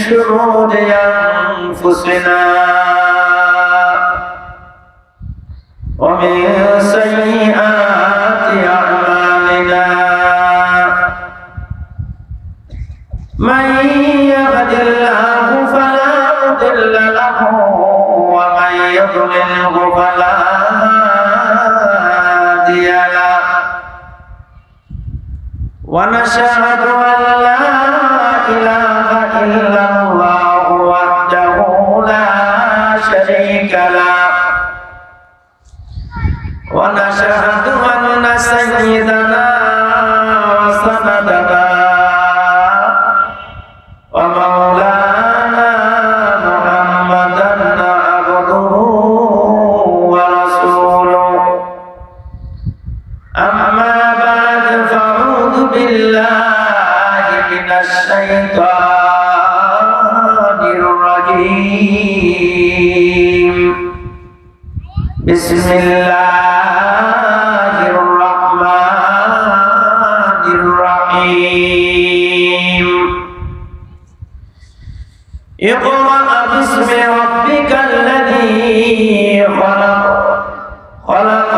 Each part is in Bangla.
شرور أنفسنا ومن سيئات أعمالنا من يهد الله فلا مضل له ومن يضلله فلا هادي له ونشهد أن لا إله إلا الله وحده لا شريك له ونشهد أن سيدنا وسندنا ومولانا محمدا عبده ورسوله أما بعد فأعوذ بالله من الشيطان الرجيم بسم الله الرحمن الرحيم اقرأ باسم ربك الذي خلق خلق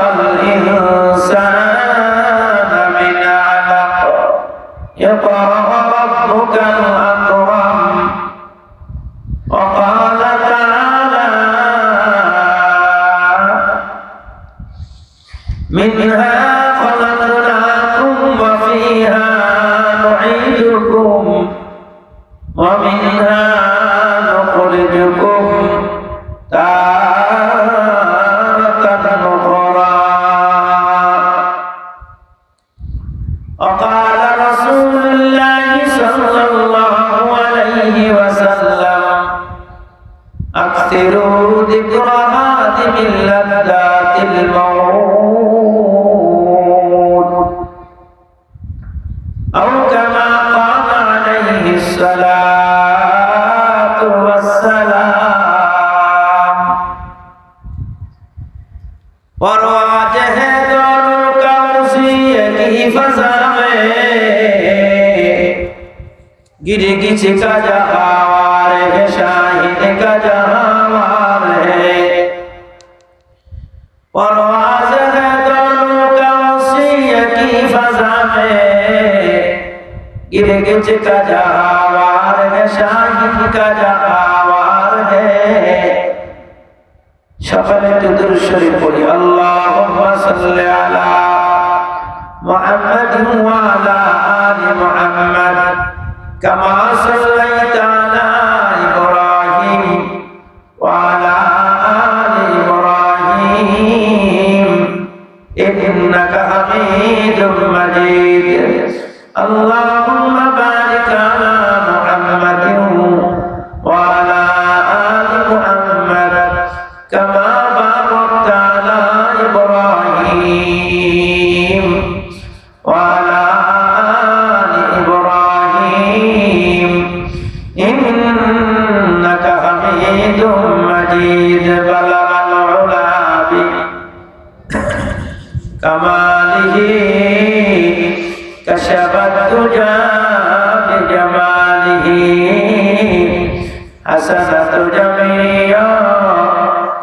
الإنسان من علق اقرأ ربك الأكرم وقال تعالى منها خلقناكم وفيها نعيدكم ومنها نخرجكم تارة أخرى وقال رسول الله صلى الله عليه وسلم أكثروا ذكر هادم اللذات الموت أو كما قال عليه الصلاة والسلام ورواجه دونوں کا اسی کی فضا میں گر گچ کا جہاوار ہے شاہد کا جہاوار ہے پرواز ہے دونوں کا اسی کی فضا میں گر گچ کا جہاوار ہے شاہد کا جہاوار ہے شفل تدر شریف پڑھی اللہم صلی علی محمد وعلا آل محمد كما صليت على إبراهيم وعلى آل إبراهيم إنك حميد مجيد اللهم بارك على محمد وعلى آل محمد كما باركت على إبراهيم وعلى آل إبراهيم إنك حميد مجيد بلغ العلا بكماله كشف الدجى بجماله حسنت جميع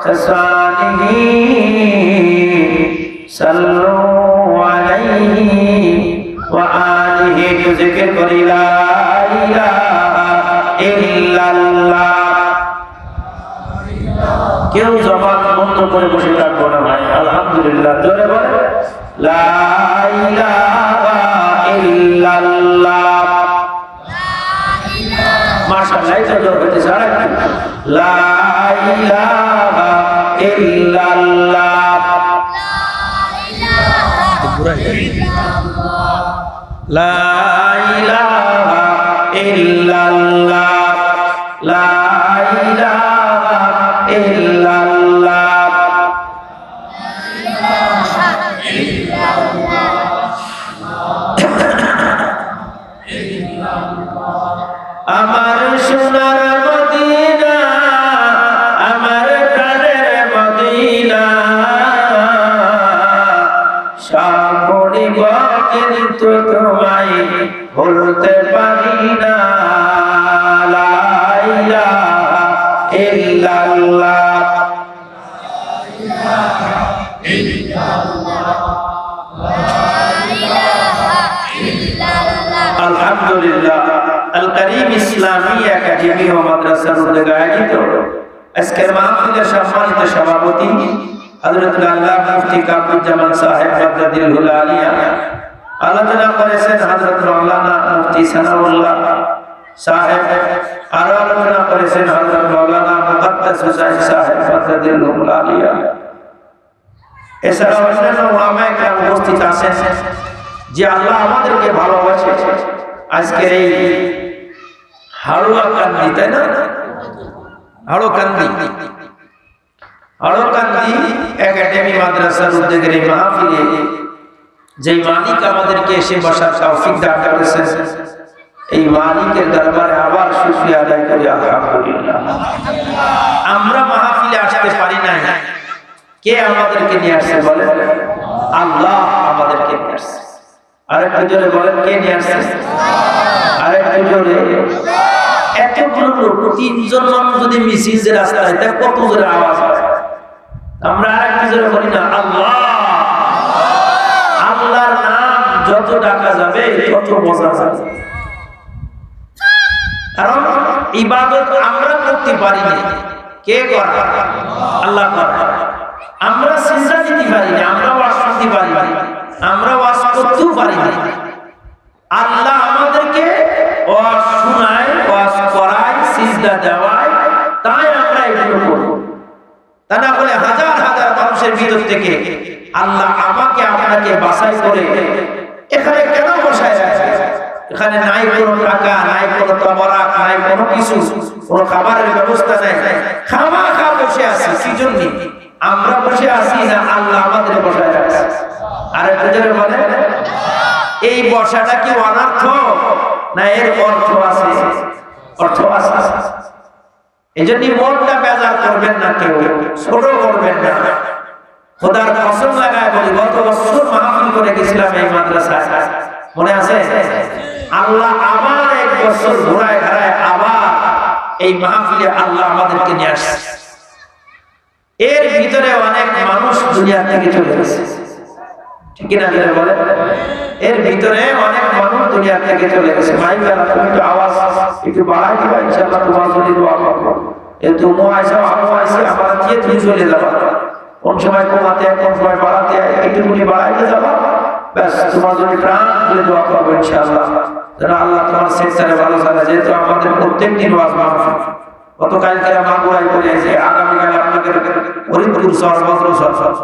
خصاله صلوا عليه وآله بذكر لا إله إلا الله কেউ জবান বন্ধ করে বসে থাকবো না ভাই আলহামদুলিল্লাহ জোরে বলে লা ইলাহা ইল্লাল্লাহ মাশাআল্লাহ এটা জোরে হতে সারা লা ইলাহা ইল্লাল্লাহ লা ইলাহা ইল্লাল্লাহ লা ইলাহা ইল্লাল্লাহ আমার সোনার মদিনা আমার প্রাণের মদিনা সব পড়িব কিন্তু তোমায় ভুলতে পারি না লা ইসলামী একাডেমি ও মাদ্রাসার উদ্যোগে আয়োজিত আজকের মাহফিলের সম্মানিত সভাপতি হযরত আল্লাহ মুফতি কামরুজ্জামান সাহেব বাদরুল আলিয়া, আলোচনা করেছেন হযরত মাওলানা মুফতি সানাউল্লাহ সাহেব, আরো আলোচনা করেছেন হযরত মাওলানা মুকদ্দাস হুসাইন সাহেব বাদরুল আলিয়া। এছাড়াও অন্যান্য উলামায়ে কেরাম উপস্থিত আছেন। যে আল্লাহ আমাদেরকে ভালোবাসে, আজকের এই হাড়ুয়াকান্দি, তাই না, হাড়ুকান্দি একাডেমি মাদ্রাসার উদ্যোগের এই মাহফিলে যে মালিক আমাদেরকে এসে বসার তৌফিক দান করেছেন, এই মালিকের দরবারে আবার শুকরিয়া আদায় করি আলহামদুলিল্লাহ। আমরা মাহফিলে আসতে পারি না, কে আমাদেরকে নিয়ে আসছে বলেন? আল্লাহ আমাদেরকে নিয়ে আসছে। আরেকটু জোরে বলেন, কে নিয়ে আসছে? আরেকটু জোরে। এতগুলো লোক, 3 জন মানুষ যদি মিছিল যে রাস্তায়, তা কত জোরে আওয়াজ হয়। আমরা আরেকটু জোরে বলি না? আল্লাহ। আল্লাহর নাম যত ডাকা যাবে তত মজা যাবে। কারণ ইবাদত আমরা করতে পারি না, কে করে? আল্লাহ করে। আমরা সিজদা দিতে পারি না, আমরা ওয়াজ করতে পারি না, আমরা ওয়াজ করতেও পারি না। আল্লাহ আমাদেরকে ওয়াজ শোনায়, ওয়াজ করায়, সিজদা দেওয়ায়, তাই আমরা এগুলো করি। তা না বলে হাজার হাজার মানুষের ভিতর থেকে আল্লাহ আমাকে আপনাকে বাছাই করে এখানে কেন বসায় রাখে? এখানে নাই কোনো টাকা, নাই কোনো তবরাক, নাই কোনো কিছু, কোনো খাবারের ব্যবস্থা নাই, খামাখা বসে আছি। কি জন্য আমরা বসে আছি? না আল্লাহ আমাদের বসায় রাখছে। আর একটু জোরে বলেন, এই বসাটা কি অনর্থ না এর অর্থ আছে? অর্থ আছে। এই জন্য মনটা বেজার করবেন না, কেউ ছোট করবেন না। খোদার কসম লাগায় বলি, গত বছর মাহফিল করে গেছিলাম এই মাদ্রাসায়, মনে আছে? আল্লাহ আবার 1 বছর ঘোরায় ঘোরায় আবার এই মাহফিলে আল্লাহ আমাদেরকে নিয়ে আসছে। এর ভিতরে অনেক মানুষ দুনিয়া থেকে চলে গেছে, ঠিক না বলে? এর ভিতরে অনেক মানুষ দুনিয়া থেকে চলে গেছে। মাইকালা তুমি একটু আওয়াজ একটু বাড়াই দিবা, ইনশাআল্লাহ তোমার জন্য দোয়া করব। এই তুমি আইসা, আমি আইসি, আমার দিয়ে তুমি চলে যাবা। কোন সময় কমাতে, কোন সময় বাড়াতে, একটু তুমি বাড়াইতে যাবা, ব্যাস তোমার জন্য প্রাণ খুলে দোয়া করবো ইনশাআল্লাহ। যেন আল্লাহ তোমার সেক্টরে ভালো থাকে। যেহেতু আমাদের প্রত্যেক দিন ওয়াজ মাহফিল, গতকালকে মাগুরাই করে আছে, আগামীকাল আপনাদের ফরিদপুর শহর, বদর শহর,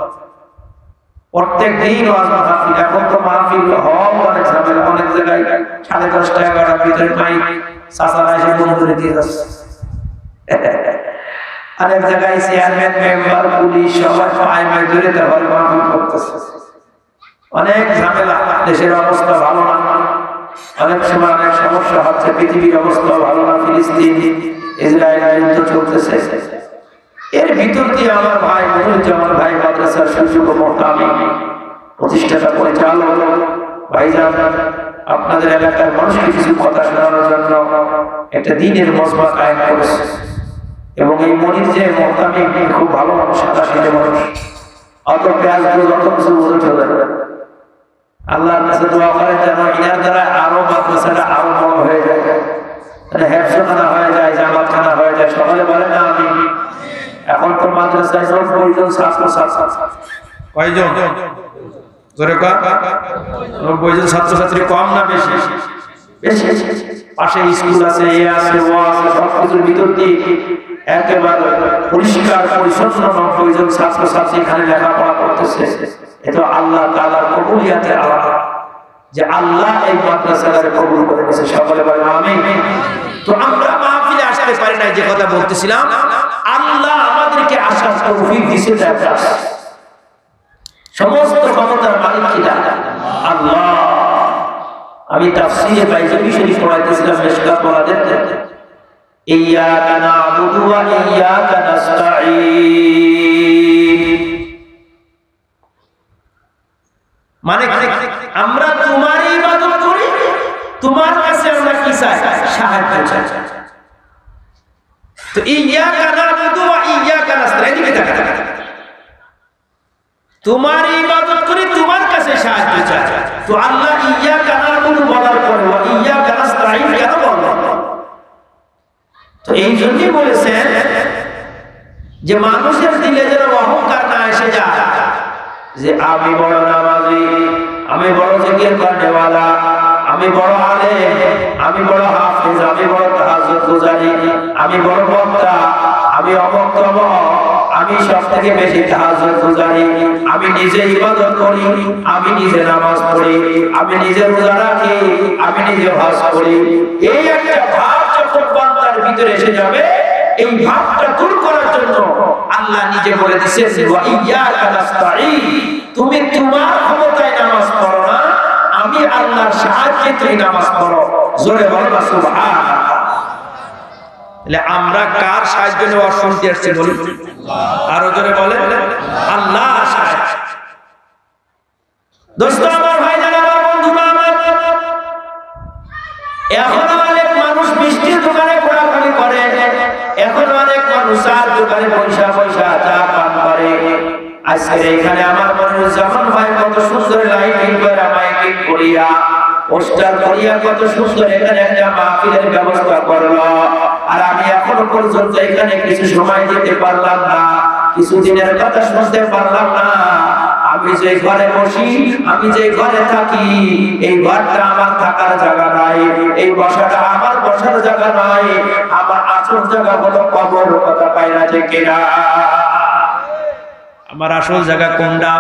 প্রত্যেক দিন ওয়াজ মাহফিল। এখন তো মাহফিল হওয়া অনেক ঝামেলা, অনেক জায়গায় 10:30 11টার ভিতরে মাইক চাচারা এসে বন্ধ করে দিয়ে যাচ্ছে। অনেক জায়গায় চেয়ারম্যান, মেম্বার, পুলিশ সবাই পায়ে মাই ধরে তারপরে মাহফিল করতেছে। অনেক ঝামেলা, দেশের অবস্থা ভালো না, অনেক সময় অনেক সমস্যা হচ্ছে, পৃথিবীর অবস্থা ভালো না, ফিলিস্তিন ইসরায়েল যুদ্ধ চলতেছে। এর ভিতর দিয়ে আমার ভাই মনিরুজ্জামান ভাই মাদ্রাসার সুযোগ মোহতামি প্রতিষ্ঠাতা পরিচালক ভাইজান আপনাদের এলাকার মানুষকে কিছু কথা শোনানোর জন্য একটা দিনের মজমা কায়েম করেছে। এবং এই মনির যে মোহতামি খুব ভালো মানুষ, সাদা মানুষ, অত পেঁয়াজ অত কিছু বলে চলে। আল্লাহর কাছে দোয়া করেন যেন ইনার দ্বারা আরো মাদ্রাসাটা আরো বড় হয়ে যায়, হেফজখানা হয়ে যায়, জামাতখানা হয়ে যায়। সকলে বলেন না আমি। এখন তো মাদ্রাসায় 90 জন ছাত্র ছাত্রী, কয়জন? জোরে কর। 90 জন ছাত্রছাত্রী কম না বেশি? বেশি। পাশে স্কুল আছে, এ আছে, ও আছে, সবকিছুর ভিতর দিয়ে একেবারে পরিষ্কার পরিচ্ছন্ন 90 জন ছাত্রছাত্রী এখানে লেখাপড়া করতেছে। এটা আল্লাহ তাআলার কবুলিয়াতের আলামত যে আল্লাহ এই মাদ্রাসাকে কবুল করে নিয়েছে। সকলে বলেন আমিন। তো আমরা মাহফিলে আসতে পারি না, যে কথা বলতেছিলাম, আল্লাহ আমাদেরকে আসার তৌফিক দিয়েছে। সমস্ত ক্ষমতার মালিক কিনা? আল্লাহ। আমি তাফসীরে বাইজাবি শরীফ পড়াইতেছিলাম, মিশকাত ওয়ালাদের, ইয়্যাকা না'বুদু ওয়া ইয়্যাকা নাস্তাঈন, মানে আমরা তোমারই ইবাদত করি, তোমার কাছে আমরা কি চাই? সাহায্য চাই। তো ইয়্যাকা না'বুদু ওয়া ইয়্যাকা নাস্তাঈন, তোমার ইবাদত করি, তোমার কাছে সাহায্য চাই। তো আল্লাহ ইয়্যাকা না'বুদু বলার পরে ওয়া ইয়্যাকা নাস্তাঈন কেন বললেন? তো এই জন্যই বলেছেন যে মানুষের দিলে যেন অহংকার না এসে যায় যে আমি বড় নামাজি, আমি বড় জিকির করনেওয়ালা, আমি বড় আলেম, আমি বড় হাফেজ, আমি বড় তাহাজ্জুদ গুজারি, আমি বড় বক্তা, আমি অমুক তমক, আমি সব থেকে বেশি তাহাজ্জুদ গুজারি, আমি নিজে ইবাদত করি, আমি নিজে নামাজ পড়ি, আমি নিজে রোজা রাখি, আমি নিজে হজ করি। এই একটা ভাব যখন বান্দার ভিতরে এসে যাবে, এই ভাবটা দূর করার জন্য আল্লাহ নিজে বলে দিয়েছেন ওয়া ইয়্যাকা নাস্তাঈন, তুমি তোমার ক্ষমতায় নামাজ পড়ো না, আমি আল্লাহর সাহায্যে তুমি নামাজ পড়ো। জোরে বলো সুবহানাল্লাহ। তাহলে আমরা কার সাহায্য নেওয়ার শুনতে আসছি বলি? আরো জোরে বলেন আল্লাহর সাহায্য। দোস্ত আমার, ভাইজান আমার, বন্ধুরা আমার, এখন অনেক মানুষ মিষ্টির দোকানে ঘোরাঘুরি করে, এখন অনেক মানুষ চার দোকানে পয়সা পয়সা চা পান করে। আজকে এখানে আমার মনিরুজ্জামান ভাই কত সুন্দর লাইটিং করে মাইকিং করিয়া পোস্টার করিয়া কত সুন্দর এখানে একটা মাহফিলের ব্যবস্থা করলো, আর আমি এখনো পর্যন্ত এখানে কিছু সময় দিতে পারলাম না, কিছুদিনের কথা শুনতে পারলাম না। আমি যে ঘরে বসি, আমি যে ঘরে থাকি, এই ঘরটা আমার থাকার জায়গা নাই, এই বসাটা আমার বসার জায়গা নাই, আমার আসল জায়গা হলো কবর। কথা পাই না যে কিনা? আমার আসল জায়গা কোনটা?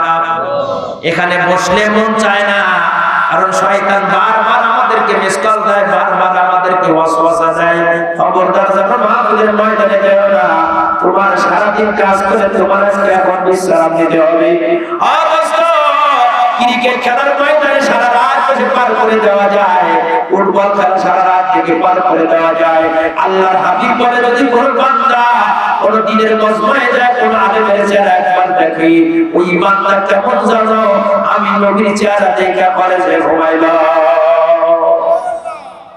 এখানে বসলে মন চায় না, কারণ শয়তান বারবার আমাদেরকে মিসকাল দেয়, বারবার আমাদেরকে ওয়াসওয়াসা দেয়। খবরদার, যখন মাহফিলের ময়দানে যেও না, তোমার সারাদিন কাজ করে তোমার আজকে এখন বিশ্রাম নিতে হবে। ক্রিকেট খেলার ময়দানে সারা রাত বসে পার করে দেওয়া যায়, ফুটবল খেলা সারা রাত থেকে পার করে দেওয়া যায়। আল্লাহর হাবিব বলে, যদি কোন বান্দা কোন দিনের মজমায় যায়, কোন আলেমের চেহারা একবার দেখি, ওই বান্দা কেমন জানো? আমি নবীর চেহারা দেখা কলেজে ঘুমাইল।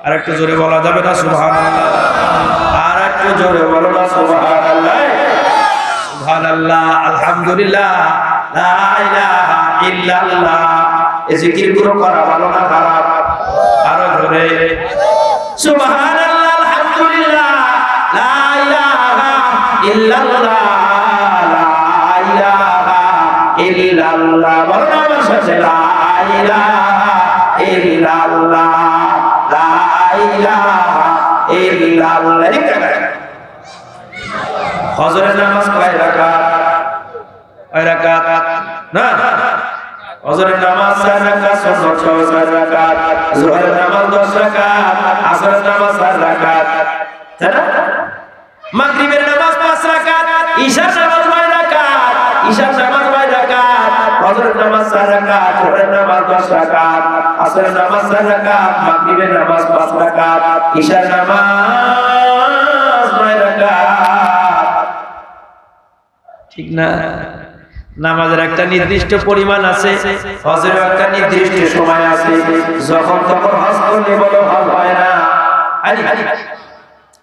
আর একটু জোরে বলা যাবে না সুবহানাল্লাহ? আর একটু জোরে বলো না সুবহানাল্লাহ? সুবহানাল্লাহ, আলহামদুলিল্লাহ, লা ইলাহা ইল্লাল্লাহ। এই জিকিরগুলো করা ভালো না খারাপ? আরো জোরে সুবহানাল্লাহ, আলহামদুলিল্লাহ, লা ইলাহা ইল্লাল্লাহ, লা ইলাহা ইল্লাল্লাহ। বলো না আমার সাথে, লা ইলাহা ইল্লাল্লাহ, লা ইলাহা ইল্লাল্লাহ। ফজরের নামাজ কয় রাকাত? কয় রাকাত? না, ফজরের নামাজ 4 রাকাত, সুন্নত 4 রাকাত, যোহরের নামাজ 10 রাকাত, আসরের নামাজ 4 রাকাত, তাই না? মাগরিবের নামাজ 5 রাকাত, ইশার নামাজ 9 রাকাত, ইশার নামাজ 9 রাকাত, ফজরের নামাজ 4 রাকাত, যোহরের নামাজ 10 রাকাত, আসরের নামাজ 4 রাকাত, মাগরিবের নামাজ 5 রাকাত, ইশার নামাজ 9 রাকাত। ঠিক না? নামাজের একটা নির্দিষ্ট পরিমাণ আছে, হজের একটা নির্দিষ্ট সময় আছে। যখন তখন হজ করলে বলো হজ হয় না।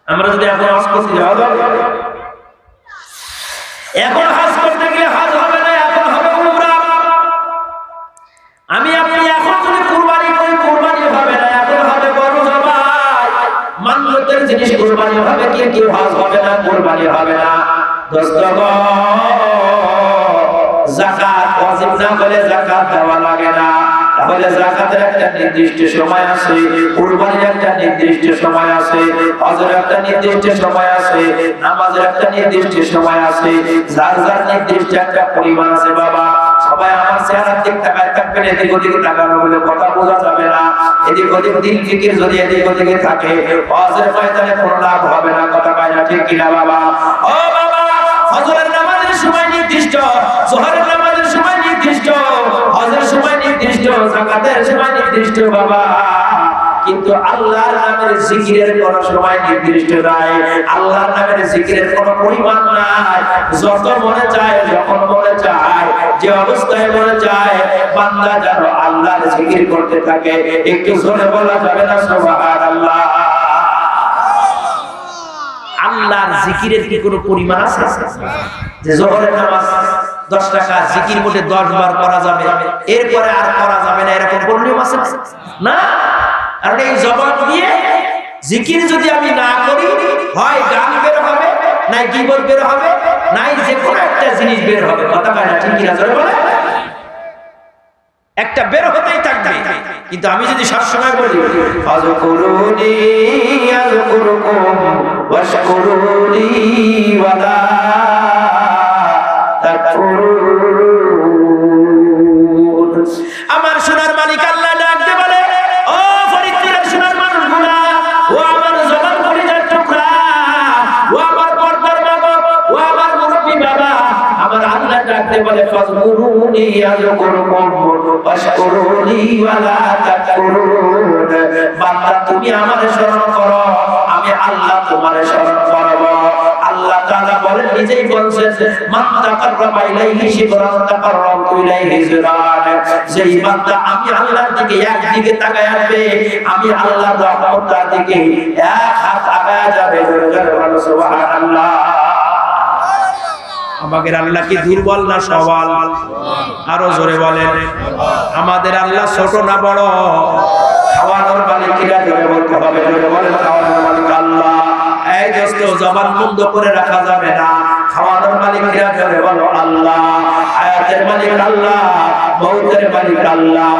আমরা যদি এখন হজ করতে যাওয়া যাবে, এখন হজ করতে গেলে হজ হবে না, এখন হবে উমরা। আমি আপনি এখন যদি কুরবানি করি, কুরবানি হবে না, এখন হবে গরু জবাই, মান্যতের জিনিস কুরবানি হবে, কেউ হজ হবে না, কুরবানি হবে না। দোস্তগণ, যাকাত ওয়াজিব না হলে যাকাত দেওয়া লাগে না। তাহলে যাকাতের একটা নির্দিষ্ট সময় আছে, কুরবানির একটা নির্দিষ্ট সময় আছে, হজের একটা নির্দিষ্ট সময় আছে, নামাজের একটা নির্দিষ্ট সময় আছে, যার যার নির্দিষ্ট একটা পরিমাণ আছে। বাবা, সবাই আমার চেহারার দিক তাকায় থাকবেন, এদিক ওদিকে তাকানো বলে কথা বোঝা যাবে না। এদিক ওদিক দিল ফিকির যদি এদিক ওদিকে থাকে, হজের ময়দানে কোনো লাভ হবে না। কথা পায় না, ঠিক কিনা বাবা? ও বাবা, হজরের নামাজের সময় নির্দিষ্ট, যোহরের নামাজের সময় নির্দিষ্ট, হজের সময় নির্দিষ্ট, যাকাতের সময় নির্দিষ্ট বাবা। কিন্তু আল্লাহর নামের জিকিরের কোনো সময় নির্দিষ্ট নাই, আল্লাহর নামের জিকিরের কোনো পরিমাণ নাই। যত মনে চায়, যখন মনে চায়, যে অবস্থায় মনে চায়, বান্দা যেন আল্লাহর জিকির করতে থাকে। একটু জোরে বলা যাবে না সুবহানাল্লাহ? আল্লাহর জিকিরের কি কোনো পরিমাণ আছে? যে যোহরের নামাজ 10 টাকা জিকির বলে 10 বার করা যাবে, এরপরে আর করা যাবে না, এরকম কোন নিয়ম আছে না? কারণ এই জবান দিয়ে জিকির যদি আমি না করি, হয় গান বের হবে, নাই গীবত বের হবে, নাই যে কোনো একটা জিনিস বের হবে। কথা কয় না, ঠিক কিনা জোরে বলে? একটা বের হতেই থাকবে। কিন্তু আমি যদি সবসময় বলি ফাযকুরুনি আযকুরকুম ওয়াশকুরুনি ওয়ালা তাকফুরুন, আমার সোনার মালিক আল্লাহ ডাক দিয়ে বলে, ও ফরিদপুরের সোনার মানুষগুলা, ও আমার জবান কলিজার টুকরা, ও আমার পর্দার বাবা, ও আমার মুরব্বি বাবা, আমার আল্লাহ ডাক দিয়ে বলে ফাযকুরুনি আযকুরকুম ওয়াশকুরুনি ওয়ালা তাকফুরুন, বান্দা তুমি আমারে স্মরণ করো, আমি আল্লাহ তোমারে স্মরণ করব। আল্লাহ তাআলা বলেন, নিজেই বলছেন, মান তাকাররাবা ইলাইহি শিবরান তাকাররাবতু ইলাইহি জিরান, যেই বান্দা আমি আল্লাহর দিকে একদিকে তাকায় আসবে, আমি আল্লাহর রহমতের দিকে এক হাত তাকায় যাবে। সুবহানাল্লাহ। আমাদের আল্লাহ কি দুর্বল না সবল? আরো জোরে বলেন, আমাদের আল্লাহ ছোট না বড়? খাওয়ানোর মালিক কিনা? জোরে বলতে হবে, জোরে বলেন, খাওয়ানোর মালিক আল্লাহ। এই দোস্ত, জবান বন্ধ করে রাখা যাবে না। খাওয়ানোর মালিক কিনা? জোরে বলো আল্লাহ। হায়াতের মালিক আল্লাহ, মৌতের মালিক আল্লাহ,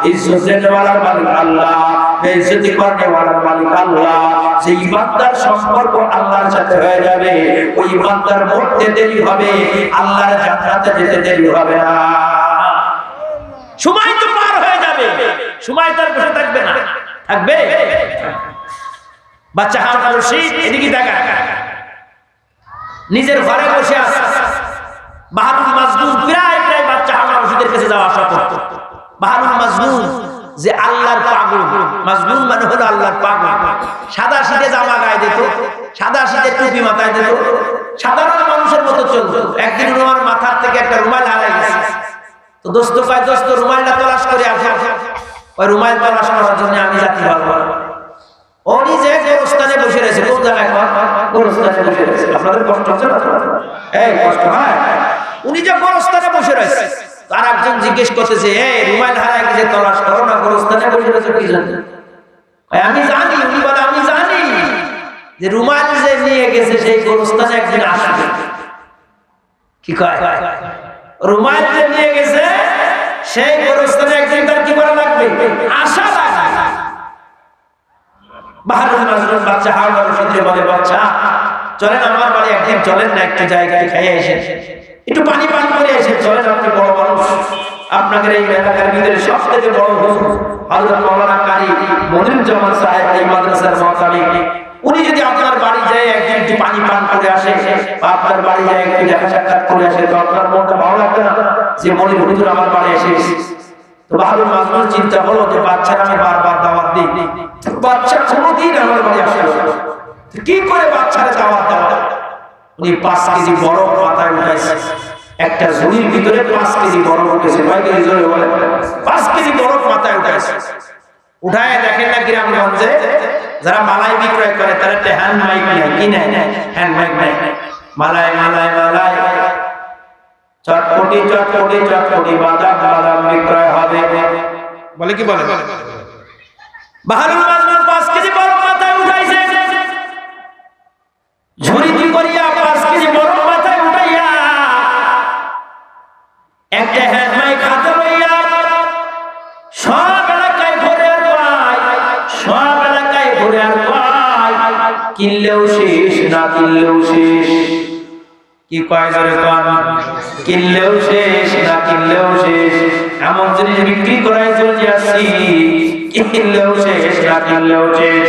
ইজ্জতের ওয়ালার মালিক আল্লাহ, বেইজ্জতি করনে ওয়ালার মালিক আল্লাহ। যেই বান্দার সম্পর্ক আল্লাহর সাথে হয়ে যাবে, ওই বান্দার মরতে দেরি হবে, আল্লাহর জান্নাতে যেতে দেরি হবে না। সময় তো পার হয়ে যাবে, সময় তার বসে থাকবে না, থাকবে। বাচ্চা হারুন রশিদ এদিকে দেখা, নিজের ঘরে বসে আছে, বাহারুল মাজনুন প্রায় বাচ্চা হারুন রশিদের কাছে যাওয়া আসা করত। বাহারুল মাজনুন যে আল্লাহর পাগল, মাজনুন মানে হলো আল্লাহর পাগল। সাদা শীতে জামা গায়ে দিত, সাদা শীতে টুপি মাথায় দিত, সাধারণ মানুষের মতো চলতো। একদিন ওনার মাথার থেকে একটা রুমাল হারাই গেছে। তো দোস্ত কয়, দোস্ত রুমালটা তলাশ করে আসে। ওই রুমাল তলাশ করার জন্য আমি যাচ্ছি বারবার। উনি যে গোরস্থানে বসে রয়েছে, কোন জায়গায়? গোরস্থানে বসে রয়েছে। আপনাদের কষ্ট হচ্ছে না? এই কষ্ট হয়। উনি যে গোরস্থানে বসে রয়েছে, আর একজন জিজ্ঞেস করতেছে, এই রুমাল হারায় গেছে, তলাশ করো না, গোরস্থানে বসে রয়েছে কি জন্য? আমি জানি। উনি বলে, আমি জানি যে রুমাল যে নিয়ে গেছে সেই গোরস্থানে একদিন আসবে। কি কয়? রুমাল যে নিয়ে গেছে সেই গোরস্থানে একদিন তার কি করা লাগবে? আশা লাগবে। বাহারুল মাজনুন বাচ্চা হারুন রশিদ বলে, বাচ্চা চলেন আমার বাড়ি একদিন, চলেন না একটু জায়গায় খাইয়ে এসে, একটু পানি পান করে এসে, চলেন, আপনি বড় মানুষ, আপনাদের এই এলাকার ভিতরে সবথেকে বড় হুজুর হযরত মাওলানা কারি মনিরুজ্জামান সাহেব এই মাদ্রাসার মুতালিম, উনি যদি আপনার বাড়ি যায় একদিন একটু পানি পান করে আসে, বা আপনার বাড়ি যায় একটু দেখা সাক্ষাৎ করে আসে, তো আপনার মনটা ভালো লাগবে না যে মনির হুজুর আমার বাড়ি এসে? তো বাহারুল মাজনুন চিন্তা হলো যে বাচ্চার আমি বারবার দাওয়াত দিই, বাচ্চা কোনোদিন আমার বাড়ি আসে না, কি করে বাচ্চারা দাওয়াত দেওয়া? উনি 5 কেজি বরফ মাথায় উঠাইছে, একটা ঝুড়ির ভিতরে 5 কেজি বরফ উঠেছে। ভাই কি জোরে বলে? 5 কেজি বরফ মাথায় উঠাইছে। উঠায় দেখেন না গ্রামগঞ্জে যারা মালাই বিক্রয় করে তারা একটা হ্যান্ড মাইক নেয়, কি নেয়? হ্যান্ড মাইক নেয়। মালাই মালাই মালাই, চটপটি চটপটি চটপটি, বাদাম বাদাম বিক্রয় হবে, বলে কি বলে? বাহারুল মাজনুন 5 কেজি বরফ মাথায় উঠাইছে, ঝুড়ি করিয়া 5 কেজি বরফ মাথায় উঠাইয়া একটা হ্যান্ড মাইক হাতে লইয়া সব এলাকায় ঘুরে আর পায়, সব এলাকায় ঘুরে আর পায়, কিনলেও শেষ, না কিনলেও শেষ। কি কয় জোরে কোন? কিনলেও শেষ, না কিনলেও শেষ। এমন জিনিস বিক্রি করাই চলে আসছি, কিনলেও শেষ, না কিনলেও শেষ।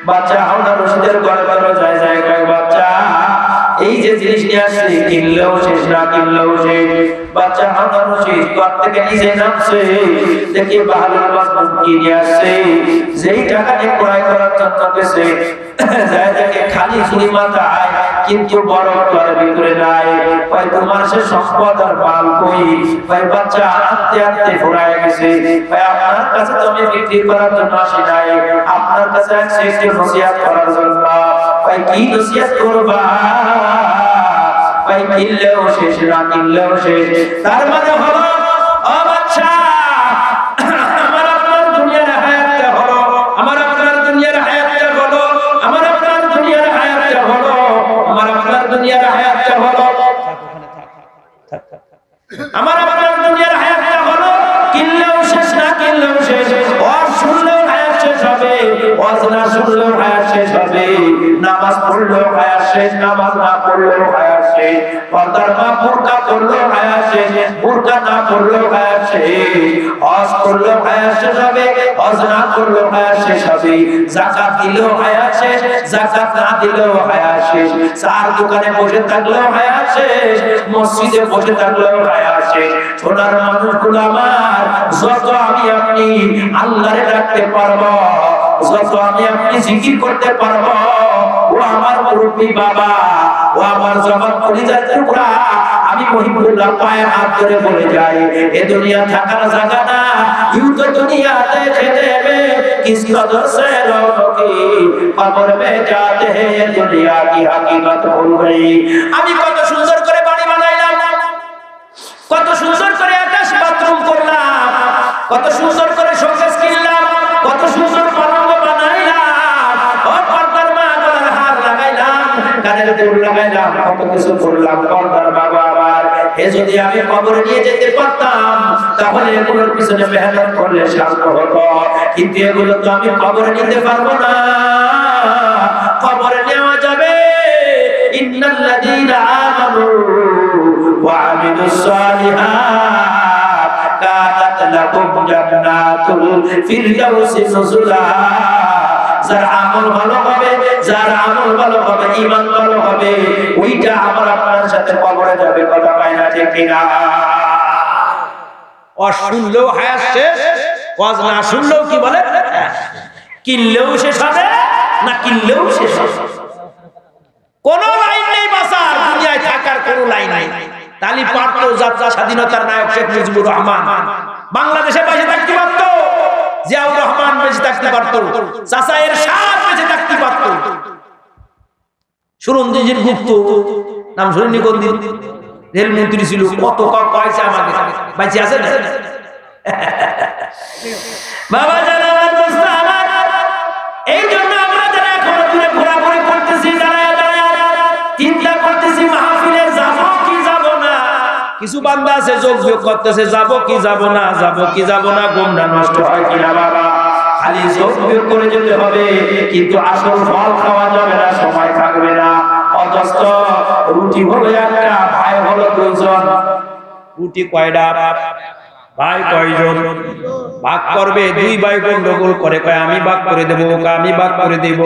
বাচ্চা হারুন রশিদের ঘরে যায় যায় কয়, বাচ্চা এই যে জিনিস নিয়ে আসছে, কিনলেও শেষ, না কিনলেও শেষ। বাচ্চা হারুন রশিদ ঘর থেকে নিচে নামছে, দেখে বাহারুল মাজনুন কি নিয়ে আসছে, যেই টাকা নিয়ে ক্রয় করার জন্য গেছে, যায় দেখে খালি ঝুড়ি মাথায়, কিন্তু বড় ঘরের ভিতরে নাই। ভাই তোমার সে সম্পদ আর মাল কই? ভাই বাচ্চা আনতে আনতে ফুরায় গেছে। ভাই আপনার কাছে তো আমি বিক্রি করার জন্য আসি নাই, আপনার কাছে আসছি একটু নসিহত করার জন্য। ভাই কি নসিহত করবা? ভাই কিনলেও শেষ, না কিনলেও শেষ। তার মানে হলো, ও বাচ্চা, আমার আপনার দুনিয়ার হায়াতটা হলো, আমার আপনার দুনিয়ার হায়াতটা হলো হায়াতটা হলো আমার আপনার দুনিয়ার হায়াতটা হলো কিনলেও শেষ না কিনলেও শেষ, ওয়াজ শুনলেও হায়াত শেষ হবে, ওয়াজ না শুনলেও হায়াত শেষ হবে, নামাজ পড়লেও হায়াত শেষ, নামাজ না পড়লেও হায়াত শেষ, পর্দার মা বুরকা পড়লেও হায়াত শেষ, বুরকা না পড়লেও হায়াত শেষ, ওয়াজ করলেও হায়াত শেষ হবে, ওয়াজ না করলেও হায়াত শেষ হবে, যাকাত দিলেও হায়াত শেষ, যাকাত না দিলেও হায়াত শেষ, চার দোকানে বসে থাকলেও হায়াত শেষ, মসজিদে বসে থাকলেও হায়াত শেষ। সোনার মানুষগুলো আমার, যত আমি আপনি আল্লাহরে ডাকতে পারবো, যত আমি আপনি জিকির করতে পারবো, ও আমার মুরব্বি বাবা, ও আমার জবান কলিজার টুকরা, আমি মহিবুল্লাহ পায়ে হাত ধরে বলে যাই, এ দুনিয়া থাকার জায়গা না, ইউ তো দুনিয়াতে যেতে হবে, কিস কদর সে রৌনকি কবর মে যাতে हैं दुनिया की हकीकत भूल गई। আমি কত সুন্দর করে বাড়ি বানাইলাম, কত সুন্দর করে অ্যাটাচ বাথরুম করলাম, কত সুন্দর করে শোকেস কিনলাম, কত সুন্দর পালঙ্গ বানাইলাম, ও পর্দার মা গলার হার লাগাইলাম, কানের দুল লাগাইলাম, কত কিছু করলাম পর্দার বাবা আমার। এ যদি আমি কবরে নিয়ে যেতে পারতাম তাহলে এগুলোর পিছনে মেহনত করলে শান্ত হতো, কিন্তু এগুলো তো আমি কবরে নিতে পারবো না। কবরে নেওয়া যাবে ইন্নাল্লাযীনা আমানু ওয়া আমিলুস সালিহাত কানাত লাকুম জান্নাতুল ফিরদাউসি নুজুলা। যার আমল ভালো হবে, যার আমল ভালো হবে, ঈমান ভালো হবে, ওইটা আমার আপনার সাথে কবরে যাবে, কথা পায় না ঠিক কিনা? ওয়াজ শুনলেও হায়াত শেষ, ওয়াজ না শুনলেও কি বলে কিনলেও শেষ হবে, না কিনলেও শেষ হবে। কোন লাইন নেই বাঁচার, দুনিয়ায় থাকার কোন লাইন নাই। তালি পারতো যাত্রা স্বাধীনতার নায়ক শেখ মুজিবুর রহমান, বাংলাদেশে বেঁচে থাকতে পারতো, জিয়াউর রহমান বেঁচে থাকতে পারতো, চাচা এরশাদ বেঁচে থাকতে পারতো, সুরঞ্জিত গুপ্ত নাম শুনিনি কোনদিন, রেলমন্ত্রী ছিল, কত পয়সা আমাকে বেঁচে আছে না বাবা জানা আমার। এই জন্য আমরা যারা এখনো দূরে ঘোরাঘুরি করতেছি, চিন্তা করতেছি মাহফিলে যাব কি যাব না, কিছু বান্দা আছে যোগ করতেছে যাব কি যাব না, যাব কি যাব না, গোমরা নষ্ট হয় কিনা বাবা। খালি যোগ করে যেতে হবে, কিন্তু আসল ফল খাওয়া যাবে না, সময় থাকবে না। অথচ রুটি হলো একটা, ভাই হলো দুইজন, রুটি কয়টা, ভাই কয়জন, ভাগ করবে, দুই ভাই গন্ডগোল করে, কয় আমি ভাগ করে দেবো, আমি ভাগ করে দেব,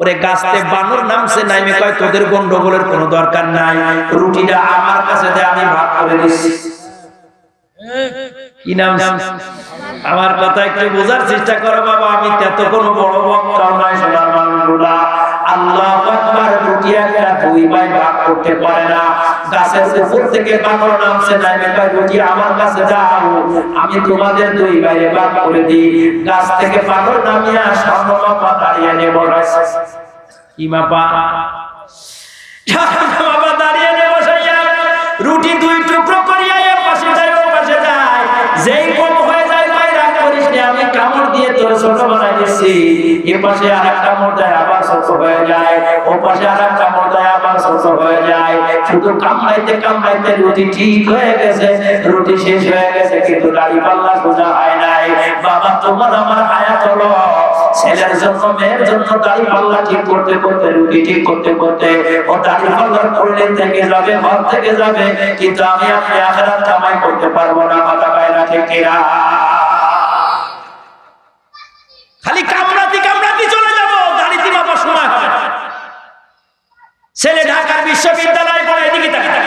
ওরে গাছতে বানর নামছে নাইমে কয় তোদের গন্ডগোলের কোনো দরকার নাই, রুটিটা আমার কাছে দে, আমি ভাগ করে দিচ্ছি। কি নাম? আমার কথা একটু বোঝার চেষ্টা করো বাবা, আমি এত কোনো বড় বক্তা নয়, সোনার মানুষগুলা। আল্লাহু আকবার, রুটি একটা দুই ভাই ভাগ করতে পারে না, গাছের উপর থেকে বানর নামছে নাইমে কয় রুটি আমার কাছে দাও, আমি তোমাদের দুই ভাইয়ে ভাগ করে দিই। গাছ থেকে বানর নামিয়া স্বর্ণমাপা দাঁড়িয়ে নেব, কি মাপা? স্বর্ণমাপা দাঁড়িয়ে নেব, রুটি দুই টুকরো করিয়া এ পাশে যায় ও পাশে যায়, যেই কম হয়ে যায় ভাই রাগ করিস না, আমি কামড় দিয়ে তোর ছোট বানাই দিচ্ছি, এ পাশে আরেক কামড় দেয় আবার ছোট হয়ে যায়, ও পাশে আরেক কামড় দেয় আবার ছোট হয়ে যায়, শুধু কামড়াইতে কামড়াইতে রুটি ঠিক হয়ে গেছে, রুটি শেষ হয়ে গেছে, কিন্তু দাড়ি পাল্লা সোজা হয় নাই। বাবা তোমার আমার হায়াত হলো ছেলের জন্য, মেয়ের জন্য দাড়ি পাল্লা ঠিক করতে করতে, রুটি ঠিক করতে করতে ও দাড়ি পাল্লার করলে থেকে যাবে, ঘর থেকে যাবে, কিন্তু আমি আপনি আখিরাত কামাই করতে পারবো না, কথা পায় না ঠিক কিনা? খালি কামড়াতি কামড়াতি চলে যাব, দাড়িতে মাপার সময় হবে না। ছেলে ঢাকার বিশ্ববিদ্যালয়ে পড়ে, এদিকে তাকান,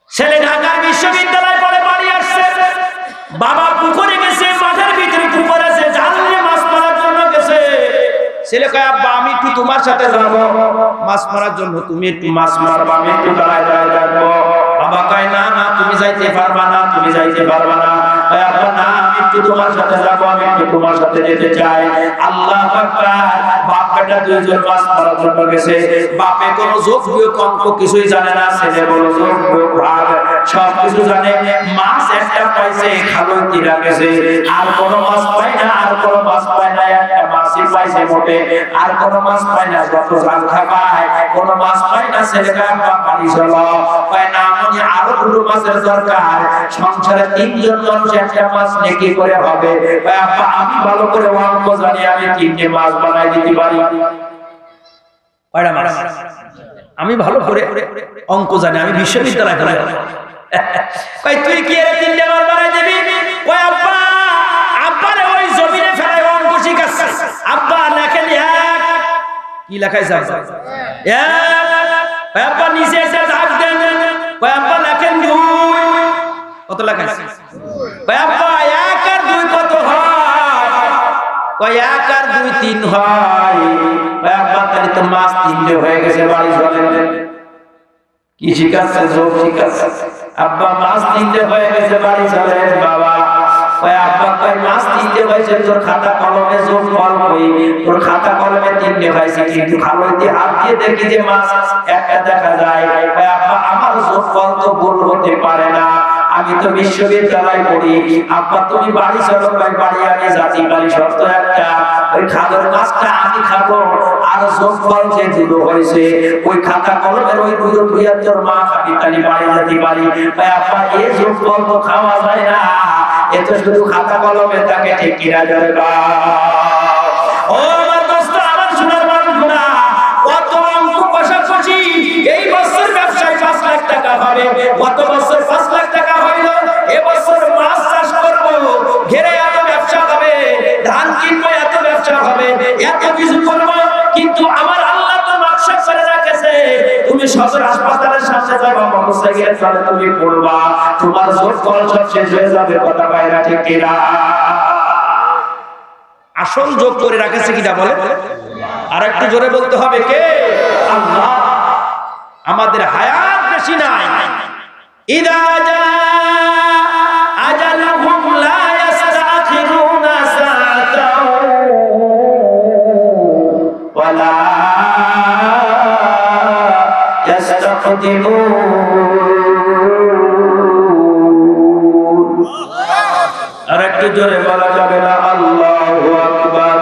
ছেলে ঢাকার বিশ্ববিদ্যালয়ে পড়ে বাড়ি আসছে, বাবা পুকুরে গেছে, মাঠের ভিতরে পুকুর আছে, জাল নিয়ে মাছ মারার জন্য গেছে। ছেলে কয় আব্বা আমি একটু তোমার সাথে যাবো মাছ মারার জন্য, তুমি একটু মাছ মারবা, আমি একটু দাঁড়ায় দাঁড়ায় থাকবো। বাবা কয় না না তুমি যাইতে পারবা না, তুমি যাইতে পারবা না। কয় আব্বা না আমি একটু তোমার সাথে যাবো, আমি একটু তোমার সাথে যেতে চাই। আল্লাহু আকবার, বাপ বেটা দুইজন মাছ মারার জন্য গেছে, বাপে কোনো যোগ বিয়োগ অঙ্ক কিছুই জানে না, ছেলে বড় যোগ বিয়োগ ভাগ সব কিছু জানে। মাছ একটা পাইছে, খালই কিনা গেছে, আর কোনো মাছ পায় না, আর কোনো মাছ পায় না, একটা মাছ মাছই পাইছে মোটে, আর কোন মাছ পায় না, যত জাল খাবায় কোন মাছ পায় না। ছেলেকে আব্বা বাড়ি চলো, কয় না আমি আরো দুটো মাছের দরকার, সংসারে তিনজন মানুষ একটা মাছ নেকি করে হবে। কয় আব্বা আমি ভালো করে অঙ্ক জানি, আমি তিনটে মাছ বানাই দিতে পারি। কয়টা মাছ? আমি ভালো করে অঙ্ক জানি, আমি বিশ্ববিদ্যালয় করে। কই তুই কি এর তিনটে মাছ বানাই দিবি? কই আব্বা, আব্বারে ওই জমিনে ফেলে অঙ্ক শিখাচ্ছে। আব্বা লেখেন এক, কি লেখাইছে আব্বা? এক। কই আব্বা নিচে এসে দাগ দেন। কই আব্বা লেখেন দুই। কত লেখাইছে? কই আব্বা এক আর দুই কত হয়? কই এক আর দুই তিন হয়। কই আব্বা তাহলে তো মাছ তিনটে হয়ে গেছে, বাড়ি চলেন। কি শিখাচ্ছে? যোগ শিখাচ্ছে। আব্বা মাছ তিনটে হয়ে গেছে, বাড়ি চলেন। বাবা কয় আব্বা কয় মাছ তিনটে হয়েছে, তোর খাতা কলমে যোগ ফল কই? তোর খাতা কলমে তিনটে হয়েছে, কিন্তু খালইতে হাত দিয়ে দেখি যে মাছ একটা দেখা যায়। কয় আব্বা আমার যোগ ফল তো ভুল হতে পারে না, আমি তো বিশ্ববিদ্যালয় পড়ি। আব্বা তুমি বাড়ি চলো। কয় বাড়ি আমি যাচ্ছি, বাড়ি শর্ত একটা, ওই খাদর মাছটা আমি খাবো, আর যোগ ফল যে দুটো হয়েছে ওই খাতা কলমের ওই দুটো তুই আর তোর মা খাবি, তাহলে বাড়ি যেতে পারি। কয় আব্বা এই যোগ ফল তো খাওয়া যায় না, এ তো শুধু খাতা কলমে থাকে, ঠিক কিনা জোরে বল। ও আমার দোস্ত, আমার সোনার মানুষগুলা, কত অঙ্ক কষাকষি। এই বছর ব্যবসায় 5 লাখ টাকা হবে, গত বছর 5 লাখ টাকা হইল, এবছর মাছ চাষ করব, ঘেরে এত ব্যবসা হবে, ধান কিনবো এত ব্যবসা হবে, এত কিছু করব, কিন্তু আমার আল্লাহ তো নকশা করে রাখেছে, তুমি সদর হাসপাতালের সামনে যাবা, মোটরসাইকেলে চলে তুমি পড়বা, তোমার যোগ ফল সব শেষ হয়ে যাবে। কথা বাইরা ঠিক কিনা? আসল যোগ করে রাখেছে কিনা বলে? আর একটু জোরে বলতে হবে, কে? আল্লাহ। আমাদের হায়াত বেশি নাই। ইদা জা আজালুহুম লা ইস্তাখিরুনা সাআতাও ওয়ালা ইস্তাকদিমুন। আর একটু জোরে বলা যাবে না? আল্লাহু আকবার।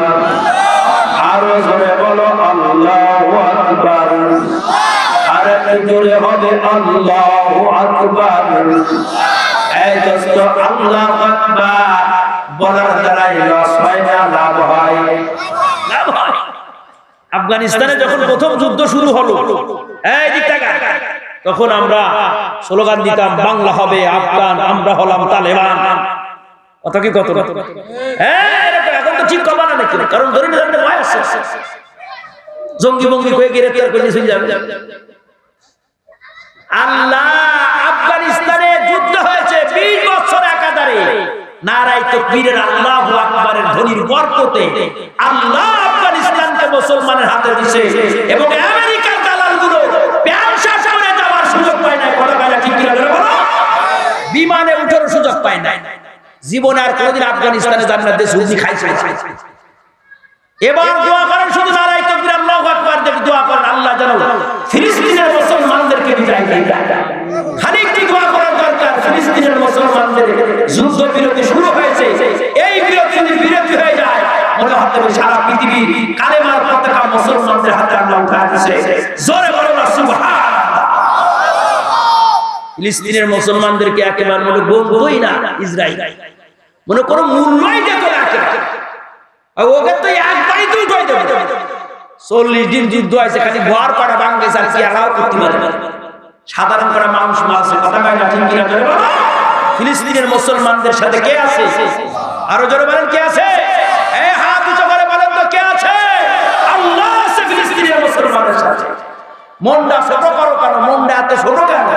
আরো জোরে বলো আল্লাহু আকবার। আর একটু জোরে হবে আল্লাহু আকবার। এই দোস্ত, আল্লাহু আকবার বলার দ্বারাই লস হয় না, লাভ হয়? লাভ হয়। আফগানিস্তানে যখন প্রথম যুদ্ধ শুরু হলো, এই দিকটা তখন আমরা স্লোগান দিতাম, বাংলা হবে আফগান, আমরা হলাম তালেবান। কথা কি কত? এখন তো ঠিক করবা না নাকি? কারণ ধরে নিলাম ভয় আছে, জঙ্গি বঙ্গি হয়ে গ্রেফতার করে চলে যাবে। আল্লাহ, আফগানিস্তানে যুদ্ধ হয়েছে 20 বছর একাধারে, নারায়ে তাকবীরের আল্লাহু আকবারের ধ্বনির বরকতে আল্লাহ আফগানিস্তানকে মুসলমানের হাতে দিয়েছে, এবং আমেরিকার দালালগুলো প্যান শেষ করে যাওয়ার সুযোগ পায় না। কথা বলা ঠিক কিনা বলো? বিমানে উঠার সুযোগ পায় না। জীবনে আর কোনদিন আফগানিস্তানে জান্নাতে সুন্নি খাইছে? এবার দোয়া করেন শুধু নারায়ে তাকবীর আল্লাহু আকবার দিয়ে দোয়া করেন, আল্লাহ যেন ফিলিস্তিনের মুসলমানদেরকে বিজয় দেয়। খানিকটি দোয়া করার দরকার। ফিলিস্তিনের মুসলমানদের যুদ্ধ বিরতি শুরু হয়েছে, এই বিরতি যদি বিরতি হয়ে যায়, মনে হতে হবে সারা পৃথিবী কালেমার পতাকা মুসলমানদের হাতে আল্লাহ উঠা দিয়েছে। জোরে বলো না সুবহানাল্লাহ। ফিলিস্তিনের মুসলমানদেরকে একেবারে মনে বলতোই না ইসরাইল, মনে কোনো মূল্যই দিত না। ওকে তো একবারই তুই কই দেবে। 40 দিন যুদ্ধ হয়েছে, খালি ঘর পাড়া ভাঙবে, আর কি আলাও করতে পারে? সাধারণ করে মানুষ মারছে। কথা কয় না ঠিক কিনা? ফিলিস্তিনের মুসলমানদের সাথে কে আছে? আরো জোরে বলেন, কে আছে? এই হাত উঁচু করে বলেন তো, কে আছে? আল্লাহ আছে ফিলিস্তিনের মুসলমানের সাথে। মনটা ছোট করো কেন? মনটা এত ছোট কেন?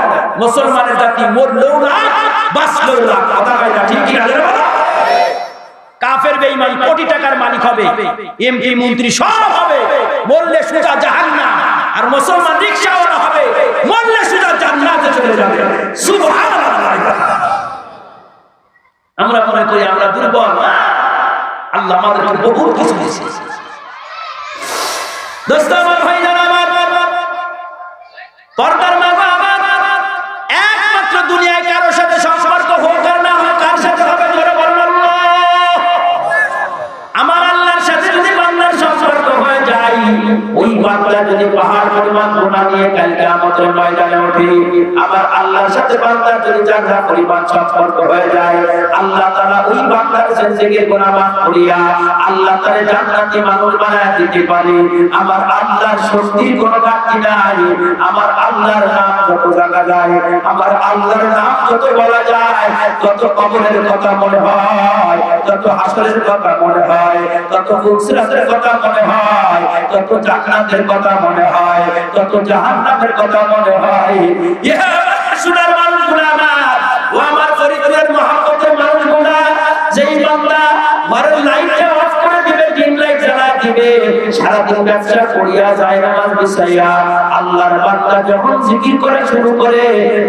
মুসলমানের জাতি মরলেও না, বাঁচলেও না। কথা কয় না ঠিক কিনা? কাফের বেঈমান কোটি টাকার মালিক হবে, এমপি মন্ত্রী সব হবে, মরলে সোজা জাহান্নাম। আর মুসলমান রিকশাওয়ালা হবে, মরলে সোজা জান্নাতে চলে যাবে। সুবহানাল্লাহ। আমরা মনে করি আমরা দুর্বল, আল্লাহ আমাদেরকে বহু কিছু দিয়েছে। দোস্ত আমার, ভাইজান আমার, পর্দার মা বাবা, একমাত্র দুনিয়ায় কারোর সাথে সম্পর্ক হোক আর না হোক, কার সাথে হবে? ধরে বলুন আল্লাহ। আমার আল্লাহর সাথে যদি বান্দার যদি পাহাড় পরিমাণ গুনাহ নিয়ে কাল কিয়ামতের ময়দানে ওঠে, আবার আল্লাহর সাথে বান্দার যদি জান্নাত পরিমাণ সম্পর্ক হয়ে যায়, আল্লাহ তাআলা ওই বান্দার জিন্দেগির গুনাহ মাফ করিয়া আল্লাহ তাআলা জান্নাতি মানুষ বানায় দিতে পারে। আমার আল্লাহর শক্তির কোনো ঘাটতি নাই। আমার আল্লাহর নাম যত জানা যায়, আমার আল্লাহর নাম যত বলা যায়, তত কবরের কথা মনে হয়, তত হাসরের কথা মনে হয়, তত ফুলসিরাতের কথা মনে হয়, তত জান্নাতের কথা মনে হয়, তত জাহান্নামের কথা মনে হয়। ইয়া সোনার মানুষগুলো আমার, ও আমার ফরিদপুরের মহব্বতের মানুষগুলো, যেই বান্দা ঘরের লাইটটা অফ করে দিবে, ডিম লাইট জ্বালা দিবে, সারাদিন ব্যবসা করিয়া যায় নামাজ বিছাইয়া, আল্লাহর বান্দা যখন জিকির করে শুরু করে,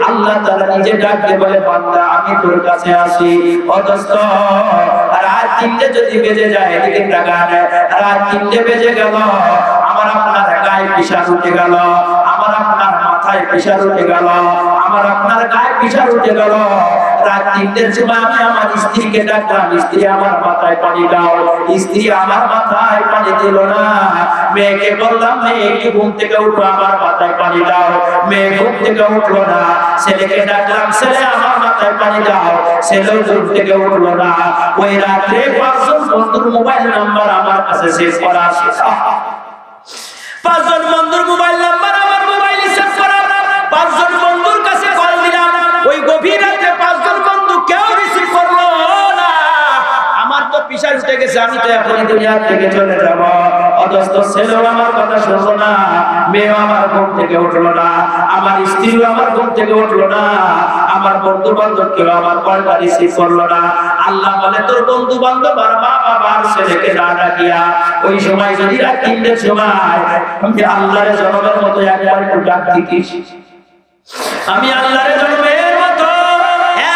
আল্লাহ তাআলা নিজে ডাক দিয়ে বলে, বান্দা আমি তোর কাছে আসি। অথচ রাত 3টে যদি বেজে যায়, এদিকে তাকান, রাত 3টে বেজে গেল, আমার আপনার গায়ে প্রেসার উঠে গেল, আমার আপনার মাথায় প্রেসার উঠে গেল, আমার আপনার গায়ে প্রেসার উঠে গেল। রাত 3টের সময় আমি আমার স্ত্রীকে ডাকলাম, স্ত্রী আমার মাথায় পানি দাও, স্ত্রী আমার মাথায় পানি দিল না। মেয়েকে বললাম, মেয়ে একটু ঘুম থেকে উঠো, আমার মাথায় পানি দাও, মেয়ে ঘুম থেকে উঠলো না। ছেলেকে ডাকলাম, ছেলে আমার মাথায় পানি দাও, ছেলেও ঘুম থেকে উঠলো না। ওই রাত্রে 5 জন বন্ধুর মোবাইল নাম্বার আমার কাছে সেভ করা আছে। 5 জন বন্ধুর মোবাইল নাম্বার আমার মোবাইলে সেভ করা। 5 জন বন্ধুর কাছে কল দিলাম, ওই গভীর রাতে 5 জন বন্ধু কেউ রিসিভ করলো না। আমার তো পিছায় উঠে গেছে, আমি তো এখন দুনিয়া থেকে চলে যাব। অথচ ছেলেও আমার কথা শুনলো না, মেয়েও আমার ঘুম থেকে উঠলো না, আমার স্ত্রীও আমার ঘুম থেকে উঠলো না, আমার বন্ধু বান্ধব কেউ আমার কলটা রিসিভ করলো না। আল্লাহ বলে, তোর বন্ধু বান্ধব আর মা বাবার ছেলেকে না ডাকিয়া ওই সময় যদি রাত 3টের সময় আমি আল্লাহর জনমের মতো একবার একটু ডাক দিতিস, আমি আল্লাহর জনমের মতো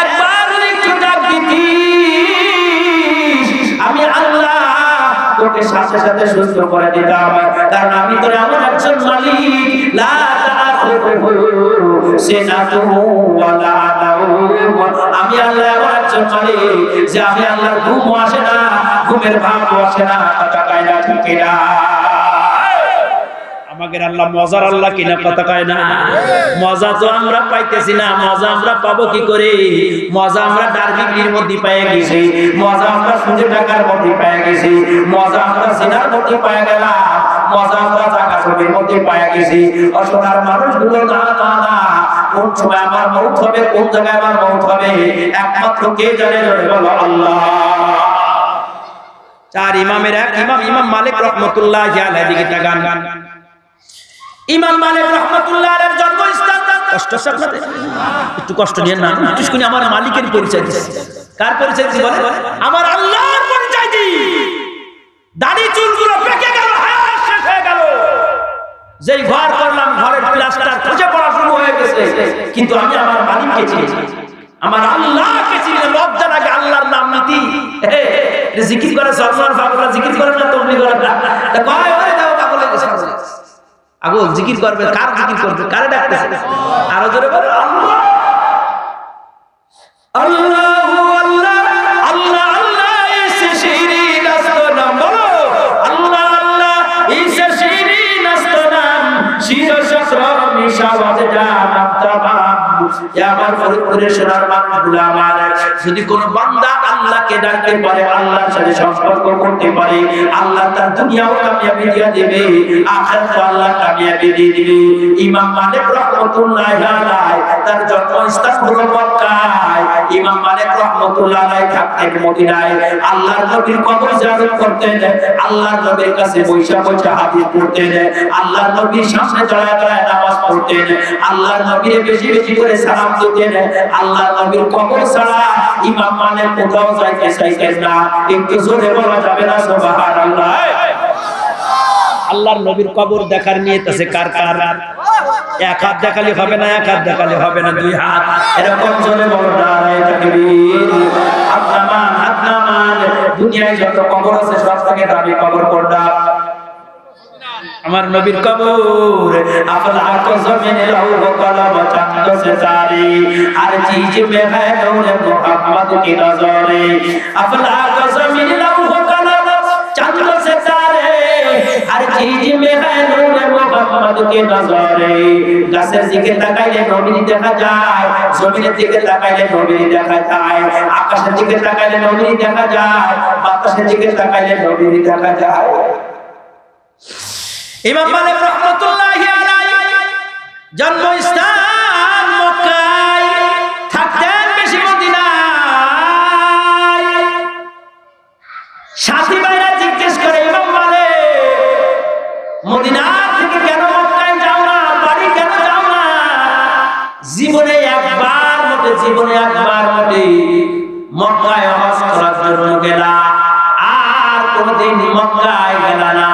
একবার একটু ডাক দিতিস, আমি আল্লাহ তোকে সাথে সাথে সুস্থ করে দিতাম। কারণ আমি তোর এমন একজন মালিক, লা তাআখুযুহু সিনাতুহু ওয়া লা নাওম। আমি আল্লাহ এমন একজন মালিক যে আমি আল্লাহর ঘুমও আসে না, ঘুমের ভাবও আসে না, কথা কয় না, ঠিক না? আমাদের আল্লাহ মজার আল্লাহ কিনা, কথা কয় না? মজা তো আমরা পাইতেছি না, মজা আমরা পাবো কি করে? মজা আমরা ডারবিগির মধ্যে পেয়ে গেছি, মজা আমরা সুদে টাকার মধ্যে পেয়ে গেছি, মজা আমরা সিনার মধ্যে পেয়ে গেলাম, মজা আমরা টাকা ছবির মধ্যে পেয়ে গেছি। অসনার মানুষগুলো না না না, কোন সময় আমার মৌত হবে, কোন জায়গায় আমার মৌত হবে, একমাত্র কে জানে? বলো আল্লাহ। 4 ইমামের এক ইমাম, ইমাম মালিক রাহমাতুল্লাহি আলাইহি দিকে তাকান। ইমাম মালিক রাহমাতুল্লাহ আলাইহির জন্মস্থান। কষ্ট আছে আপনাদের? একটু কষ্ট নিয়ে না, একটু শুনি আমার মালিকের পরিচয় দিচ্ছি। কার পরিচয় দিচ্ছি বলে? আমার আল্লাহর পরিচয় দিই। দাড়ি চুলগুলো পেকে গেল, হায়াত শেষ হয়ে গেল। যেই ঘর করলাম, ঘরের প্লাস্টার খুঁজে পড়া শুরু হয়ে গেছে, কিন্তু আমি আমার মালিককে চিনি, আমার আল্লাহকে চিনি। লজ্জা লাগে আল্লাহর নাম নিতে। জিকির করে সরকার পাগলা, জিকির করে না তবলিগ করে না, কয় ওরে দাও পাগল হয়ে গেছে। আগো জিকির করবে, কার জিকির করবে, কারে ডাকতেছে? আরো জোরে বলো আল্লাহ আল্লাহু আল্লাহ আল্লাহ আল্লাহ। ইসে শিরিন আস্ত নাম, বলো আল্লাহ আল্লাহ। ইসে শিরিন আস্ত নাম, শির শস্ত্র মিশাওয়াজ জান তামাম। আমার ফরিদপুরের সোনার মানুষগুলো আমার, যদি কোন বান্দা আল্লাহকে ডাকতে পারে, আল্লাহর সাথে সম্পর্ক করতে পারে, আল্লাহ তার দুনিয়াও কামিয়াবি দিয়ে দেবে, আখিরাতেও আল্লাহ কামিয়াবি দিয়ে দিবে। ইমাম মালিক রাহমাতুল্লাহি আলাইহি তার জন্মস্থান হলো মক্কায়। ইমাম মালিক রাহমাতুল্লাহি আলাইহি থাকতেন মদিনায়। আল্লাহর নবীর কবর জিয়ারত করতেন, আল্লাহর নবীর কাছে বৈশা বৈশা হাদিস পড়তেন, আল্লাহর নবীর সামনে দাঁড়ায় দাঁড়ায় নামাজ পড়তেন, আল্লাহর নবীর বেশি বেশি করে সালাম দিতেন। আল্লাহর নবীর কবর ছাড়া ইমাম মালিক কোথাও যাইতে চাইতেন না। একটু জোরে বলা যাবে না সুবহানাল্লাহ? আল্লাহর নবীর কবর দেখার নিয়ত আছে কার কার? এক হাত দেখালে হবে না, এক হাত দেখালে হবে না, 2 হাত। এরকম জোরে বলো নারায়ে তাকবীর। আপনামান আপনামান। দুনিয়ায় যত কবর আছে সব থেকে দামি কবর কোনটা? আমার নবীর কবর। আফলা কো জমিন লৌহ কলম চাঁদ সে সারি, হর চीज में है नूर मोहम्मद की नजरे। अफला को जमीन लौह कलम चांद से तारे, हर चीज में है नूर मोहम्मद के नजरे গাছের দিকে তাকাইলে নবী দেখা যায় জমিনের দিকে তাকাইলে নবী দেখা যায় আকাশের দিকে তাকাইলে নবী দেখা যায় বাতাসের দিকে তাকাইলে নবী দেখা যায় ইমাম মালিক রাহমাতুল্লাহি আলাইহি জন্মস্থান মক্কায় থাকতেন বেশি মদিনায় সাথী ভাইরা জিজ্ঞেস করে ইমাম মালিক মদিনা থেকে কেন মক্কায় যাও না বাড়ি কেন যাও না জীবনে একবার মোটে মক্কায় হজ করার জন্য গেলা আর কোনদিন মক্কায় গেলা না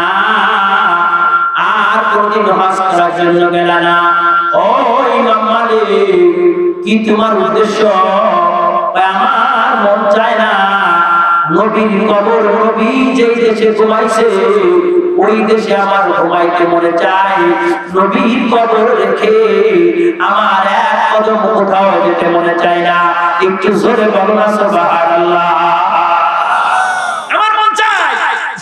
আর কোনদিন হজ করার জন্য গেলা না ও ইমাম মালিক কি তোমার উদ্দেশ্য আমার মন চায় না নবীর কবর নবী যেই দেশে ঘুমাইছে ওই দেশে আমার ঘুমাইতে মনে চায় নবীর কবর রেখে আমার এক কদম কোথাও যেতে মনে চায় না একটু জোরে বলো না সুবহানাল্লাহ আমার মন চায়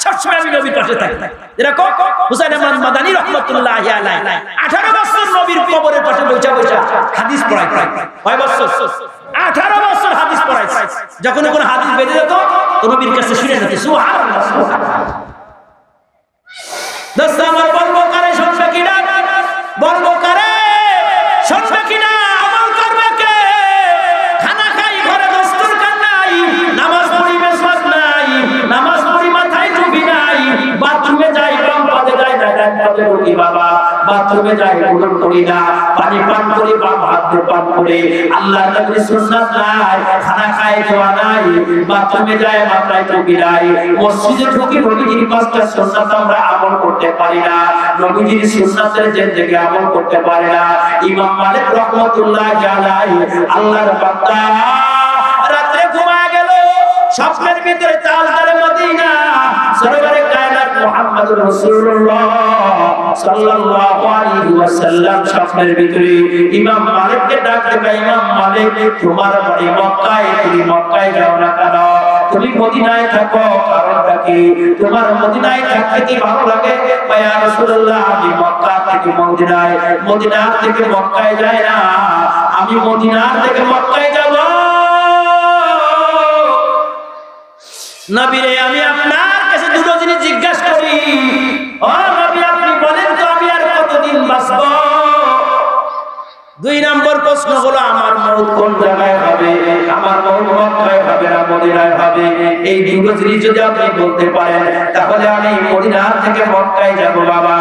সবসময় আমি নবীর পাশে থাকি এরকম হুসাইন আহমদ মাদানী রাহমাতুল্লাহি আলাইহি 18 বছর নবীর কবরের পাশে বসে হাদিস পড়ায় কয় বছর 18 বছর হাদিস পড়াইছে যখন কোন হাদিস বেরিয়ে যেত তো নবীর কাছে শুনে যেত সুবহানাল্লাহ সুবহানাল্লাহ দোস্ত আমার বলবো কারে শুনবে কিনা বলবো কারে শুনবে কিনা আমল করবে কে খানা খাই ঘরে দস্তুর খান নাই নামাজ পড়ি মেসওয়াক নাই নামাজ পড়ি মাথায় টুপি নাই বাথরুমে যাই বাম পাতে যাই না ডান পাতে ঢুকি বাবা বাথরুমে যাই ওযু করি না পানি পান করি বাম হাত দিয়ে পান করে আল্লাহর নবীর সুন্নাত নাই খানা খাই দোয়া নাই বাথরুমে যাই মাথায় টুপি নাই মসজিদে ঢুকি নবীজির পাঁচটা সুন্নাত আমরা আমল করতে পারি না নবীজির সুন্নাতের জিন্দেগি আমল করতে পারি না ইমাম মালিক রাহমাতুল্লাহি আলাইহি আল্লাহর বান্দা রাতে ঘুমায় গেল স্বপ্নের ভিতরে চাল ধরে মদিনা সরোবরে কায়নাত মুহাম্মদুর রাসূলুল্লাহ সাল্লাল্লাহু আলাইহি ওয়াসাল্লাম স্বপ্নের ভিতরে ইমাম মালিককে ডাক দেয় ইমাম মালিক তোমার বাড়ি মক্কায় তুমি মক্কায় যাও না কেন তুমি মদিনায় থাকো কারণটা কি তোমার মদিনায় থাকতে কি ভালো লাগে ইয়া রাসূলুল্লাহ আমি মক্কা থেকে মদিনায় মদিনা থেকে মক্কায় যাই না আমি মদিনা থেকে মক্কায় যাব নবী রে আমি আপনার কাছে দুটো জিনিস জিজ্ঞাসা করি ও নবী আপনি বলেন তো আমি আর কতদিন বাঁচব দুই নম্বর প্রশ্ন হলো আমার মওত কোন জায়গায় হবে আমার মওত মক্কায় হবে না মদিনায় হবে এই দুটো জিনিস যদি আপনি বলতে পারেন তাহলে আমি মদিনা থেকে মক্কায় যাব বাবা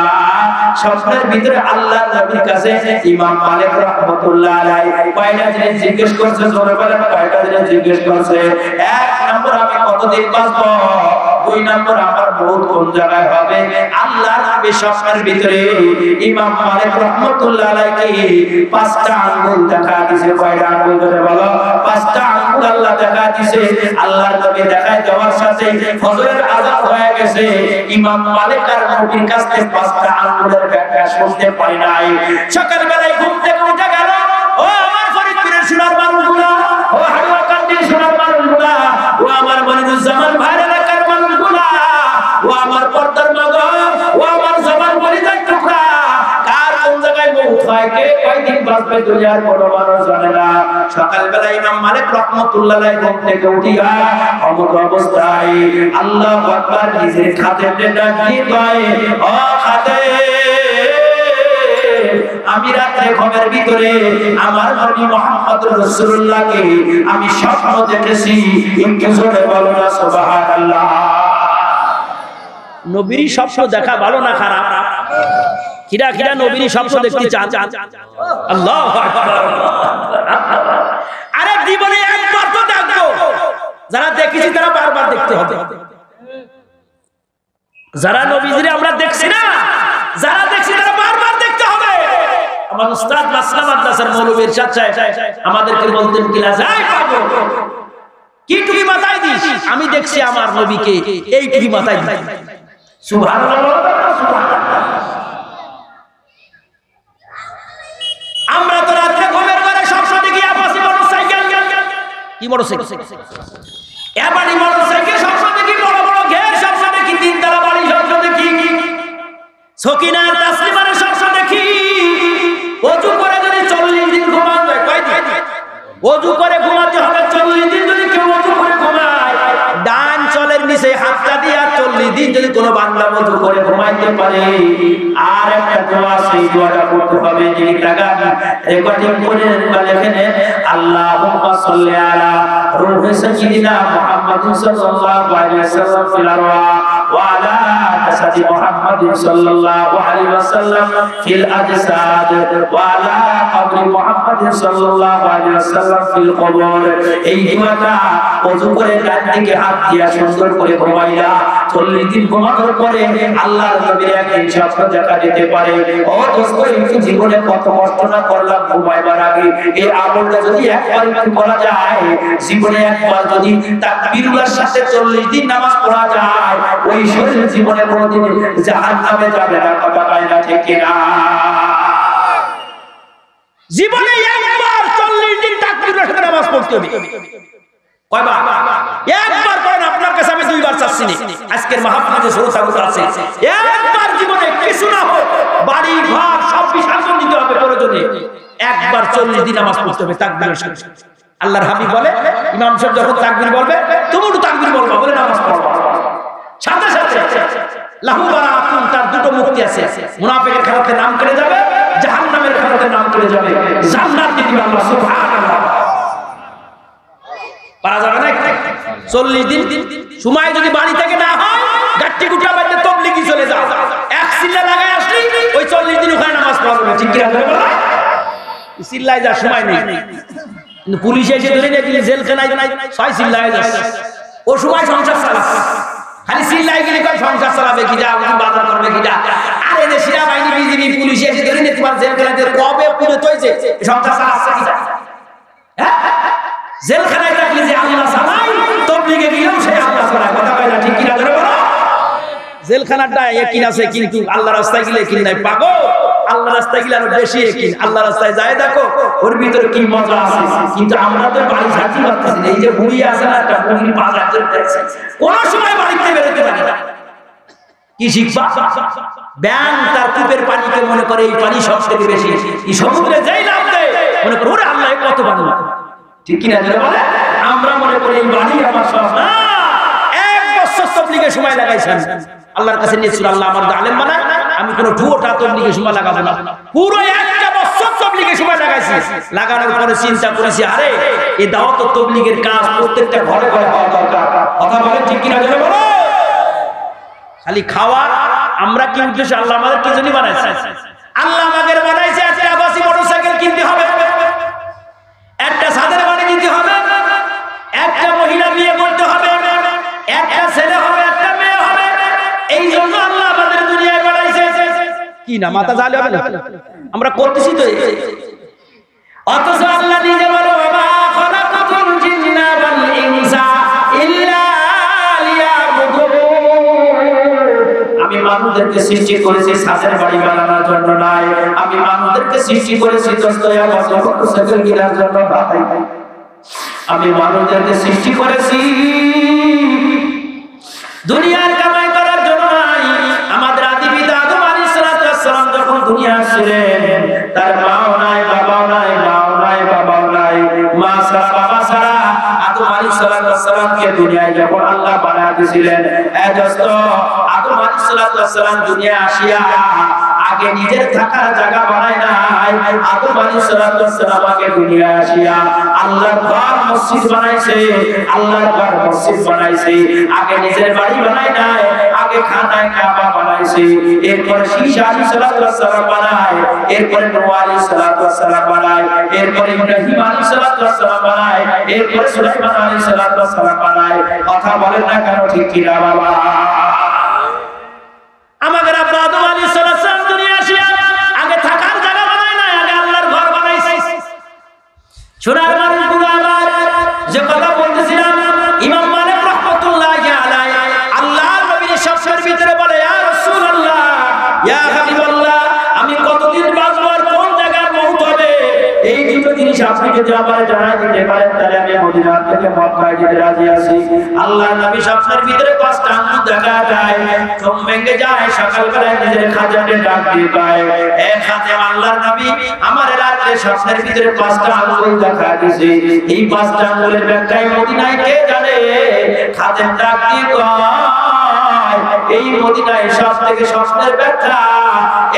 স্বপ্নের ভিতরে আল্লাহর নবীর কাছে ইমাম মালিক রাহমাতুল্লাহ আলাইহি কয়টা জিনিস জিজ্ঞেস করছে জোরে বলেন কয়টা জিনিস জিজ্ঞেস করছে এক নম্বর আমি কতদিন বাঁচব দুই নম্বর আমার মওত কোন জায়গায় হবে আল্লাহর নবী স্বপ্নের ভিতরে ইমাম মালিক রাহমাতুল্লাহ আলাইহি পাঁচটা আঙ্গুল দেখা দিয়েছে কয়টা আঙ্গুল ধরে বলো পাঁচটা আঙ্গুল আল্লাহ দেখা দিয়েছে আল্লাহর নবী দেখায় দেওয়ার সাথে ফজরের আযান হয়ে গেছে ইমাম মালিক আর নবীর কাছ থেকে পাঁচটা আঙ্গুলের ব্যাখ্যা শুনতে পারি নাই সকাল বেলায় ঘুম থেকে উঠে গেল ও আমার ফরিদপুরের সোনার মানুষগুলা ও হাড়ুয়াকান্দির সোনার মানুষগুলা ও আমার মনিরুজ্জামান ভাইয়ের এলাকার মানুষগুলা ও আমার পর্দার মগজ ও আমার জবান বলিদার টুকরা কার কোন জায়গায় মওত হয় কে কয়দিন বাঁচবে দুনিয়ার কোনো মানুষ জানে না সকাল বেলা ইমাম মালিক রাহমাতুল্লাহ আলাইহি ঘুম থেকে উঠিয়া অমর অবস্থায় আল্লাহু আকবার নিজের খাদেমকে ডাক দিয়ে কয় ও খাদেম আমি রাতে ঘুমের ভিতরে আমার নবী মুহাম্মদুর রাসূলুল্লাহকে আমি স্বপ্ন দেখেছি একটু জোরে বলো না সুবহানাল্লাহ নবীর স্বপ্ন দেখা ভালো না খারাপ কিরা কিরা নবীর স্বপ্ন দেখতে চান আল্লাহু আকবার আরে জীবনে একবার তো দেখো যারা দেখেছি তারা বারবার দেখতে হবে যারা নবীজিরে আমরা দেখছি না যারা দেখছি তারা বারবার দেখতে হবে আমার উস্তাদ মাসলা মাদ্রাসার মৌলভী ইরশাদ সাহেব আমাদেরকে বলতেন কিলা যায় পাগল কি টুপি মাথায় দিস আমি দেখছি আমার নবীকে এই টুপি মাথায় দিস সুবহানাল্লাহ আমরা তো রাতে ঘুমের ঘরে স্বপ্ন দেখি আপাসি মোটরসাইকেল কি মোটরসাইকেল এবারে মোটরসাইকেল স্বপ্ন দেখি বড় বড় ঘের স্বপ্ন দেখি তিনতলা বাড়ি স্বপ্ন দেখি সকিনার তাসলিমার শর্ত দেখি ওযু করে যদি 40 দিন ঘুমান যায় কয়দিন ওযু করে ঘুমাতে হবে 40 দিন যদি কেউ ওযু করে ঘুমায় ডান চলের নিচে হাতটা দিয়ে 40 দিন যদি কোনো বান্দা ওযু করে ঘুমাইতে পারে আর একটা দোয়া সেই দোয়াটা করতে হবে যিনি লাগান রেকর্ডিং করে লেখেন আল্লাহুম্মা সাল্লি আলা রূহি সাইয়্যিদিনা মুহাম্মাদিন সাল্লাল্লাহু আলাইহি ওয়াসাল্লাম ফিল আরওয়া ওয়া আলা জাসাদি মুহাম্মাদিন সাল্লাল্লাহু আলাইহি ওয়াসাল্লাম ফিল আজসাদ ওয়া আলা কবরি মুহাম্মাদিন সাল্লাল্লাহু আলাইহি ওয়াসাল্লাম ফিল কবর এই দোয়াটা ওযু করে ডান দিকে হাত দিয়া সুন্দর করে ঘুমাইলা 40 দিন ঘুমানোর পরে আল্লাহর নবীর একদিন স্বপ্ন দেখা দিতে পারে ও দোস্ত এই জীবনে কত কষ্ট না করলাম ঘুমাইবার আগে এই আমলটা যদি একবার একটু করা যায় জীবনে একবার যদি তাকবীরের সাথে 40 দিন নামাজ পড়া যায় ওই শরীর জীবনে কোনোদিন জাহান্নামে যাবে না কথা কয় না ঠিক কিনা জীবনে একবার 40 দিন তাকবীরের সাথে নামাজ পড়তে হবে কয়বার একবার করেন আপনার কাছে আমি দুইবার চাচ্ছি না আজকের মাহফিলে শ্রোতা আছে একবার জীবনে কিছু না হোক বাড়ি ঘর সব বিসর্জন দিতে হবে প্রয়োজনে একবার 40 দিন নামাজ পড়তে হবে তাকবীরের সাথে আল্লাহর হাবিব বলে ইমাম সাহেব যখন তাকবীর বলবে তুমিও তাকবীর বলবা বলে নামাজ পড়বা সাথে সাথে লাহু বারাতুন তার দুটো মুক্তি আছে মুনাফিকের খাতাতে নাম কেটে যাবে জাহান্নামের খাতাতে নাম কেটে যাবে জান্নাত দিবে আল্লাহ সুবহানাল্লাহ পারা যাবে না 40 দিন সময় যদি বাড়ি থেকে না হয় গাট্টি গুটা বাইতে তবলিগি চলে যাও এক সিল্লা লাগায় আসলি ওই 40 দিন ওখানে নামাজ পড়বে ঠিক কি হবে বলা সিল্লায় যা সময় নেই কিন্তু পুলিশ এসে ধরে নিয়ে গেলে জেলখানায় 6 সিল্লায় যাচ্ছে ও সময় সংসার চালাচ্ছে খালি সিল্লায় গেলে কয় সংসার চালাবে কি যা বাজার করবে কি যা আরে যে সেনা বাহিনী বিজিবি পুলিশ এসে ধরে নিয়ে তোমার জেলখানায় কবে পুরো তৈছে সংসার চালাচ্ছে কি যা হ্যাঁ জেলখানায় থাকলে যে আল্লাহ চালায় তবলিগে গেলেও সে আল্লাহ চালায় কথা কয় না ঠিক কি না ধরে বলো জেলখানাটা একই আছে কিন্তু আল্লাহর রাস্তায় গেলে কি নাই পাগো আল্লাহর রাস্তায় গেলে আরো বেশি একই আল্লাহর রাস্তায় যায় দেখো ওর ভিতরে কি মজা আছে কিন্তু আমরা তো বাড়ি ছাড়তে পারতেছি না এই যে বুড়ি আছে না একটা বুড়ি বাজার করতেছে কোন সময় বাড়িতে বেরোতে পারি না কি শিখবা ব্যাং তার কূপের পানিকে মনে করে এই পানি সবথেকে বেশি এই সমুদ্রে যেই নাম দেয় মনে করে ওরে আল্লাহ কত বানালো ঠিক কি না বলে আমরা মনে করি এই বাড়ি আমার সব না এক বছর তবলিগে সময় লাগাইছেন আল্লাহর কাছে নিয়েছিল আল্লাহ আমার আলেম বানায় আমি কোনো ঠুয়োটা তবলিগে সময় লাগাবো না পুরো একটা বছর তবলিগে সময় লাগাইছি লাগানোর পরে চিন্তা করেছি আরে এই দাওয়াত তবলিগের কাজ প্রত্যেকটা ঘরে ঘরে হওয়া দরকার কথা বলেন ঠিক কিনা জোরে বলো খালি খাওয়া আমরা কি উদ্দেশ্য আল্লাহ আমাদের কি জন্য বানাইছে আল্লাহ আমাদের বানাইছে একটা আবাসী মোটরসাইকেল কিনতে হবে একটা ছাদের বাড়ি দিতে হবে একটা মহিলা বিয়ে করতে হবে একটা ছেলে হবে একটা মেয়ে হবে এই জন্য আল্লাহ আমাদের দুনিয়ায় বানাইছে কি না মাথা জালে হবে না আমরা করতেছি তো অথচ আল্লাহ নিজে বলে ওয়া খালাকাতুল জিন্না ওয়াল ইনসা ইল্লা লিয়াবুদুন আমি মানুষদেরকে সৃষ্টি করেছি ছাদের বাড়ি বানানোর জন্য নয় আমি মানুষদেরকে সৃষ্টি করেছি দস্তয়া মোটরসাইকেল কেনার জন্য নয় আমি মানুষদেরকে সৃষ্টি করেছি দুনিয়ার কামাই করার জন্য নয় আমাদের আদি পিতা আদম আলাইহিস সালাম যখন দুনিয়া আসলেন তার মাও নাই বাবাও নাই মাও নাই বাবাও নাই মা ছাড়া বাবা ছাড়া আদম আলাইহিস সালামকে দুনিয়ায় যখন আল্লাহ বানায় দিয়েছিলেন এই দোস্ত আদম আলাইহিস সালাম দুনিয়া আসিয়া আগে নিজের থাকার জায়গা বানায় নাই আদম আলাইহিস সালাম আগে দুনিয়া আসিয়া আল্লাহর ঘর মসজিদ বানাইছে আল্লাহর ঘর মসজিদ বানাইছে আগে নিজের বাড়ি বানায় নাই আগে খানায় কাবা বানাইছে এরপর ঈসা আলাইহিস সালাম বানায় এরপর নূহ আলাইহিস সালাম বানায় এরপর ইব্রাহিম আলাইহিস সালাম বানায় এরপর সুলাইমান আলাইহিস সালাম বানায় কথা বলেন না কেন ঠিক কি না বাবা আমাদের আব্বা আদম আলাইহিস সালাম দুনিয়া আসিয়া আগে থাকার জায়গা বানায় না আগে আল্লাহর ঘর বানাইছে সোনার মানুষগুলো আবার যে কথা বলতেছিলাম ইমাম মালিক রাহমাতুল্লাহি আলাইহি আল্লাহর নবীর শব্দের ভিতরে বলে ইয়া রাসূলুল্লাহ ইয়া হাবিবাল্লাহ আমি কতদিন বাঁচবো আর কোন জায়গায় মওত হবে এই দুটো জিনিস জিনিস আপনি যদি আমার জানাই দিতে পারেন তাহলে আমি মদিনা থেকে মক্কায় যেতে রাজি আছি। আল্লাহর নবী স্বপ্নের ভিতরে 5টা আঙ্গুল দেখা যায়, ঘুম ভেঙে যায়, সকালবেলায় নিজের খাদেমকে ডাক দিয়ে কয়, এ খাদেম, আল্লাহর নবী আমার রাতে স্বপ্নের ভিতরে 5টা আঙ্গুল দেখা দিয়েছে, এই 5টা আঙ্গুলের ব্যাখ্যায় মদিনায় কে জানে? খাদেম ডাক দিয়ে কয়, এই মদিনায় সব থেকে স্বপ্নের ব্যাখ্যা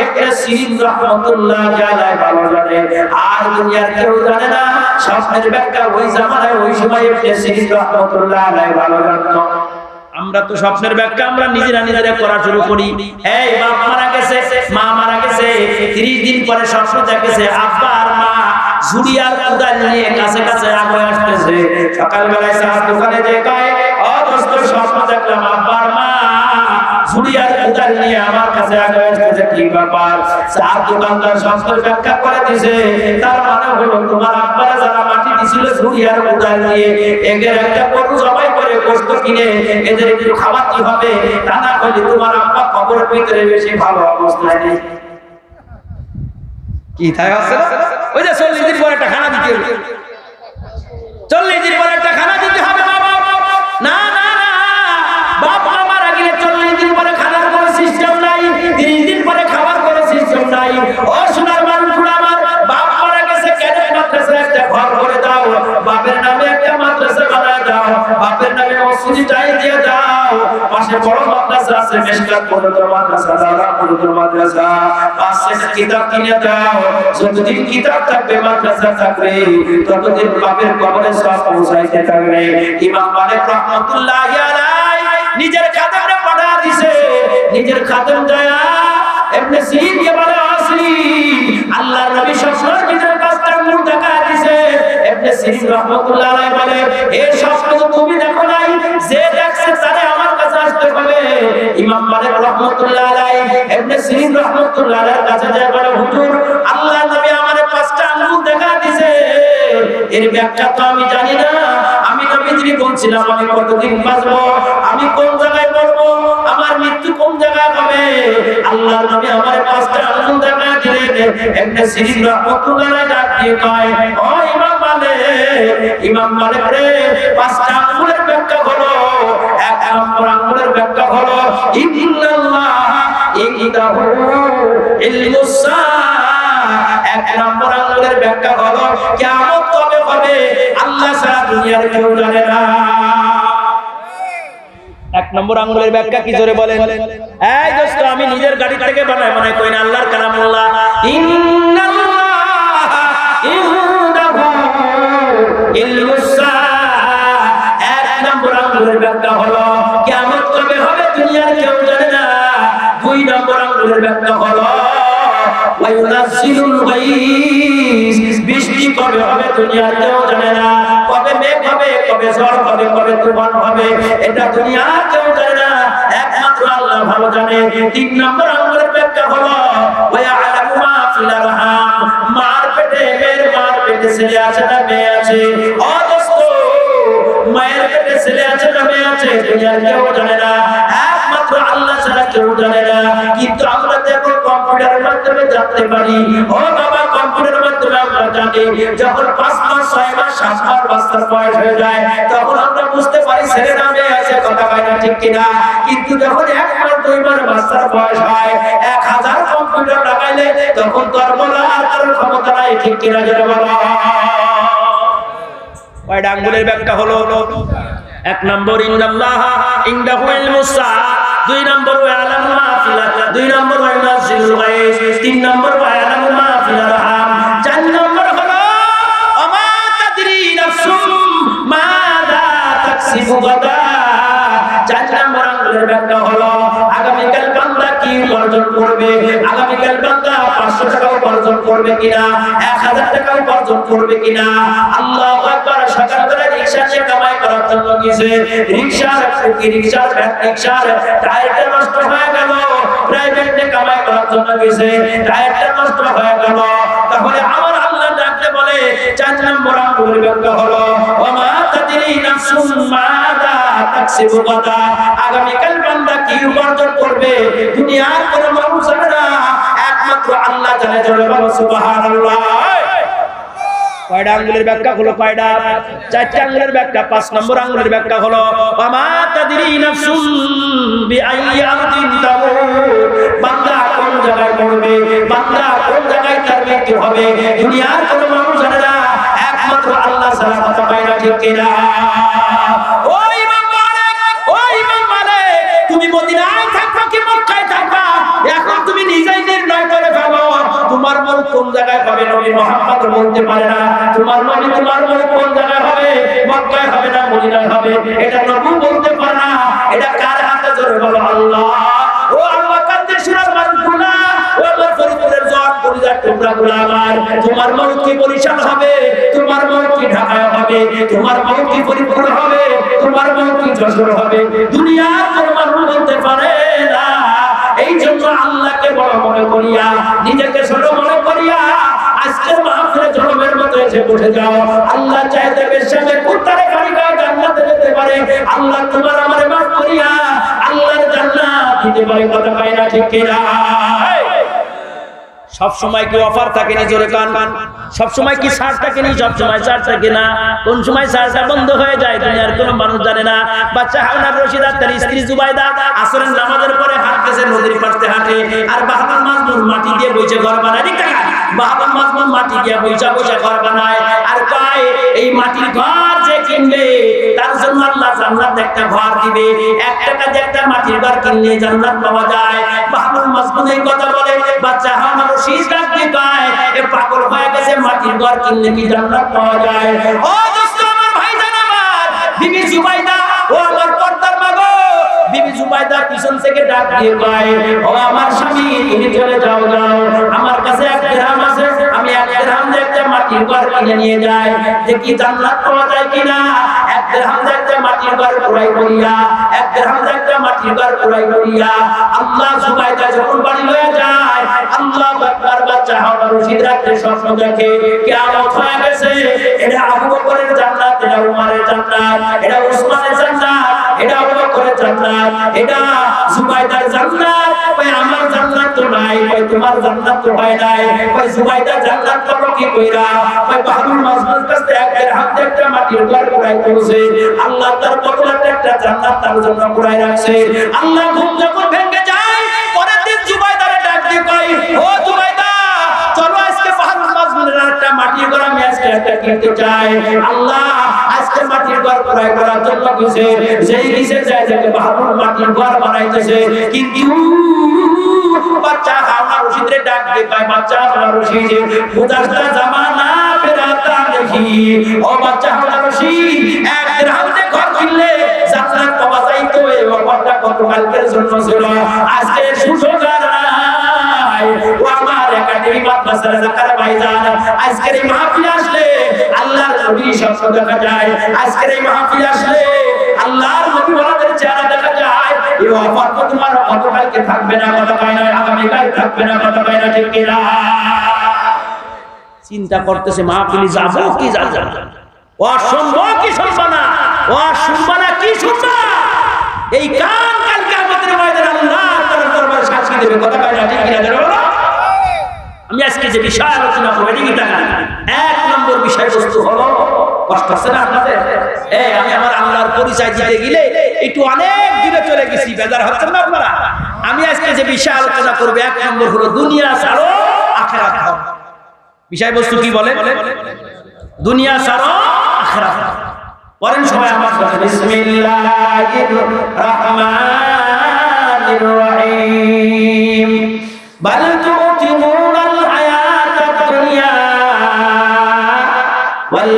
ইবনে সিরিন রাহমাতুল্লাহ আলাইহি ভালো জানে, আর দুনিয়ার কেউ জানে না। স্বপ্নের ব্যাখ্যা ওই জামানায় ওই সময় ইবনে সিরিন রাহমাতুল্লাহ আলাইহি ভালো জানতো। আমরা তো স্বপ্নের ব্যাখ্যা আমরা নিজেরা করা শুরু করি। এই বাপ মারা গেছে, মা মারা গেছে, 30 দিন পরে স্বপ্ন দেখেছে আব্বা আর মা ঝুড়িয়ার কুদাল নিয়ে কাছে কাছে আগে আসতেছে। সকালবেলায় চা দোকানে যে কয়, ও দোস্ত স্বপ্ন দেখলাম আব্বা আর মা ঝুড়িয়ার কুদাল নিয়ে আমার কাছে আগে আসতেছে, কি ব্যাপার? চা দোকানদার স্বপ্নের ব্যাখ্যা করে দিয়েছে, তার মানে হলো তোমার আব্বারা যারা মাটি দিছিল ঝুড়িয়ার কুদাল নিয়ে, এদের একটা গরু জবাই করে গোশত কিনে এদের একটু খাওয়াতে হবে, তা না হলে তোমার আব্বা কবরের ভিতরে বেশি ভালো অবস্থায় নেই। কি তাই আছে? ওই যে 40 দিন পরে একটা খানা দিতে হবে, 40 দিন পরে একটা খানা দিতে হবে বাবা। না না না, বাপ মা মারা গেলে 40 দিন পরে খানার কোনো সিস্টেম নাই, 30 দিন পরে খাবার কোনো সিস্টেম নাই। ও সোনার মানুষগুলো আমার, বাপ মারা গেছে ক্যাডেট মাদ্রাসা একটা ঘর করে দাও, বাপের নামে একটা মাদ্রাসা বানায় দাও, বাপের নামে মসজিদ চাই দিয়ে দাও, পাশে বড় মাদ্রাসা আছে মেশকাত পর্যন্ত মাদ্রাসা, দাদা পর্যন্ত মাদ্রাসা, 5 সেট কিতাব কিনে দাও। যতদিন কিতাব থাকবে মাদ্রাসা থাকবে, ততদিন বাপের কবরে সব পৌঁছাইতে থাকবে। ইমাম মালিক রাহমাতুল্লাহি আলাইহি নিজের খাদেমরে পড়া দিছে, নিজের খাদেম যায় ইবনে সিরিন কে বলে, আসি আল্লাহর নবী স্বপ্নের ভিতরে 5টা আঙ্গুল দেখা দিছে। ইবনে সিরিন রাহমাতুল্লাহি আলাইহি বলে, এই স্বপ্ন তো তুমি দেখো নাই, যে দেখছে তারে আমার কাছে আসতে হবে। ইমাম মালিক রাহমাতুল্লাহি আলাইহি ইবনে সিরিন রাহমাতুল্লাহি আলাইহির কাছে যায়, বলে হুজুর আল্লাহর নবী আমারে 5টা আঙ্গুল দেখা দিছে, এর ব্যাখ্যা তো আমি জানি না। আমি নবীজি বলছিলাম আমি কতদিন বাঁচবো, আমি কোন জায়গায় মরবো, আমার মৃত্যু কোন জায়গায় হবে। আল্লাহর নবী আমারে 5টা আঙ্গুল দেখা দিলেন। ইবনে সিরিন রাহমাতুল্লাহি আলাইহি ডাক দিয়ে কয়, ও ইমাম মালিক রে, 5টা আঙ্গুলের ব্যাখ্যা হলো, 1 নম্বর আঙ্গুলের ব্যাখ্যা হলো ইন্নাল্লাহ ইনদাহু ইলমুস সাআহ। 1 নম্বর আঙ্গুলের ব্যাখ্যা হলো কিয়ামত কবে হবে আল্লাহ ছাড়া দুনিয়ার কেউ জানে না। 1 নম্বর আঙ্গুলের ব্যাখ্যা কি জোরে বলেন? এই দোস্ত, আমি নিজের গাড়ি থেকে বানাই কই না, আল্লাহর কালামুল্লাহ, ইন্নাল্লাহ ইনদাহু ইলমুস সাআহ। 1 নম্বর আঙ্গুলের ব্যাখ্যা হলো কিয়ামত কবে হবে দুনিয়ার কেউ জানে না। 2 নম্বর আঙ্গুলের ব্যাখ্যা হলো ওয়ায়ুনাজ্জিলুল গায়স, বৃষ্টি কবে হবে দুনিয়ার কেউ জানে না। কবে মেঘ হবে, কবে ঝড় হবে, কবে তুফান হবে, এটা দুনিয়ার কেউ জানে না, একমাত্র আল্লাহ ভালো জানে। 3 নম্বর আঙ্গুলের ব্যাখ্যা হলো ওয়ায়ালামু মা ফিল আরহাম, মার পেটে, মেয়ের মার পেটে ছেলে আছে না মেয়ে আছে। ও দোস্ত, মায়ের পেটে ছেলে আছে না মেয়ে আছে দুনিয়ার কেউ জানে না, একমাত্র আল্লাহ ছাড়া কেউ জানে না। কিন্তু আমরা দেখো কম্পিউটারের মাধ্যমে জানতে পারি। ও বাবা, কম্পিউটারের মাধ্যমে আমরা জানি যখন 5 মাস 6 মাস 7 মাস বাচ্চার বয়স হয়ে যায়, তখন আমরা বুঝতে পারি ছেলে না মেয়ে আছে, কথা হয় না ঠিক কিনা। কিন্তু যখন 1 মাস 2 মাস বাচ্চার বয়স হয়, 1000 কম্পিউটার লাগাইলে তখন তোর বলা আর তার ক্ষমতা নাই, ঠিক কিনা যেটা বলা। কয়টা আঙ্গুলের ব্যাখ্যা হলো? 1 নম্বর ইন্নাল্লাহ ইনদাহু ইলমুস সাআহ, 2 নম্বর ওয়ালামু মা ফিল, 2 নম্বর ওয়ায়ুনাজ্জিলুল গায়স, 3 নম্বর ওয়ালামু মা ফিল আরহাম, 4 নম্বর হলো ওমা তাদরি নাফসুম মাযা তাকসিবু গাদা। 4 নম্বর আঙ্গুলের ব্যাখ্যা হলো আগামীকাল বান্দা কি উপার্জন করবে, আগামীকাল বান্দা 500 টাকা উপার্জন করবে কিনা, 1000 টাকা উপার্জন করবে কিনা। আল্লাহু আকবার। সকালবেলা রিকশা নিয়ে কামাই করার জন্য গেছে, রিকশার টায়ারটা নষ্ট হয়ে গেল, প্রাইভেটে কামাই করার জন্য গেছে, টায়ারটা নষ্ট হয়ে গেল। তাহলে আমার আল্লাহ ডাকতে বলে 4 নম্বর আঙ্গুলের ব্যাখ্যা হলো ওমা তাদরি নাফসুম মাযা তাকসিবু গাদা, আগামীকাল বান্দা কি উপার্জন করবে দুনিয়ার কোনো মানুষ জানে না, একমাত্র আল্লাহ জানে। জোরে বলো সুবহানাল্লাহ। কয়টা আঙ্গুলের ব্যাখ্যা হলো কয়টা? 4টা আঙ্গুলের ব্যাখ্যা। 5 নম্বর আঙ্গুলের ব্যাখ্যা হলো ওয়ামা তাদরি নাফসুন বিআইয়ি আরদিন তামুত। বান্দা কোন জায়গায় মরবে, বান্দা কোন জায়গায় তার মৃত্যু হবে, দুনিয়ার কোনো মানুষ জানে না, একমাত্র আল্লাহ ছাড়া কথা পায় না, ঠিক কিনা? ও ইমাম মালিক, তুমি মদিনায় থাকবা কি মক্কায় থাকবা, এখন তুমি নিজেই নির্ণয় করে ফেলো তোমার মন কোন জায়গায় হবে। নবী মুহাম্মদ বলতে পারে না তোমার মন কোন জায়গায় হবে, মক্কায় হবে না মদিনায় হবে, এটা নবী বলতে পারে না। এটা কার হাতে? জোরে বলো আল্লাহ। ও আল্লাহ, কাঁদতে শোনার মানুষগুলা, ও আমার ফরিদপুরের জন পরিবার টুকরাগুলা, আমার তোমার মন কি বরিশাল হবে, তোমার মন কি ঢাকায় হবে, তোমার মন কি ফরিদপুর হবে, তোমার মন কি যশোর হবে, দুনিয়ার কোনো মানুষ বলতে পারে না। এই জন্য আল্লাহকে বড় মনে করিয়া, নিজেকে ছোট মনে করিয়া আজকের মাহফিলে জনমের মতো এসে বসে যাও। আল্লাহ চাইতে বেশামে কুত্তারে পানি খায় জান্নাতে যেতে পারে। আল্লাহ তোমার আমারে মাফ করিয়া আল্লাহর জান্নাত দিতে পারে, কথা পায় না, ঠিক কিনা? সব সময় কি অফার থাকে নি? জোরে কান। সব সময় কি ছাড় থাকে নি? সব সময় ছাড় থাকে না। কোন সময় ছাড়টা বন্ধ হয়ে যায় দুনিয়ার কোনো মানুষ জানে না। বাচ্চা হাওনার রশিদ আর তার স্ত্রী জুবাইদা আসরের নামাজের পরে হাঁটতেছে, নদীর পাশে হাঁটে, আর বাহাদুর মাজমুন মাটি দিয়ে বইছে ঘর বানায়। ঠিক না? বাহাদুর মাজমুন মাটি দিয়ে বইসা ঘর বানায়, আর কয় এই মাটির ঘর যে কিনবে তার জন্য আল্লাহ জান্নাত একটা ঘর দিবে। 1 টাকা দিয়ে একটা মাটির ঘর কিনলে জান্নাত পাওয়া যায়। বাহাদুর মাজমুন এই কথা বলে, বাচ্চা হাওনার রশিদ ডাকতে কয় এ পাগল হয়ে গেছে, মাটির ঘর কিনলে কি জান্নাত পাওয়া যায়? ও দোস্ত আমার, ভাইজান আমার, বিবি জুবাইদা, ও আমার পর্দার মা গো, বিবি জুবাইদা পিছন থেকে ডাক দিয়ে কয় ও আমার স্বামী, তুমি চলে যাও, আমার কাছে 1 দিরহাম আছে, আমি 1 দিরহাম দিয়ে একটা মাটির ঘর কিনে নিয়ে যাই, দেখি জান্নাত পাওয়া যায় কিনা। 1 দিরহাম দিয়ে একটা মাটির ঘর ক্রয় করিয়া, 1 দিরহাম দিয়ে একটা মাটির ঘর ক্রয় করিয়া আল্লাহ জুবাইদা যখন বাড়ি লয়ে যায়, আল্লাহ আকবার, বাচ্চা হাওয়া রশিদ রাতে স্বপ্ন দেখে কিয়ামত হয়ে গেছে। এটা আবু বকরের জান্নাত, এটা উমরের জান্নাত, এটা উসমানের জান্নাত, এটা আবু বকরের জান্নাত, এটা জুবাইদার জান্নাত। ভাই আমার জান্নাত তো নাই, ভাই তোমার জান্নাত তো হয় নাই, ভাই জুবাইদা জান্নাত পাবো কি কইরা? ভাই বাহাদুর মাজমুন কাছে 1 দিরহাম দিয়ে একটা মাটির ঘর ক্রয় করেছে, আল্লাহ তার বদলাতে একটা জান্নাত তার জন্য ক্রয় রাখছে। আল্লাহ ঘুম যখন ভেঙে যায়, পরের দিন জুবাইদারে ডাক দিয়ে কয় ও জুবাইদা, চলো আজকে বাহাদুর মাজমুনের একটা মাটির ঘর আমি আজকে একটা কিনতে চাই। আল্লাহ আজকে মাটির ঘর ক্রয় করার জন্য গেছে, যেই গেছে যায় যে বাহাদুর মাটির ঘর বানাইতেছে, কিন্তু বাচ্চা হাওয়া রশিদরে ডাক দিয়ে কয় বাচ্চা হাওয়া রশিদ, মুজাসদা জামানা ফেরাতা দেখি, ও বাচ্চা হাওয়া রশিদ, 1 দিরহাম দিয়ে ঘর কিনলে জান্নাত পাওয়া যাইতো, এই অফারটা গতকালকের জন্য ছিল, আজকে সুযোগ আর নাই। ও আমার একাডেমি মাদ্রাসার এলাকার ভাইজান, আজকের এই মাহফিলে আসলে আল্লাহর নবীর স্বপ্ন দেখা যায়, আজকের এই মাহফিলে আসলে আল্লাহর নবী ওয়ালাদের চেহারা দেখা যায়। এই অফার তো তোমার গতকালকে থাকবে না, গতকাল নয় আগামীকাল থাকবে না, গতকাল না, ঠিক কিনা? চিন্তা করতেছে মাহফিলে যাবো কি যাব, ও শুনবো কি শুনবো না, ও শুনবো না কি শুনবো, এই কান কালকে আমাদের ময়দানে আল্লাহ তাআলার দরবারে সাক্ষী দেবে, গতকাল না, ঠিক কিনা? আমি আজকে যে বিষয় আলোচনা করব, এদিকে তাকান। 1 নম্বর বিষয়বস্তু হলো, কষ্ট হচ্ছে না আপনাদের? আমি আমার আল্লাহর পরিচয় দিতে গেলে একটু অনেক দূরে চলে গেছি, বেজার হচ্ছেন না আপনারা? আমি আজকে যে বিষয় আলোচনা করব 1 নম্বর হলো দুনিয়া ছাড়ো আখিরাত ধরো। বিষয়বস্তু কি বলে? দুনিয়া ছাড়ো আখিরাত ধরো। পড়েন সবাই আমার সাথে, বিসমিল্লাহির রহমানির রহিম। বাল তুতিমুনাল হায়াতাদ দুনিয়া ওয়াল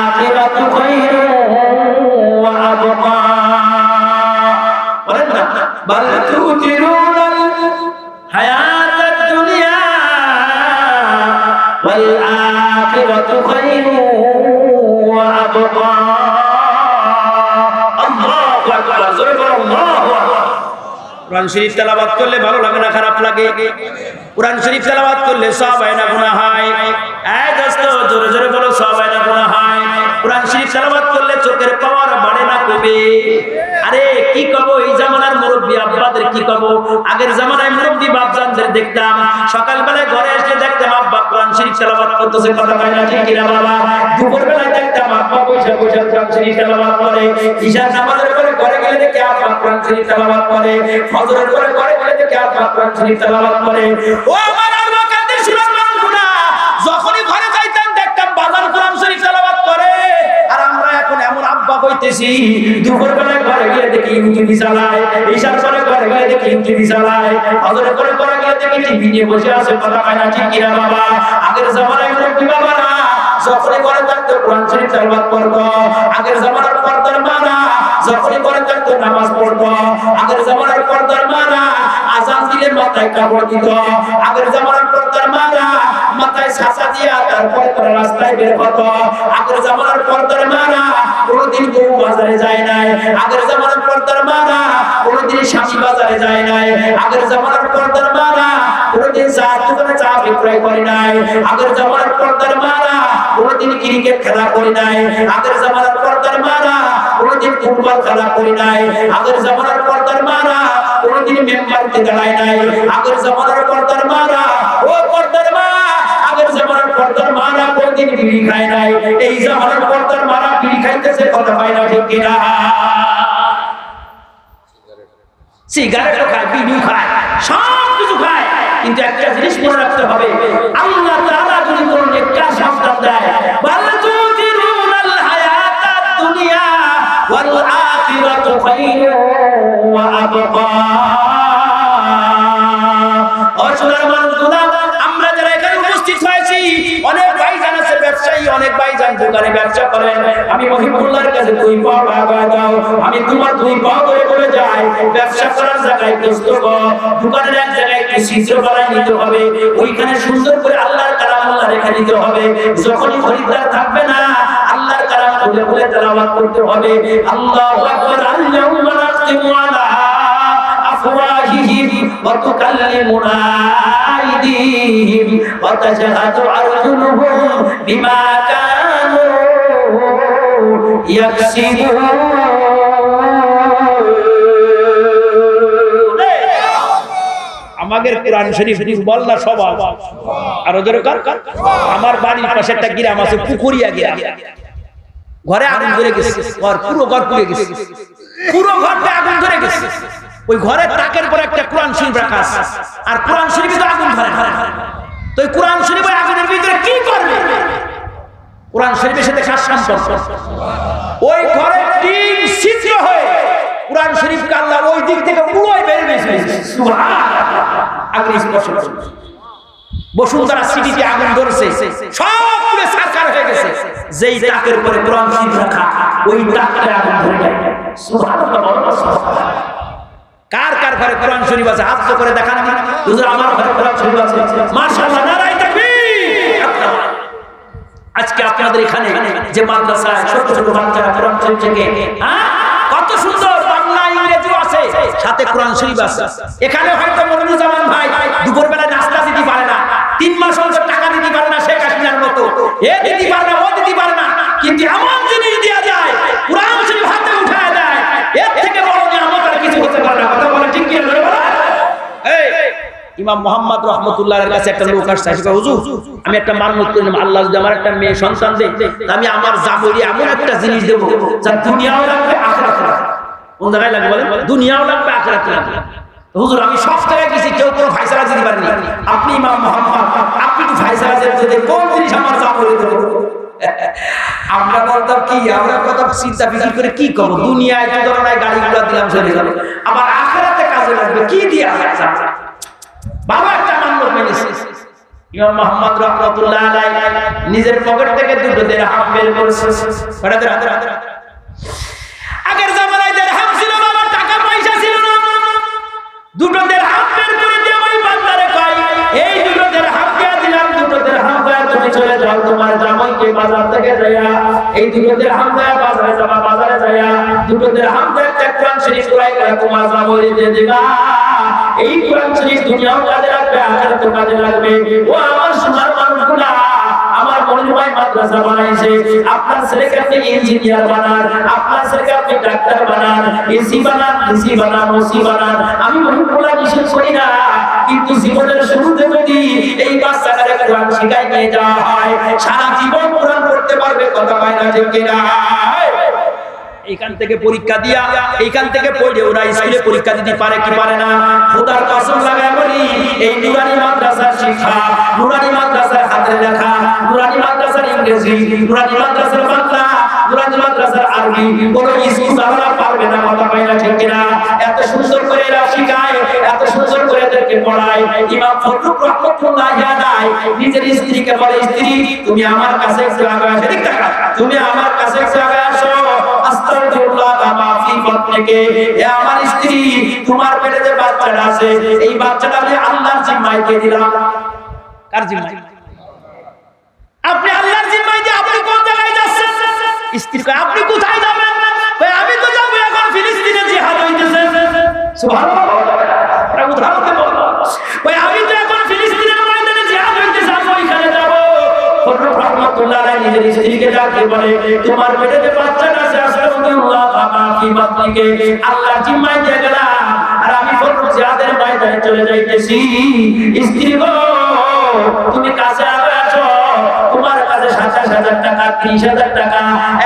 আখিরাতু খায়রুন ওয়া আবকা। বলেন না, বাল তুতিমুনাল হায়াতাদ দুনিয়া ওয়াল আখিরাতু খায়রুন ওয়া আবকা। আল্লাহু আকবার, জোরে বলো আল্লাহু আকবার। কুরআন শরীফ তেলাওয়াত করলে ভালো লাগে না খারাপ লাগে? কুরআন শরীফ তেলাওয়াত করলে সওয়াব হয় না গুনাহ হয়? এই দোস্ত জোরে জোরে বলো, সওয়াব হয় না গুনাহ হয়? কুরআন শরীফ তেলাওয়াত করলে চোখের পাওয়ার বাড়ে না কমে? আরে কি কব, এই জামানার মুরব্বী আব্বাদের কি করব? আগের জামানায় মুরব্বী বাপজানদের দেখতাম সকালবেলায় ঘরে এসে দেখতাম আব্বা কোরআন শরীফ তেলাওয়াত করতেছে, কথা কয় না ঠিক কিনা বাবা? দুপুরবেলায় দেখতাম আব্বা বসে বসে কোরআন শরীফ তেলাওয়াত করে, ইশার নামাজের পরে ঘরে গেলে দেখি আব্বা কোরআন শরীফ তেলাওয়াত করে, ফজরের পরে ঘরে গেলে দেখি আব্বা কোরআন শরীফ তেলাওয়াত করে। ও আমার আল্লাহ কাদের সুরার মানুষগুলা, যখনই ঘরে যাইতাম দেখতাম বাজার কোরআন শরীফ তেলাওয়াত করে। আর আমরা এখন এমন আব্বা হইতেছি, দুপুরবেলায় ঘরে গিয়ে দেখি ইউটিউব চালায়, ইশার পরে ঘরে গিয়ে দেখি ইউটিউব চালায়, ফজরের পরে ঘরে গিয়ে দেখি টিভি নিয়ে বসে আছে, কথা কয় না ঠিক কিনা বাবা? আগের জামানায় মুরব্বী বাবারা যখনই ঘরে থাকতো কোরআন শরীফ তেলাওয়াত করতো, আগের জামানার পর্দার মারা যখনই ঘরে থাকতো নামাজ পড়তো, আগের জামানার পর্দার মারা আযান দিলে মাথায় কাপড় দিত, আগের জামানার পর্দার মারা মাথায় ছাতা দিয়া তারপরে তারা রাস্তায় বের হতো, আগের জামানার পর্দার মারা কোনদিন বউ বাজারে যায় নাই, আগের জামানার পর্দার মারা কোনদিন স্বামী বাজারে যায় নাই, আগের জামানার পর্দার মারা কোনদিন চা দোকানে চা বিক্রয় করে নাই, আগের জামানার পর্দার মারা কোনদিন ক্রিকেট খেলা করে নাই, আগের জামানার পর্দার মারা কোনদিন ফুটবল খেলা করে নাই, আগের জামানার পর্দার মারা কোনদিন মেম্বারকে দাঁড়ায় নাই, আগের জামানার পর্দার মারা ও পর্দার মা আগের জামানার পর্দার মারা কোনদিন বিড়ি খায় নাই, এই জামানার পর্দার মারা বিড়ি খাইতেছে, কথা পায় না ঠিক কিনা? সিগারেটও খায়, বিড়িও খায়, সব কিছু খায়, কিন্তু একটা জিনিস মনে রাখতে হবে, আল্লাহ তাআলা যদি কোন একটা সাবধান দেয়, বাল তুতিরুনাল হায়াতাদ দুনিয়া ওয়াল আখিরাতু খায়রুন ওয়া আবকা। অসুরের মানুষগুলা আমরা যারা এখানে উপস্থিত হয়েছি, অনেক ভাইজান আছে ব্যবসায়ী, অনেক ভাইজান দোকানে ব্যবসা করেন, আমি মহিবুল্লাহর কাছে দুই পা ভাগা দাও, আমি তোমার দুই পা ধরে বলে যাই, ব্যবসা করার জায়গায় দোস্ত গো, দোকানের এক জায়গায় একটু ছিদ্র বানায় নিতে হবে, ওইখানে সুন্দর করে আল্লাহর কালামুল্লাহ রেখে নিতে হবে, যখনই খরিদ্দার থাকবে না আল্লাহর কালাম বলে বলে তেলাওয়াত করতে হবে। আল্লাহু আকবার, আল্লাহুম্মা নাকিমু আলা আফওয়াহিহিম ওয়া তুকাল্লিমুনা আইদিহিম ওয়া তাশহাদু আরজুলুহুম বিমা কানু ইয়াকসিবুন। আমাদের কোরআন শরীফ বল না সবাই আর ওদের আমার বাড়ির পাশে একটা গ্রাম আছে, পুকুরিয়া গ্রাম, ঘরে আগুন ধরে গেছে, পুরো ঘর পুড়ে গেছে, পুরো ঘরটা আগুন ধরে গেছে, ওই ঘরের তাকের পরে একটা কোরআন শরীফ রাখা আছে, আর কোরআন শরীফে তো আগুন ধরে, তো ওই কোরআন শরীফ ওই আগুনের ভিতরে কি করবে? কোরআন শরীফের সাথে কার সম্পর্ক? ওই ঘরে টিন ছিদ্র হয়ে কোরআন শরীফকে আল্লাহ ওই দিক থেকে পুরোই বের হয়েছে, আগুন স্পর্শ করছে, বসুন্ধরা সিটিতে আগুন ধরছে, সব পুরো সারকার হয়ে গেছে, যেই তাকের পরে কোরআন শরীফ রাখা ওই তাকটা আগুন ধরে যায়। সুবহানাল্লাহ। কার কার ঘরে কোরআন শরীফ আছে হাত করে দেখান, হুজুর আমার ঘরে কোরআন শরীফ আছে, মাশাআল্লাহ, নারায়ে তাকবীর। আজকে আপনাদের এখানে যে মাদ্রাসায় ছোট ছোট বাচ্চারা কোরআন শরীফ থেকে কত সুন্দর বাংলা ইংরেজি আছে, সাথে কোরআন শরীফ আছে, এখানে হয়তো মনিরুজ্জামান ভাই দুপুরবেলা নাস্তা দিতে পারে না, 3 মাস অন্তর টাকা দিতে পারে না, শেখ হাসিনার মতো এ দিতে পারে না, ও দিতে পারে না, কিন্তু এমন জিনিস দেয়া যায় কোরআন শরীফ হাতে উঠায় দেয়, এর থেকে বড় নিয়ামত আর কিছু হতে পারে না, কথা বলে ঠিক কি বলে? ইমাম মুহাম্মদ রাহমাতুল্লাহর কাছে একটা লোক আসছে, হুজুর আমি একটা মানত করলাম, আল্লাহ যদি আমার একটা মেয়ে সন্তান দেয়, আমি আমার জামরি এমন একটা জিনিস দেব যা দুনিয়াও লাগবে আখিরাতেও লাগবে। কোন জায়গায় লাগবে বলেন? দুনিয়াও লাগবে আখিরাতেও লাগবে। হুজুর আমি সব জায়গায় গেছি, কেউ কোনো ফায়সালা দিতে পারেনি, আপনি ইমাম মুহাম্মদ, আপনি তো ফায়সালা দিতে কোন জিনিস আমার জামরি দেব? আমরা বলতাম কি, আমরা কত চিন্তা ফিকির করে কি করব, দুনিয়ায় তো ধরনের গাড়িগুলো দিলাম চলে গেল, আবার আখিরাতে কাজে লাগবে, কি দিয়া বাবা একটা মান্যত মেনেছে। ইমাম মুহাম্মদ রাহমাতুল্লাহ আলাইহি নিজের পকেট থেকে 2 দিরহাম বের করেছে, আগের জামানায় দিরহাম ছিল বাবা, টাকা পয়সা ছিল না, 2 দিরহাম বের করে দিয়ে ওই বান্দারে কয় এই 2 দিরহাম দিয়ে দিলাম, 2 দিরহাম দিয়ে তুমি চলে যাও তোমার জামাইকে বাজার থেকে যাইয়া, এই 2 দিরহাম দিয়ে বাজারে যাবা, বাজারে যাইয়া 2 দিরহাম দিয়ে একটা কোরআন শরীফ ক্রয় করে তোমার জামাইকে দিয়ে দিবা, এই কোরআন শরীফ দুনিয়াও কাজে লাগবে আখিরাতেও কাজে লাগবে। ও আমার সোনার মানুষগুলা, আমার মনে মজমুআ মাদ্রাসা বানাইছে, আপনার ছেলেকে আপনি ইঞ্জিনিয়ার বানান, আপনার ছেলেকে আপনি ডাক্তার বানান, এসি বানান, ডিসি বানান, ওসি বানান, আমি বহুগুলা নিষেধ করি না, কিন্তু জীবনের শুরুতে যদি এই বাচ্চাটাকে কোরআন শিখাই নিয়ে যাওয়া হয়, সারা জীবন কোরআন পড়তে পারবে, কথা হয় না যে কিনা? এইখান থেকে পরীক্ষা দিয়া, এইখান থেকে পড়ে ওরা স্কুলে পরীক্ষা দিতে পারে কি পারে না? খোদার কসম লাগায় বলি, এই নুরানি মাদ্রাসার শিক্ষা, নুরানি মাদ্রাসার হাতের লেখা, নুরানি মাদ্রাসার ইংরেজি, নুরানি মাদ্রাসার বাংলা, নুরানি মাদ্রাসার আরবি, কোন স্কুল চালানো পারবে না, কথা হয় না ঠিক কিনা? এত সুন্দর করে এরা শিখায়, এত সুন্দর করে এদেরকে পড়ায়। ইমাম ফজলুর রহমাতুল্লাহ আলাইহি নিজের স্ত্রীকে বলে, স্ত্রী তুমি আমার কাছে একটু আগে আসো, ঠিক না? তুমি আমার কাছে একটু আগে আসো, আস্তাগফিরুল্লাহ মা ফি বাতনিকে, এ আমার স্ত্রী, তোমার পেটে যে বাচ্চাটা আছে, এই বাচ্চাটা আমি আল্লাহর জিম্মায় দিয়ে দিলাম। কার জিম্মায়? আপনি আল্লাহর জিম্মায় দিয়ে আপনি কোন জায়গায় যাচ্ছেন? স্ত্রী কয় আপনি কোথায় যাবেন? কয় আমি তো যাব এখন ফিলিস্তিনে জিহাদ হইতেছে। সুবহানাল্লাহ, এটা উদাহরণ দিয়ে বলবো। কয় আমি তো এখন ফিলিস্তিনের ময়দানে জিহাদ হইতেছে, আমি ওইখানে যাব। ফজলুর রহমাতুল্লাহ আলাইহি নিজের স্ত্রীকে ডাকে বলে, তোমার পেটে যে বাচ্চাটা আছে, আস্তাগফিরুল্লাহ মা ফি বাতনিকে, আল্লাহর জিম্মায় দিয়ে গেলাম, আর আমি ফজলুর জিহাদের ময়দানে চলে যাইতেছি। স্ত্রী গো, তুমি কাছে আসো, তোমার কাছে ২৭,০০০ টাকা, ৩০,০০০ টাকা,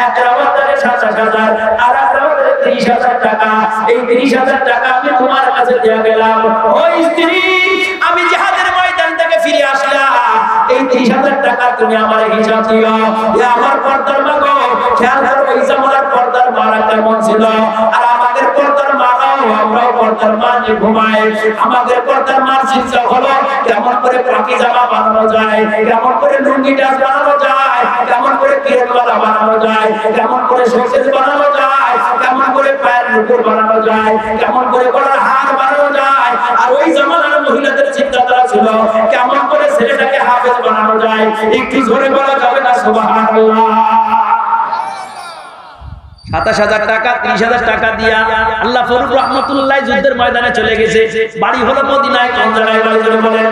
এক রাওয়াতের ২৭,০০০, আর এক রাওয়াতের ৩০,০০০ টাকা, এই ৩০,০০০ টাকা আমি তোমার কাছে দিয়ে গেলাম। ও স্ত্রী, আমি জিহাদের ময়দান থেকে ফিরে আসলাম, এই ৩০,০০০ টাকা তুমি আমার হিসাব দিও। এ আমার পর্দার মা গো, খেয়াল করো এই জামানার পর্দার মারা কেমন ছিল, আর আমাদের পর্দার মারাও, আমরাও পর্দার মা নিয়ে ঘুমাই। আমাদের পর্দার মার চিন্তা হলো কেমন করে পাখি জামা বানানো যায়, কেমন করে লুঙ্গি ডাস বানানো যায়, কেমন করে কিরণবালা বানানো যায়, কেমন করে শোকেস বানানো যায়, কেমন করে পায়ের নুপুর বানানো যায়, কেমন করে গলার হার বানানো যায়। আর ওই জামানার মহিলাদের চিন্তাধারা ছিল কেমন করে ছেলেটাকে হাফেজ বানানো যায়। একটু জোরে বলা যাবে না সুবহানাল্লাহ? ২৭,০০০ টাকা, ৩০,০০০ টাকা দিয়া আল্লাহ ফজলুর রহমাতুল্লাহ যুদ্ধের ময়দানে চলে গেছে। বাড়ি হলো মদিনায়, কোন জায়গায় বাড়ি হলো বলেন?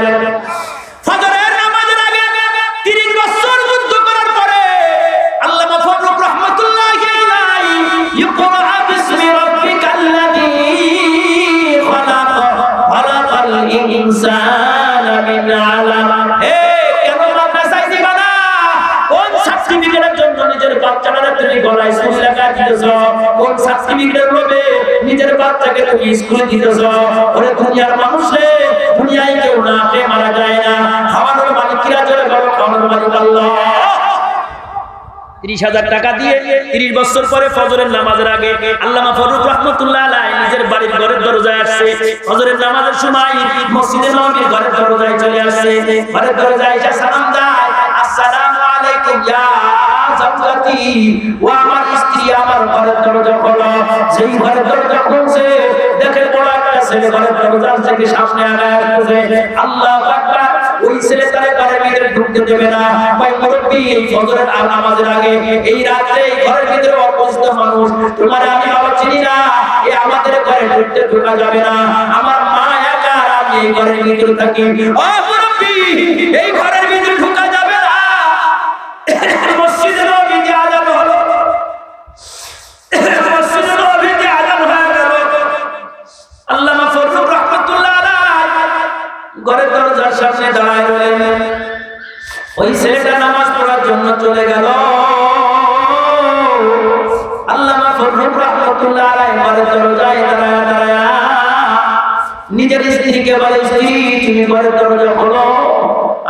ফজরের নামাজের আগে ৩০ বছর যুদ্ধ করার পরে আল্লামা ফজলুর রহমাতুল্লাহ আলাইহি ইকরা বিসমি রাব্বিকাল্লাযী খালাক, খালাকাল ইনসানা মিন আলাক। হে কেন মাদ্রাসায় দিবা না? কোন সার্টিফিকেটের জন্য নিজের বাচ্চাটাকে তুমি গলায় সুই লাগায় দিতেছো? কোন সার্টিফিকেটের লোভে নিজের বাচ্চাকে তুমি স্কুলে দিতেছো? ওরে দুনিয়ার মানুষ রে, দুনিয়ায় কেউ না খেয়ে মারা যায় না, খাওয়ানোর মালিক কিরা? জোরে বলো, খাওয়ানোর মালিক আল্লাহ। ৩০,০০০ টাকা দিয়ে ৩০ বছর পরে ফজরের নামাজের আগে আল্লামা ফজলুর রহমাতুল্লাহ আলাইহি নিজের বাড়ির ঘরের দরজায় আসছে। ফজরের নামাজের সময় মসজিদে নববীর ঘরের দরজায় চলে আসছে। ঘরের দরজায় এসে সালাম দেয়, আসসালামু আলাইকুম ইয়া জাওজাতি, ও আমার স্ত্রী, আমার ঘরের দরজা খোলো। যেই ঘরের দরজা খুলছে দেখে বড় একটা ছেলে ঘরের দরজা থেকে সামনে আগায় আসছে। আল্লাহু আকবার। ওই ছেলে তারে ঘরের ভিতরে ঢুকতে দেবে না। ভাই মুরব্বি, এই ফজরের নামাজের আগে এই রাতে ঘরের ভিতরে অপরিচিত মানুষ, তোমার আমি বাবা চিনি না, এ আমাদের ঘরে ঢুকতে ঢোকা যাবে না। আমার মা একা, আর আমি এই ঘরের ভিতরে থাকি। ও মুরব্বি, এই ঘরের ভিতরে ঢোকা যাবে না। মসজিদে নববীতে আযান হলো, মসজিদে নববীতে আযান হয়ে গেল। আল্লামা ফজলুর রহমাতুল্লাহ আলাইহি ঘরের দরজার সামনে দাঁড়ায় রইলেন। ওই ছেলেটা নামাজ পড়ার জন্য চলে গেল। আল্লামা ফজলুর রহমাতুল্লাহ আলাইহি ঘরের দরজায় দাঁড়ায় দাঁড়ায় নিজের স্ত্রীকে বলে, স্ত্রী তুমি ঘরের দরজা খোলো,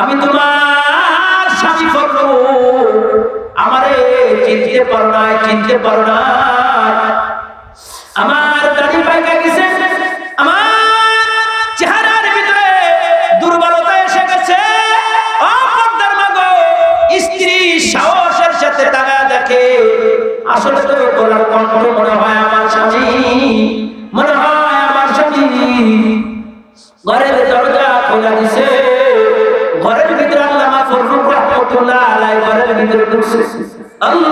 আমি তোমার স্বামী ফজলু, আমারে চিনতে পারো না, চিনতে পারো না, আমার দাড়ি পাইকা গেছে, আমার চেহারার ভিতরে দুর্বলতা এসে গেছে। ও পর্দার মা গো, স্ত্রী সাহসের সাথে তাকায় দেখে, আসলে তো গলার কণ্ঠ মনে হয় আমার স্বামী, মনে হয় আমার স্বামী। ঘরের দরজা খোলা দিছে, ঘরের ভিতরে আল্লামা ফজলুর রহমাতুল্লাহ আলাইহি ঘরের ভিতরে ঢুকছে। আল্লাহ,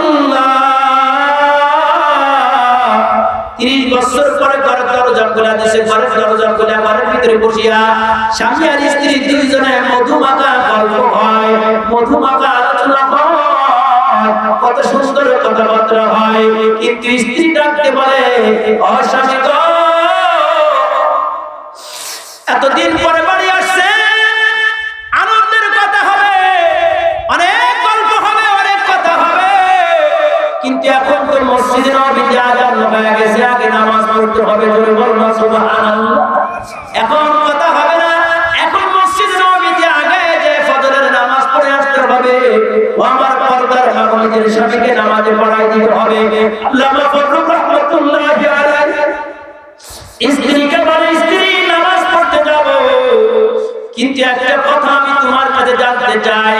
৩০ বছর পরে ঘরের দরজা খোলা দিছে। ঘরের দরজা খোলা ঘরের ভিতরে বসিয়া স্বামী আর স্ত্রী দুইজনে মধুমাখা গল্প হয়, মধুমাখা আলোচনা হয়। কত সুন্দর কথাবার্তা হয়, কিন্তু স্ত্রী ডাকতে বলে ও স্বামী গো, এতদিন পরে বাড়ি আসছে, আনন্দের কথা হবে, অনেক গল্প হবে, অনেক কথা হবে, কিন্তু এখন তো মসজিদে নববীতে আযান হয়ে গেছে, আগে নামাজ পড়তে হবে, জোরে বলুন সুবহানাল্লাহ। এখন কথা হবে না, এখন মসজিদে নববীতে আগে যে ফজরের নামাজ পড়ে আসতে হবে, ও আমার পর্দার মা নিজের স্বামীকে নামাজে পড়াই দিতে হবে। আল্লামা ফজলুর রাহমাতুল্লাহি আলাইহি স্ত্রীকে বলে, স্ত্রী নামাজ পড়তে যাব, কিন্তু একটা কথা আমি তোমার কাছে জানতে চাই,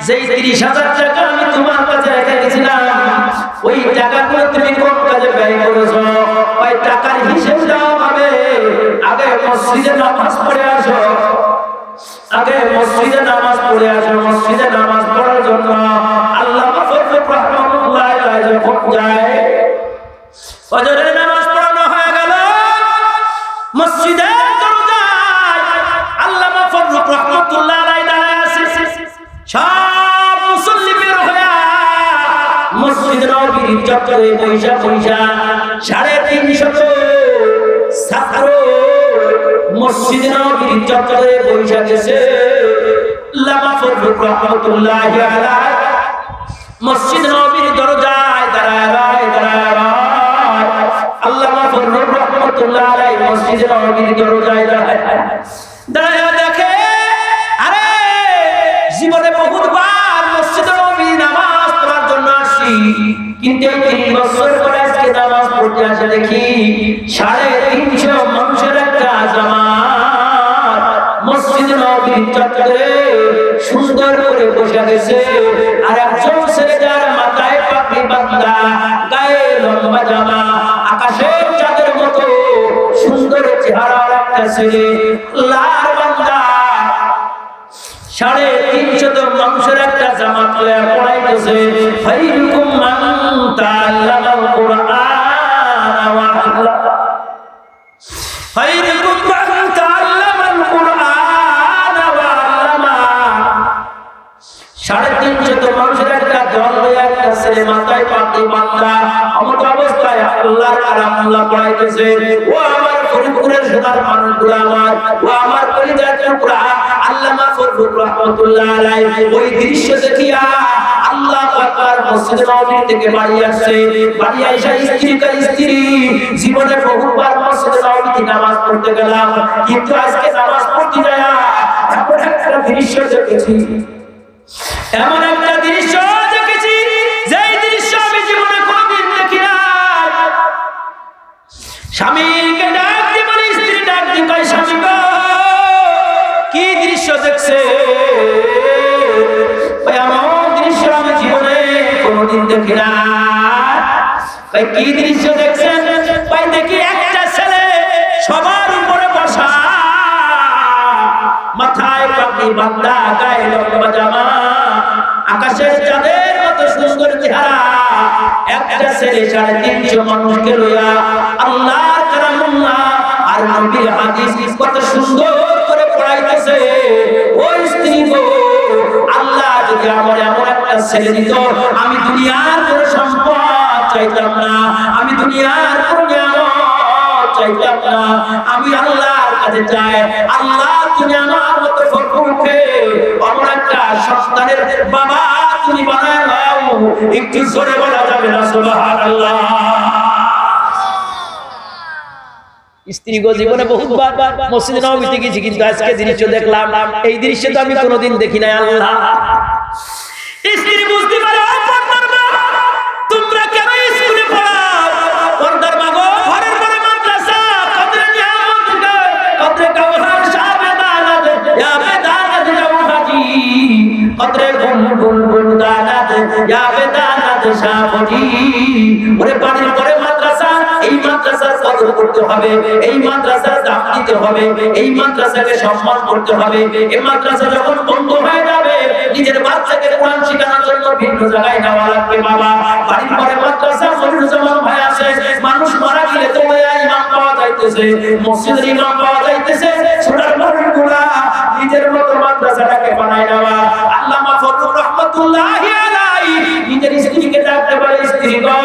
যে 30,000 টাকা আমি তোমার কাছে রেখে গেছিলাম, ওই টাকাগুলো তুমি কোন কাজে ব্যয় করেছো? ওই টাকার হিসাব দেওয়া হবে। আগে মসজিদে নামাজ পড়ে আসো, আগে মসজিদে নামাজ পড়ে আসো। মসজিদে নামাজ পড়ার জন্য আল্লামা ফজলুর রাহমাতুল্লাহি আলাইহি যখন যায়, ফজরের নামাজ পড়ানো হয়ে গেল, মসজিদের দরজায় আল্লামা ফজলুর রাহমাতুল্লাহি আলাইহি দাঁড়ায় আছে। সব মুসল্লি বের হয়ে মসজিদ নববীর চত্বরে পয়সা 350 ছাত্র মসজিদ নববীর চত্বরে পয়সা গেছে। আল্লামা ফজলুর রাহমাতুল্লাহি আলাইহি মসজিদ নববীর দরজায় দাঁড়ায় আল্লামা ফজলুর রাহমাতুল্লাহি আলাইহি মসজিদ নববীর দরজায় দাঁড়ায় দেখে, আরে জীবনে বহুতবার মসজিদ নববীর নামাজ পড়ার জন্য আসি, কিন্তু 30 বছর পরে আজকে নামাজ পড়তে আসে দেখি 350 মানুষের একটা জামাত মসজিদ নববীর চত্বরে সুন্দর করে বসে গেছে। আর একজন ছেলে যার মাথায় পাগড়ি বাঁধা, গায়ে লম্বা জামা, আকাশের চাঁদের মতো সুন্দর চেহারা একটা ছেলে, লাল বান্দা 350 মানুষের একটা জামাত লয়ে পড়াইতেছে। খায়রুকুম মান তাআল্লামাল কুরআন ওয়া আল্লামা, খায়রুকুম মান তাআল্লামাল কুরআন ওয়া আল্লামা। 350 মানুষের একটা দল লয়ে একটা ছেলে মাথায় পাগড়ি বাঁধা অমত অবস্থায় আল্লাহর কালামুল্লাহ পড়াইতেছে। ও আমার ফরিদপুরের সোনার মানুষগুলো, ও আমার কলিজার টুকরা, আল্লামা ফজলুর রাহমাতুল্লাহি আলাইহি ওই দৃশ্য দেখিয়া আল্লাহু আকবার মসজিদ নববী থেকে বাড়ি আসছে। বাড়ি আইসা স্ত্রী জীবনে বহুবার মসজিদ নববীতে নামাজ পড়তে গেলাম, কিন্তু আজকে নামাজ পড়তে যায় এমন একটা দৃশ্য দেখেছি, এমন একটা দৃশ্য দেখেছি, যেই দৃশ্য আমি জীবনে কোনোদিন দেখি না। স্বামীকে ডাক দিয়ে বলে, স্ত্রী ডাক দিয়ে কয়, স্বামী গো, কি দৃশ্য দেখছে? এমন দৃশ্য আমি জীবনে কোনোদিন দেখি না। কি দৃশ্য দেখছেন? দেখি একটা ছেলে সবার উপরে বসা, মাথায় পাগড়ি বাঁধা, গায়ে লম্বা জামা, আকাশের চাঁদের মতো সুন্দর চেহারা, একটা ছেলে 350 মানুষকে লইয়া আল্লাহর কালামুল্লাহ আর নবীর হাদিস কত সুন্দর করে পড়াইতেছে। ওই স্ত্রী গো, আল্লাহ যদি আমার এমন একটা ছেলে দিত, আমি দুনিয়ার কোনো সম্পদ চাইতাম না, আমি দুনিয়ার কোনো নিয়ামত চাইতাম না, আমি আল্লাহর কাছে চাই, আল্লাহ তুমি আমার মতো ফকিরকে এমন একটা সন্তানের বাবা তুমি বানায় দাও। একটু জোরে বলা যাবে না সুবহানাল্লাহ? স্ত্রী গো, জীবনে বহুবার মসজিদে নববীতে গেছি, কিন্তু আজকে দৃশ্য দেখলাম, এই দৃশ্য তো আমি কোনোদিন দেখি নাই। আল্লাহ, স্ত্রী বুঝতে পারে, পর্দার মা তোমরা কেন স্কুলে পড়াও? পর্দার মা গো, ঘরের পরে মাদ্রাসা, কদরে নিয়ামত, কদরে কাওহার শাবেদানাত, ইয়া বেদানাত জাওহাজি, কদরে গুল দানাত, ইয়া বেদানাত শাবজি। ওরে পানির পরে মাদ্রাসা, এই মাদ্রাসার কদর করতে হবে, এই মাদ্রাসার দাম দিতে হবে, এই মাদ্রাসাকে সম্মান করতে হবে। এই মাদ্রাসা যখন বন্ধ হয়ে যাবে, নিজের বাচ্চাকে কোরআন শেখানোর জন্য ভিন্ন জায়গায় নেওয়া লাগবে। বাবা, বাড়ির পরে মাদ্রাসা, মনিরুজ্জামান ভাই আছে, মানুষ মারা গেলে তো ইমাম পাওয়া যাইতেছে, মসজিদের ইমাম পাওয়া যাইতেছে, ছোটার মানুষগুলা নিজের মতো মাদ্রাসাটাকে বানায় নেওয়া। আল্লামা ফজলুর রাহমাতুল্লাহি আলাইহি নিজের স্ত্রীকে ডাকতে পারে, স্ত্রী গো।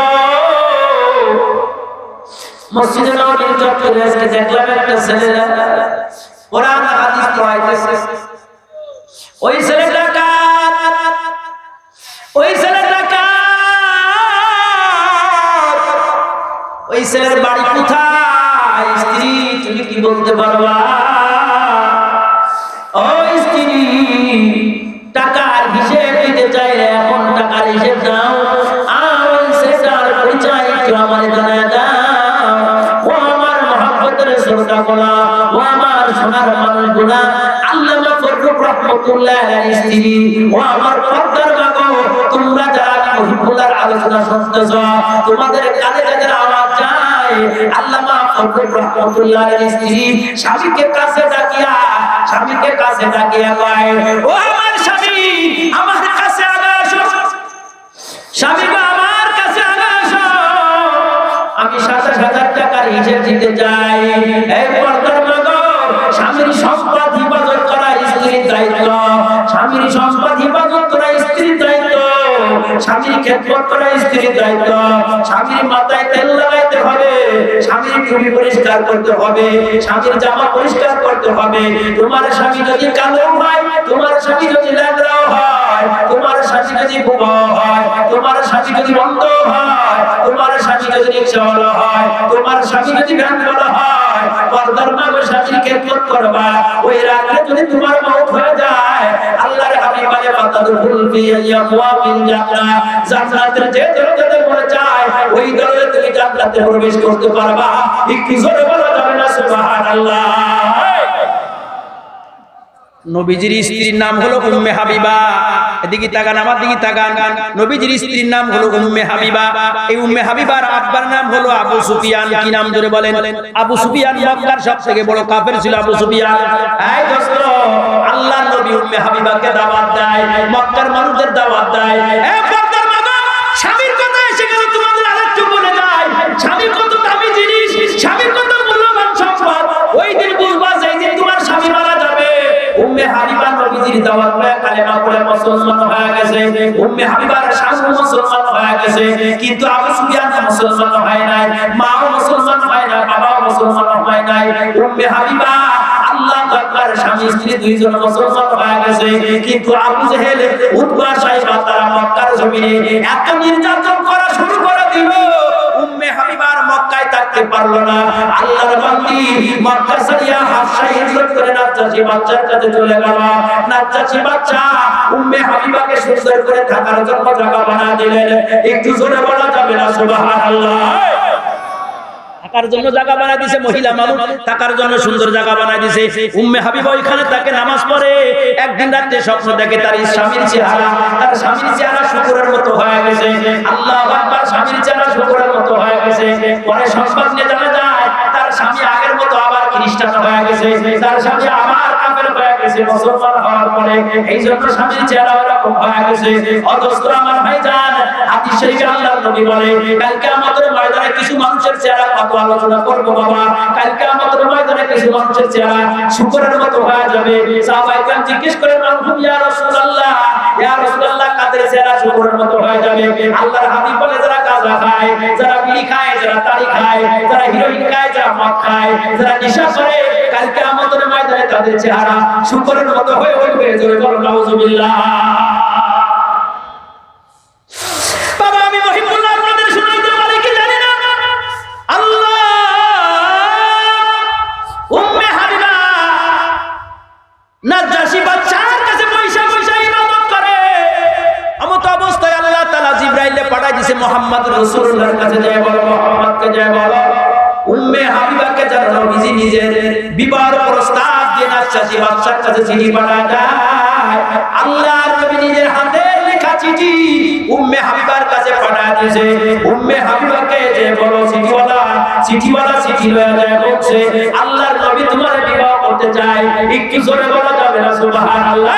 মসজিদে নববীর চত্বরে আজকে দেখলাম একটা ছেলেরা কোরআন হাদিস পড়াইতেছে। ওই ছেলেটা কার? ওই ছেলেটা কার? ওই ছেলের বাড়ি কোথায়? স্ত্রী তুমি কি বলতে পারবা? ওই স্ত্রী টাকার হিসেব দিতে চাইলে এখন টাকার হিসেব দাও, আর ওই ছেলেটার পরিচয় একটু আমার জানা দাও। ও আমার মহব্বতের শ্রোতাগুলা, ও আমার সোনার মানুষগুলা, আল্লামা ফজলুর রহমাতুল্লাহ আলাইহির স্ত্রী, ও আমার পর্দার মা গো, তোমরা যারা মহিবুল্লাহর আলোচনা শুনতেছ, তোমাদের কানে যাদের আওয়াজ যায়, আল্লামা ফজলুর রহমাতুল্লাহ আলাইহির স্ত্রী স্বামীকে কাছে ডাকিয়া, স্বামীকে কাছে ডাকিয়া কয়, ও আমার স্বামী, আমার কাছে আসো। স্বামী গো, আমার কাছে আসো, আমি ৭০,০০০ টাকার হিসেব দিতে চাই। এই পর্দার মা গো, স্বামীর সম্পদ হিফাজত করা স্ত্রীর দায়িত্ব, স্বামীর সম্পদ হিফাজত করা স্ত্রীর দায়িত্ব, স্বামীর খেদমত করা স্ত্রীর দায়িত্ব। স্বামীর মাথায় তেল লাগাইতে হবে, স্বামীর টুপি পরিষ্কার করতে হবে, স্বামীর জামা পরিষ্কার করতে হবে। তোমার স্বামী যদি কালো হয়, তোমার স্বামী যদি ল্যাংড়াও হয়, তোমার স্বামী যদি বোবা হয়, তোমার স্বামী যদি বন্ধ হয়, তোমার স্বামী যদি রিকশাওয়ালা হয়, তোমার স্বামী যদি ভ্যানওয়ালা হয়, পর্দার মা গো, স্বামীর খেদমত করবা। ওই রাতে যদি তোমার মওত হয়ে যায়, আল্লাহর হাবিব বলে ফাতাদুল ফি আবওয়াবিল জান্নাহ, জান্নাতের যে দরজাতে পড়ে যায় ওই দরজাতে তুমি জান্নাতে প্রবেশ করতে পারবা। একটু জোরে বলা যাবে না সুবহানাল্লাহ? নবীজির স্ত্রীর নাম হলো উম্মে হাবিবা। এদিকে তাকান, আমার দিকে তাকান। নবীজির স্ত্রীর নাম হলো উম্মে হাবিবা। এই উম্মে হাবিবার আব্বার নাম হলো আবু সুফিয়ান। কি নাম জোরে বলেন? আবু সুফিয়ান মক্কার সবথেকে বড় কাফের ছিল আবু সুফিয়ান। এই দোস্ত, আল্লাহর নবী উম্মে হাবিবাকে দাওয়াত দেয়, মক্কার মানুষদের দাওয়াত দেয়। এই পর্দার মা গো, স্বামীর কথা এসে গেল, তোমাদের আরেকটু বলে যায়, স্বামী কত দামি জিনিস, স্বামীর কত মূল্যবান সম্পদ। ওই দিন বুঝবা যে দিন তোমার স্বামী মারা যাবে। উম্মে হাবিবা নবীজির দাওয়াত পেয়ে কালেমা পড়ে মুসলমান হয়ে গেছে। উম্মে হাবিবার স্বামী মুসলমান হয়ে গেছে, কিন্তু আবু সুফিয়ান মুসলমান হয় নাই, মাও মুসলমান হয় নাই, বাবাও মুসলমান হয় নাই। উম্মে হাবিবা আল্লাহু আকবার, স্বামী স্ত্রী দুইজন মুসলমান হয়ে গেছে, কিন্তু আবু জেহেল, উতবা, সাইবা তারা মক্কার জমিনে এত নির্যাতন করা শুরু করে দিল, উম্মে হাবিবার মক্কায় থাকতে পারলো না। আল্লাহর বান্দি মক্কা ছাড়িয়া হাবশায় হিজরত করে নাজ্জাশী বাদশার কাছে চলে গেল। নাজ্জাশী বাদশা উম্মে হাবিবাকে সুন্দর করে থাকার জন্য জায়গা বানিয়ে দিলেন। একটু জোরে বলা যাবে না সুবহানাল্লাহ? থাকার জন্য জায়গা বানায় দিয়েছে, মহিলা মানুষ থাকার জন্য সুন্দর জায়গা বানায় দিয়েছে। উম্মে হাবিবা ওইখানে তাকে নামাজ পড়ে। একদিন রাতে স্বপ্ন দেখে তার স্বামীর চেহারা, তার স্বামীর চেহারা শুকরের মতো হয়ে গেছে। আল্লাহু আকবার, স্বামীর চেহারা শুকরের মতো হয়ে গেছে। পরে সংবাদ নিয়ে জানা যায় তার স্বামী আগের মতো আবার খ্রিস্টান হয়ে গেছে, তার স্বামী আবার কাফের হয়ে গেছে মুসলমান হওয়ার পরে। এই জন্য স্বামীর চেহারা এরকম হয়ে গেছে। অথচ আমার ভাইজান, হাদিস শরীফে আল্লাহর নবী বলে, কালকে আমাদের ময়দানে কিছু মানুষের চেহারা কত আলোচনা করবো বাবা, কালকে আমাদের ময়দানে কিছু মানুষের চেহারা শুকরের মতো হয়ে যাবে। সাহাবায়ে কেরাম জিজ্ঞেস করেন, ইয়া রাসূলুল্লাহ, ইয়া রাসূলুল্লাহ, কাদের চেহারা শুকরের মতো হয়ে যাবে? আল্লাহর হাবিব বলে, যারা গাঁজা খায়, যারা বিড়ি খায়, যারা তাড়ি খায়, যারা হিরোইন খায়, যারা মদ খায়, যারা নেশা করে, কালকে আমাদের ময়দানে তাদের চেহারা শুকরের মতো হয়ে উঠবে। জোরে বলো নাউজুবিল্লাহ। বাবা, আমি মহিবুল্লাহ আপনাদের শোনাইতে পারি কি জানি না, আল্লাহ উম্মে হাবিবা নাজ্জাশী বাদশার কাছে পয়সা ইবাদত করে। এমত অবস্থায় আল্লাহ তাআলা জিবরাইলে পাঠাই দিয়েছে মুহাম্মদ রাসূলুল্লাহর কাছে, যায় বলো, মুহাম্মদকে যায় বলো, উম্মে হাবিবাকে যেন নবীজি নিজের বিবাহের প্রস্তাব দিয়ে নাজ্জাশী বাদশার কাছে চিঠি পাঠায় দেয়। আল্লাহর নবী নিজের হাতে লেখা চিঠি উম্মে হাবিবার কাছে পাঠায় দিয়েছে। উম্মে হাবিবাকে যে বলো, চিঠিওয়ালা চিঠি লয়ে যায়, বলছে আল্লাহর নবী তোমার বিবাহ করতে চায়। একটু জোরে বলা যাবে না সুবহানাল্লাহ?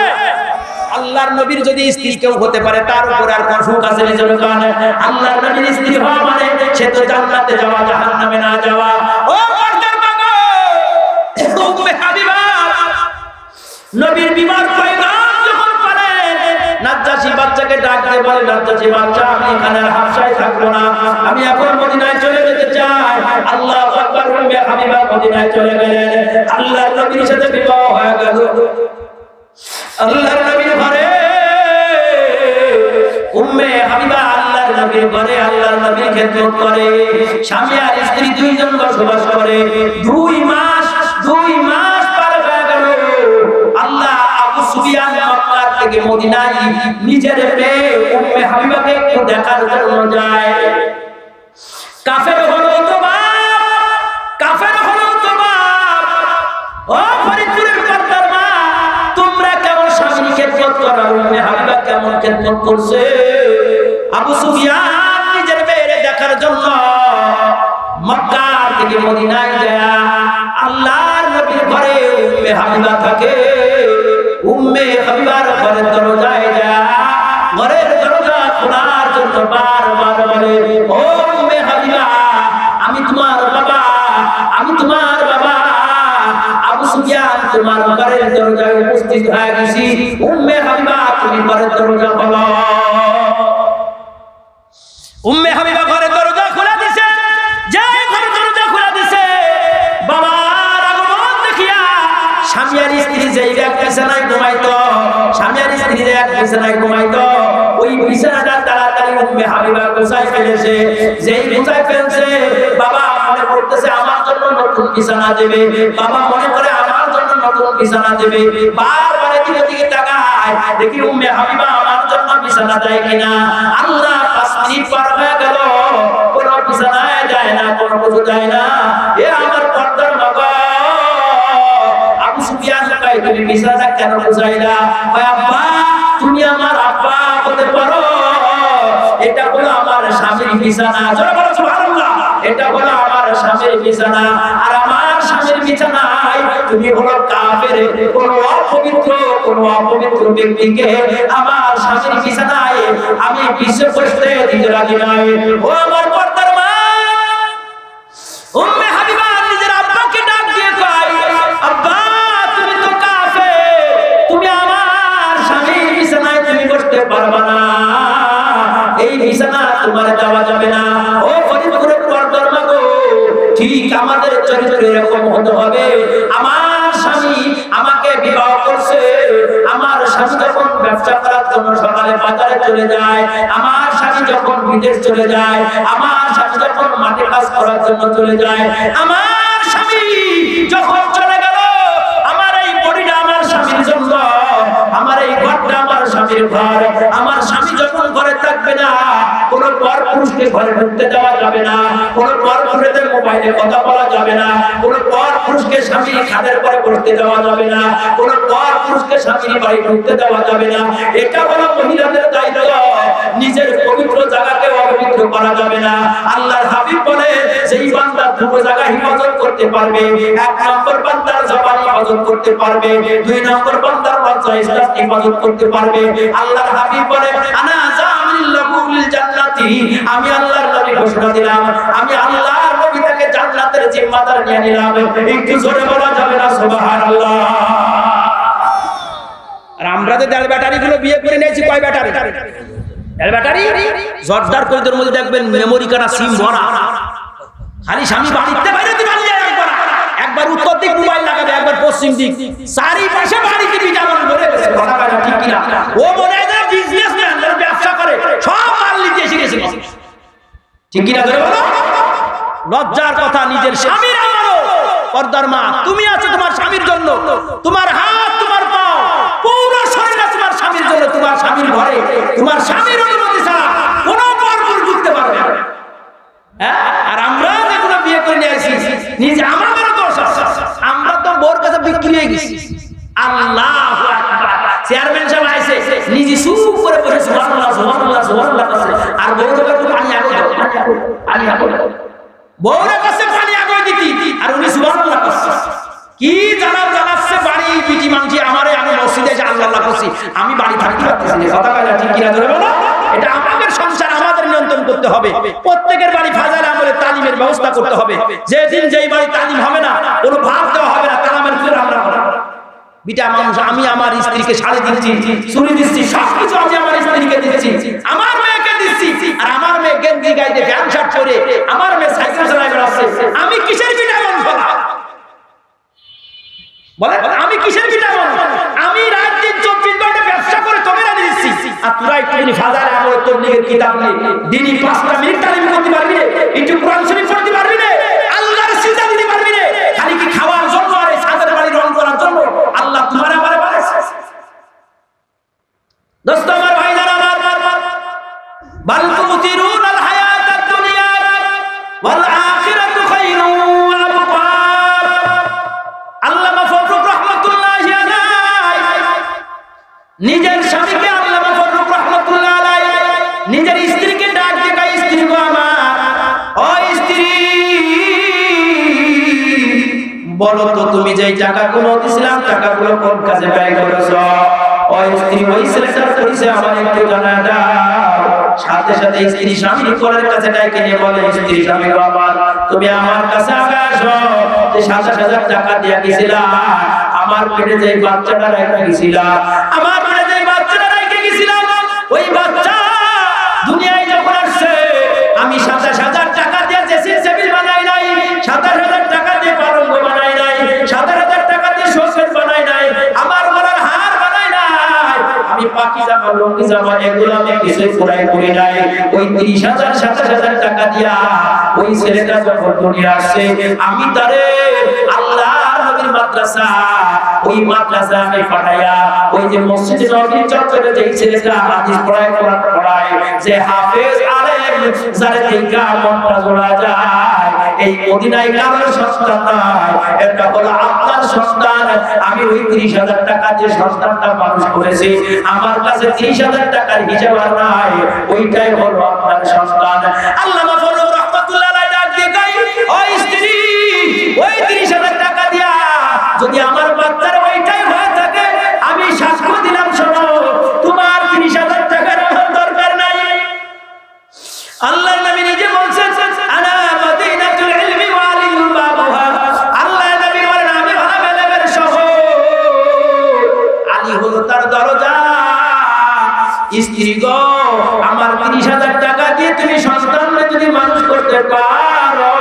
আল্লাহর নবীর যদি স্ত্রী কেউ হতে পারে, তার উপর আর কোন সুখ আছে? নিজের কানে আল্লাহর নবীর স্ত্রী হওয়া মানে সে তো জান্নাতে যাওয়া, জাহান্নামে না যাওয়া। ও পর্দার মা গো, উম্মে হাবিবা নবীর বিবাহ পয়গাম যখন পালেন, নাজ্জাশী বাদশা বাচ্চাকে ডাক দিয়ে বলে যে বাচ্চা আমি এখানে আর হাফসায় থাকবো না, আমি এখন মদিনায় চলে যেতে চাই। আল্লাহু আকবার। উম্মে হাবিবা মদিনায় চলে গেলেন। আল্লাহর নবীর সাথে বিবাহ হয়ে গেল। আল্লাহর নবীর ঘরে উম্মে হাবিবা আল্লাহর নবীর ঘরে আল্লাহর নবীর খেদমত করে। স্বামী আর স্ত্রী দুইজন বসবাস করে। 2 মাস পার হয়ে গেল। আল্লাহ আবু সুফিয়ান মক্কা থেকে মদিনায় নিজের মেয়ে উম্মে হাবিবাকে একটু দেখার জন্য যায়। কাফের হলো তো বাপ, ও ফরিদপুরের পর্দার মা, তোমরা কেমন স্বামীর খেদমত করো, উম্মে হাবিবা কেমন খেদমত করছে। আবু সুফিয়ান নিজের মেয়ের দেখার জন্য মক্কা থেকে মদিনায় যায়। আল্লাহর নবীর ঘরে উম্মে হাবিবা থাকে। উম্মে হাবিবার ঘরের দরজায় যায়, ঘরের দরজা খোলার জন্য বারবার বলে, ও উম্মে হাবিবা, আমি তোমার বাবা। আবু সুফিয়ান তোমার ঘরের দরজায় উপস্থিত হয়ে গেছি। উম্মে হাবিবা তুমি ঘরের দরজা খোলো। উম্মে হাবিবা ঘরের দরজা খোলা দিছে। যাই ঘরের দরজা খোলা দিছে, বাবার আগমন দেখিয়া স্বামী আর স্ত্রী যেই এক বিছানায় ঘুমাইতো, ওই বিছানাটা তাড়াতাড়ি উম্মে হাবিবা গোছায় ফেলেছে। যেই গোছায় ফেলছে, বাবা মনে করতেছে আমার জন্য নতুন বিছানা দেবে। বাবা মনে করে আমার জন্য নতুন বিছানা দেবে। বারবার দিকে তাকায়, দেখি উম্মে হাবিবা আমার জন্য বিছানা দেয় কিনা। আল্লাহ 5 মিনিট পার হয়ে গেল, কোনো বিছানায় যায় না, কোনো কিছু যায় না। এ আমার পর্দার মা, আবু সুফিয়ান কয় তুমি বিছানা কেন বুঝাইলা? আব্বা তুমি আমার আব্বা হতে পারো, এটা হলো আমার স্বামীর বিছানা। জোরে বলো সুবহানাল্লাহ। এটা হলো আমার স্বামীর বিছানা, আর আমার স্বামীর বিছানায় তুমি হলো কাফের, কোন অপবিত্র ব্যক্তিকে আমার স্বামীর বিছানায় আমি বিশ্ব বসতে দিতে রাজি নাই। ও আমার পর্দার মা, উম্মে হাবিবা নিজের আব্বাকে ডাক দিয়ে কয়, আব্বা তুমি তো কাফের, তুমি আমার স্বামীর বিছানায় তুমি বসতে পারবে না, এই বিছানা তোমার দেওয়া যাবে না। ও ফরিদপুরের পর্দার মা গো, ঠিক আমাদের চরিত্র এরকম হতে হবে। আমার স্বামী আমাকে বিবাহ করছে, আমার স্বামী যখন ব্যবসা করার জন্য সকালে বাজারে চলে যায়, আমার স্বামী যখন বিদেশ চলে যায়, আমার স্বামী যখন মাঠে কাজ করার জন্য চলে যায়, আমার স্বামী যখন চলে গেল, আমার এই বডিটা আমার স্বামীর জন্য, আমার এই ঘরটা আমার স্বামীর ঘর। আমার স্বামী যখন ঘরে থাকবে না, কোন পর পুরুষকে ঘরে ঢুকতে দেওয়া যাবে না, কোন পর পুরুষের মোবাইলে কথা বলা যাবে না, কোন পর পুরুষকে স্বামী খাদের পরে বসতে দেওয়া যাবে না, কোন পর পুরুষকে স্বামীর বাড়ি ঢুকতে দেওয়া যাবে না। এটা হলো মহিলাদের দায়িত্ব। নিজের পবিত্র জায়গাকে অপবিত্র করা যাবে না। আল্লাহর হাবিব বলে, যেই বান্দা দুটো জায়গা হিফাজত করতে পারবে, 1 নম্বর বান্দার জবান হিফাজত করতে পারবে, 2 নম্বর বান্দার লজ্জা ইজ্জত হিফাজত করতে পারবে। আল্লাহর হাবিব বলে, আনা জামিল্লাহু লিল জান্নাতি, আমি আল্লাহর নবী ঘোষণা দিলাম, আমি আল্লাহর নবী তাকে জান্নাতের জিম্মাদার নিয়ে নিলাম। একটু জোরে বলা যাবে না সুবহানাল্লাহ? আর আমরা যে দেড় ব্যাটারি গুলো বিয়ে করে নিয়েছি, কয় ব্যাটারি? দেড় ব্যাটারি। জর্দার কইদের মধ্যে দেখবেন মেমোরি কার্ড সিম ভরা। খালি স্বামী বাড়িতে বাইরে দিবানি যায়, একবার উত্তর দিক মোবাইল লাগাবে, একবার পশ্চিম দিক, চারিপাশে বাড়িতে বিজামান ভরে গেছে। কথা বলা ঠিক কিনা? ও মনে হয় বিজনেসম্যান, ব্যবসা করে, সব মাল নিতে এসে গেছে। ঠিক কিনা ধরে বলো? লজ্জার কথা। নিজের স্বামীর আমানত। পর্দার মা, তুমি আছো তোমার স্বামীর জন্য, তোমার হাত তোমার পাও পুরো শরীর তোমার স্বামীর জন্য। তোমার স্বামীর ঘরে তোমার স্বামীর অনুমতি ছাড়া কোনো পরপুরুষ ঢুকতে পারবে না। হ্যাঁ, আর আমরা যেগুলো বিয়ে করে নিয়ে আসি, নিজে আমাদেরও দোষ আছে। আমরা তো বোর কাছে বিক্রি হয়ে গেছি। আল্লাহু আকবার। চেয়ারম্যান সাহেব আইছে, নিজে চুপ করে বসে সুবহানাল্লাহ সুবহানাল্লাহ সুবহানাল্লাহ করছে, আর বউরে কাছে পানি আগে দাও, পানি আগে দাও, বউরে কাছে পানি আগে দিতি, আর উনি সুবহানাল্লাহ করছে। কি জানাচ্ছে বাড়ি পিটি মানছি আমারে, আমি মসজিদে এসে আল্লাহ করছি, আমি বাড়ি থাকতে পারতেছি না। কথা বলা ঠিক কিনা ধরে বলো? এটা আমাদের সংসার, আমাদের নিয়ন্ত্রণ করতে হবে। প্রত্যেকের বাড়ি ফাজাইল আমলে তালিমের ব্যবস্থা করতে হবে। যেদিন যেই বাড়ি তালিম হবে না, কোনো ভাব দেওয়া হবে না, কালামের ফিরে আমরা বিটা মানুষ, আমি আমার স্ত্রীকে শাড়ি দিচ্ছি, চুরি দিচ্ছি, সবকিছু আমি আমার স্ত্রীকে দিচ্ছি, দিচ্ছি, আমার মেয়েকে দিচ্ছি, আর আমার মেয়ে গেঞ্জি গাইতে ফ্যান শার্ট পরে আমার মেয়ে সাইকেল চালায় বেড়াচ্ছে, আমি কিসের বিটামন ফলা? বলে আমি কিসের বিটামন? আমি রাত দিন 24 ঘন্টা ব্যবসা করে তোকে রানি দিচ্ছি, আর তোরা একটুখানি ফাজারে আমল তবলিগের কিতাব নিয়ে দিনই 5 মিনিট তালিম করতে পারবি না, একটু কোরআন শরীফ পড়তে পারবি না, আল্লাহর সিজদা দিতে পারবি না, খালি কি খাওয়ার জন্য আর এই ছাদের বাড়ি রং করার জন্য আল্লাহ তোমার আমারে বানাইছে? দোস্ত আমার ভাইজান আমার, বাল তুতিরুনাল হায়াতাদ দুনিয়া ওয়াল আখিরাতু খায়রুন ওয়া আবকা। আল্লামা ফজলুর রহমাতুল্লাহি আলাইহি নিজের স্বামীকে, আল্লামা ফজলুর রহমাতুল্লাহি আলাইহি নিজের স্ত্রীকে ডাক দিয়ে কয়, স্ত্রী গো আমার, ও স্ত্রী বলো তো তুমি যেই টাকাগুলো দিছিলাম টাকাগুলো কোন কাজে ব্যয় করেছো? ওই স্ত্রী ওই ছেলেটার কইছে আমার একটু জানা দাও। সাথে সাথে স্ত্রী স্বামীর কোলের কাছে ডাইকে নিয়ে বলে, স্ত্রী স্বামী গো আমার, তুমি আমার কাছে আগে আসো, যে 27,000 টাকা দিয়ে গেছিলা আমার পেটে যে বাচ্চাটা রেখে গেছিলা, আমার পেটে যে বাচ্চাটা রেখে গেছিলাম, ওই বাচ্চা দুনিয়ায় যখন আসছে আমি 27,000 টাকা দিয়ে জেসির সেবিল বানাই নাই, 27,000 টাকা দিয়ে পালঙ্গ বানাই নাই, 27,000 টাকা দিয়ে শোকেস বানাই নাই, আমার গলার হার বানাই নাই, আমি পাকি জামা লুঙ্গি জামা এগুলো আমি কিছুই পুরাই করি নাই। ওই 30,000 27,000 টাকা দিয়া ওই ছেলেটা যখন দুনিয়া আসছে আমি তারে আল্লাহর নবীর মাদ্রাসা, ওই মাদ্রাসা আমি পাঠাইয়া ওই যে মসজিদে নববীর চত্বরে যেই ছেলেটা হাদিস পড়ায় কোরআন পড়ায়, যে হাফেজ আলেম যারে দেখা মনটা জোড়া যায়, এই মদিনায় কারোর সন্তান নাই, এটা হলো আপনার সন্তান। আমি ওই 30,000 টাকা যে সন্তানটা মানুষ করেছি আমার কাছে 30,000 টাকার হিসাব আর নাই, ওইটাই হলো আপনার সন্তান। আল্লামা ফজলুর রহমাতুল্লাহি আলাইহি ডাক দিয়ে কয়, ওই স্ত্রী ওই 30,000 টাকা দিয়া যদি আমার বাচ্চার ওইটাই হয়ে থাকে আমি সাক্ষ্য দিলাম, শোনো তোমার 30,000 টাকার আমার দরকার নাই। আল্লাহর নবী নিজে বলছেন, আনা মদিনাতুল ইলমি ওয়া আলিল বাবুহা, আল্লাহর নবী বলেন আমি হলাম ইলমের শহর, আলী হলো তার দরজা। স্ত্রী গো আমার 30,000 টাকা দিয়ে তুমি সন্তানকে যদি মানুষ করতে পারো,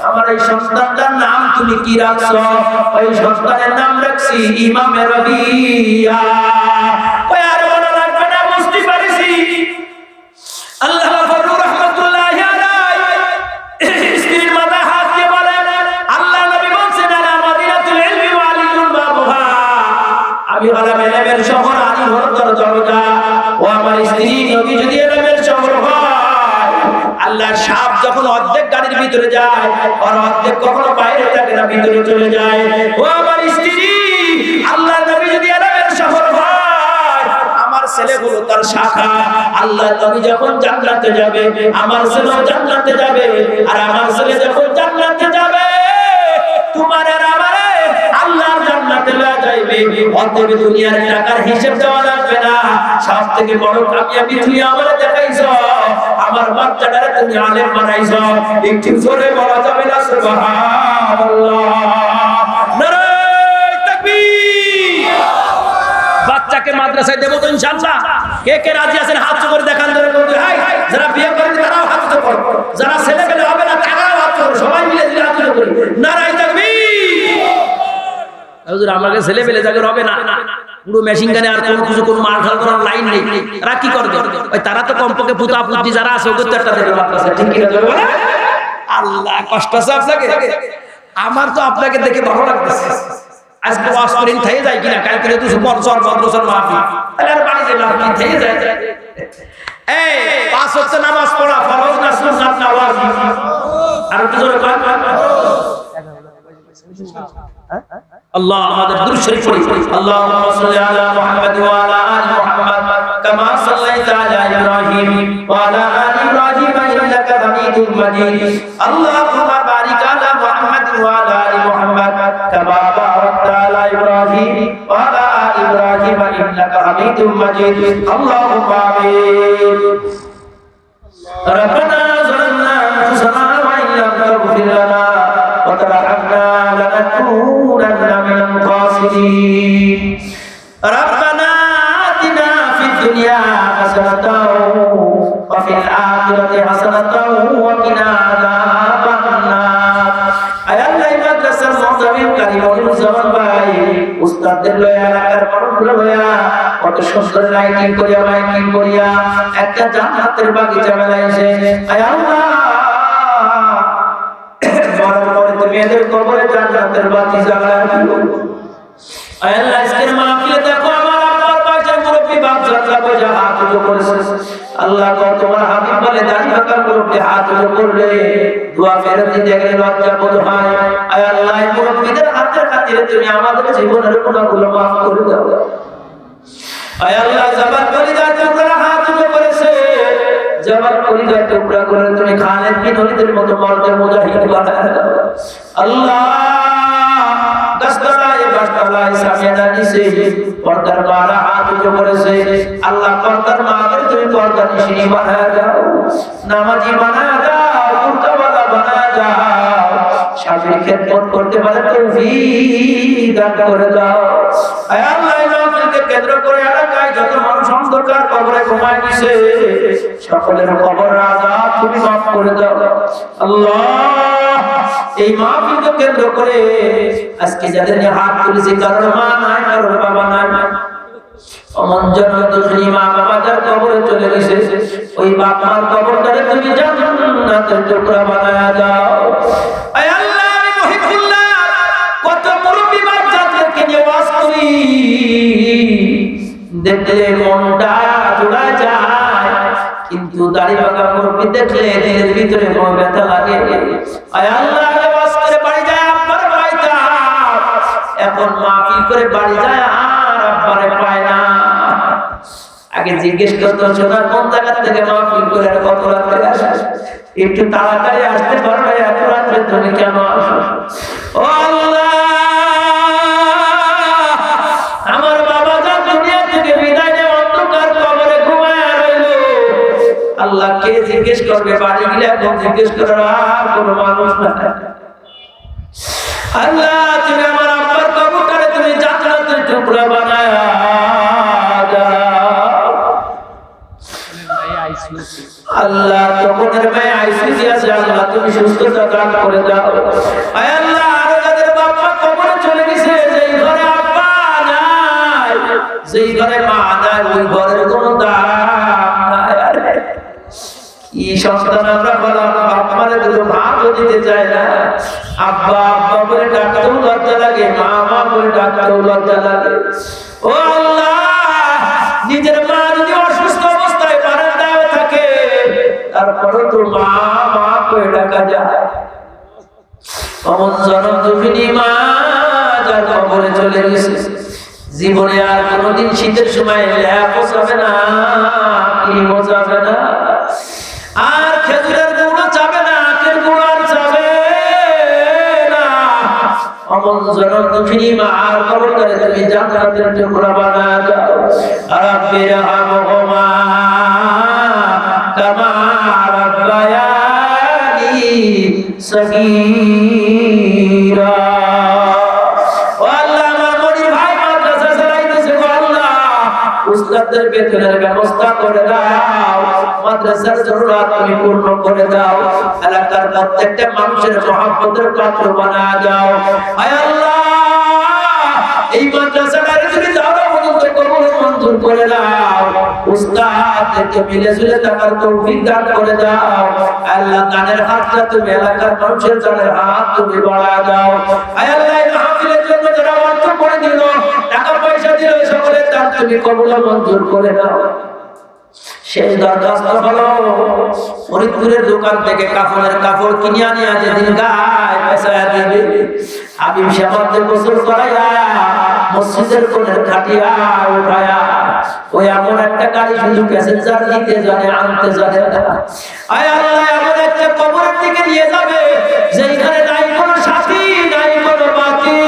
আমার এই সন্তানটার নাম তুমি কি রাখছো? ওই সন্তানের নাম রাখছি ইমামে রবিয়া। ওই আর বলা লাগবে না, বুঝতে পারিছি। আল্লামা ফজলুর রহমাতুল্লাহি আলাইহি স্ত্রীর মাথায় হাত দিয়ে বলেন, আল্লাহর নবী বলছেন আলা মদিনাতুল ইলমি ওয়া আলিল বাবুহা, আমি হলাম ইলমের শহর, আলী হলো তার দরজা। ও আমার স্ত্রী, নবী যদি ইলমের শহর হয়, আল্লাহর সাপ যখন অর্ধেক গাড়ির ভিতরে যায় আর অর্ধেক কখনো বাইরে থাকে না, ভিতরে চলে যায়। ও আমার স্ত্রী, আল্লাহর নবী যদি ইলমের শহর হয়, আমার ছেলেগুলো তার শাখা। আল্লাহর নবী যখন জান্নাতে যাবে আমার ছেলেও জান্নাতে যাবে, আর আমার ছেলে যখন জান্নাতে যাবে তোমার আর আমারে আল্লাহর জান্নাতে লয়ে যাইবে। অতএব দুনিয়ার টাকার হিসাব দেওয়া লাগবে না, সবথেকে বড় কামিয়াবি তুমি আমারে দেখাইছো, আমার বাচ্চাটারে তুমি আলেম বানাইছো। একটু জোরে বলা যাবে না সুবহানাল্লাহ, নারে তাকবীর। বাচ্চাকে মাদ্রাসায় দেব তো ইনশাআল্লাহ। কে কে রাজি আছেন হাত করে দেখান, ধরে বলতে হাই, যারা বিয়ে করেন তারাও হাত করো, যারা ছেলে পেলে হবে না তারাও হাত করো, সবাই মিলে দিলে হাত করি। নারে তাকবীর। হুজুর আমাকে ছেলে পেলে জায়গা হবে না, পুরো মেশিন গানে আর কোনো কিছু কোনো মাল ঢাল করার লাইন নেই, তারা কি করবে? ওই তারা তো কমপক্ষে পুতা পুতি যারা আছে ওদের তো একটা দেবে মাদ্রাসা, ঠিক কি না? আল্লাহ কষ্ট আছে আপনাকে, আমার তো আপনাকে দেখে ভালো লাগতেছে। আজকে ওয়াজ করেন থেকে যায় কিনা, কালকে তো স্পন্সর মাদ্রাসার মাহফিল, তাহলে আর বাড়ি যে মাহফিল থেকে যায়। এই 5 ওয়াক্ত নামাজ পড়া ফরজ না সুন্নাত না ওয়াজিব? আর একটু জোরে বলেন। আল্লাহ আমাদের দুরূদ শরীফ পড়ি। আল্লাহুম্মা সাল্লি আলা মুহাম্মাদ ওয়া আলা আলি মুহাম্মাদ কামা সাল্লাইতা আলা ইব্রাহিম ওয়া আলা আলি ইব্রাহিম ইন্নাকা হামিদুম মাজিদ। আল্লাহুম্মা বারিক আলা মুহাম্মাদ ওয়া আলা আলি মুহাম্মাদ কামা বারাকতা আলা ইব্রাহিম ওয়া আলা আলি ইব্রাহিম ইন্নাকা হামিদুম মাজিদ। আল্লাহুম্মা আমিন। রব্বানা যালামনা আনফুসানা ওয়া ইন লাম তাগফির লানা ওয়া তারহামনা লানাকুনান্না মিনাল খাসিরিন। রব্বানা আতিনা ফিদ দুনিয়া হাসানাতাও ওয়া ফিল আখিরাতি হাসানাতাও ওয়া কিনা আযাবান নার। আয় আল্লাহ এই মাদ্রাসার মুতাবিব কারিমুল জামান ভাই উস্তাদদের লয়া এলাকার মানুষগুলো লয়া কত সুন্দর লাইটিং করিয়া একটা জান্নাতের বাগিচা বানাইছে। আয় আল্লাহ মরার পরে তুমি এদের কবরে জান্নাতের বাতি জ্বালায় দিও। আয় আল্লাহ আজকের মাহফিলে দেখো আমার আব্বার বয়সের মুরব্বি বাপ জানলা বজা হাত উঁচু করেছে। আল্লাহ গো তোমার হাবিব বলে দাড়ি পাকা মুরব্বি হাত উঁচু করলে দোয়া ফেরত দিতে গেলে লজ্জা বোধ হয়। আয় আল্লাহ এই মুরব্বিদের হাতের খাতিরে তুমি আমাদের জীবনের গুনাহগুলো মাফ করে দাও। আয় আল্লাহ জবান কলিজার টুকরা হাত উঁচু করেছে, জবান কলিজার টুকরা করে তুমি খালেদ বিন ওলীদের মতো মর্দে মুজাহিদ বানায় দাও। আল্লাহ গাছতলায় সামিয়ানা নিচে পর্দার মারা হাত উঁচু করেছে। আল্লাহ পর্দার মাদের তুমি পর্দা নিশিনী বানায় দাও, নামাজি বানায় দাও, কুরকাওয়ালা বানায় দাও, স্বামীর খেদমত করতে পারে তৌফিক দান করে দাও। আয় আল্লাহ এই মাহফিলকে কেন্দ্র করে এলাকায় যত মানুষ অন্ধকার কবরে ঘুমায় গেছে সকলের কবরের আযাব তুমি মাফ করে দাও। আল্লাহ এই মাহফিলকে কেন্দ্র করে আজকে যাদের হাত তুলেছে কারোর মা নাই, কারোর বাবা নাই, অমন জন্য দুঃখী মা বাবা যার কবরে চলে গেছে ওই বাপ মার কবরটারে তুমি জান্নাতের টুকরা বানায়া দাও। আয় আল্লাহ আমি মহিবুল্লাহ কত মুরব্বি বাপ জাতকে নিয়ে ওয়াজ করি, দেখলে মনটা জোড়া যায়, কিন্তু দাড়ি পাকা মুরব্বি দেখলে এর ভিতরে বড় ব্যথা লাগে। আয় আল্লাহ ওয়াজ করে বাড়ি যায় আব্বার পাইতা, এখন মাহফিল করে বাড়ি যায় আর আব্বারে পায় না। আগে জিজ্ঞেস করতো সোনার কোন জায়গা থেকে মাহফিল করে কত রাতে আসে, একটু তাড়াতাড়ি আসতে পারবে, এত রাত্রে তুমি কেন আসো? ও আল্লাহ আমার বাবা যা দুনিয়া থেকে বিদায় নিয়ে অন্ধকার কবরে ঘুমায় রইল, আল্লাহ কে জিজ্ঞেস করবে? বাড়ি গেলে এখন জিজ্ঞেস করার আর কোনো মানুষ না। আল্লাহ তুমি আমার আব্বার কবরটারে তুমি জান্নাতের টুকরা বানায়া দাও। আল্লাহ তখনের মেয়ে আইসিসি আছে, আল্লাহ তুমি সুস্থতা দান করে দাও। আয় আল্লাহ আরো যাদের বাবা কবরে চলে গেছে, যেই ঘরে আব্বা নাই, যেই ঘরে মা নাই, ওই ঘরের কোনো দাম নাই। কি সন্তান আমরা বললাম, বাপ মারে দুটো ভাতও দিতে চায় না, আব্বা আব্বা বলে ডাকতেও লজ্জা লাগে, মা মা বলে ডাকতেও লজ্জা লাগে। ও আল্লাহ নিজের মা যদি অসুস্থ অবস্থায় বারান্দায় থাকে তারপরে তো মা মা করে ডাকা যায়। অমন জনম দুঃখিনী মা যার কবরে চলে গেছে, জীবনে আর কোনোদিন শীতের সময় ল্যাপ বসাবে না, কি বসাবে না, আর খেজুরের গুঁড়ো চাবে না, আখের গুঁড়ো আর চাবে না। অমন জনম দুঃখিনী মা আর কবরটারে তুমি জান্নাতের টুকরা বানায়া দাও। রাব্বির হামহুমা কামা রাব্বায়ানি সগীরা। ও আল্লাহ আমার মনির ভাই মাদ্রাসা চালাইতেছে, গো আল্লাহ উস্তাদদের বেতনের ব্যবস্থা করে দাও, মাদ্রাসার জরুরত তুমি পূর্ণ করে দাও, এলাকার প্রত্যেকটা মানুষের মহব্বতের পাত্র বানায়া দাও। আয় আল্লাহ এই মাদ্রাসাটারে তুমি দাওরা পর্যন্ত কবুল মঞ্জুর করে দাও, উস্তাদকে মিলে ঝুলে থাকার তৌফিক দান করে দাও। আল্লাহ গানের হাতটা তুমি এলাকার মানুষের গানের হাত তুমি বাড়ায়া দাও। আয় আল্লাহ এই মাহফিলের জন্য যারা অর্থ করে দিল, টাকা পয়সা দিল, সকলের দান তুমি কবুল মঞ্জুর করে দাও। শেষ দরখাস্ত হলো ফরিদপুরের দোকান থেকে কাফনের কাপড় কিনে আনিয়া যেদিন গায়ে পেঁচায়া দিবে, হাবিব সাহেবদের গোসল করাইয়া মসজিদের কোণের খাটিয়া উঠায়া ওই এমন একটা গাড়ি শুধু প্যাসেঞ্জার নিতে জানে, আনতে জানে না। আয় আল্লাহ এমন একটা কবরের দিকে নিয়ে যাবে যেখানে নাই কোনো সাথী, নাই কোনো বাতি।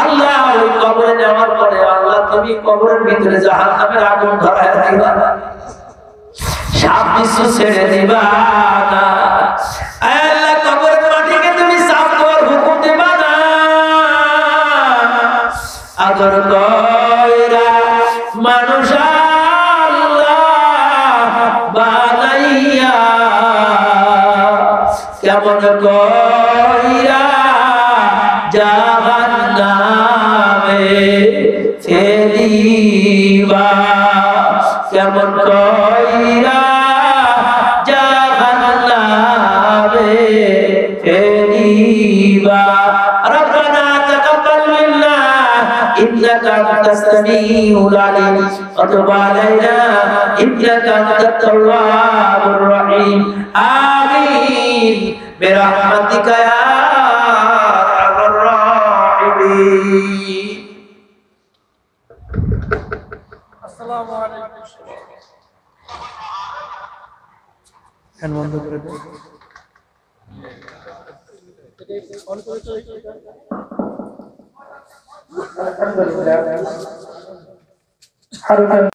আল্লাহ ওই কবরে নেওয়ার পরে আল্লাহ তুমি কবরের ভিতরে জাহান্নামের আগুন ধরায় দিবা, সাপ বিচ্ছু ছেড়ে দিবা না। আল্লাহ কবরের মাটিকে তুমি সাফ দেওয়ার হুকুম দিবা না। আদর কইরা মানুষ কইরা জাহান্নামে ফেলিবা কেমন কইরা জাহান্নামে ফেলিবা রব্বানা তাকাব্বাল মিন্না ইন্নাকা আনতাস সামিউল আলিম ওয়া তুব আলাইনা ইন্নাকা আনতাত তাওয়াবুর রহিম আমিন বিরহমাতিকা ইয়া আরহামার রাহিমিন। আসসালামু আলাইকুম। ফ্যান বন্ধ করে দাও। আলহামদুলিল্লাহ।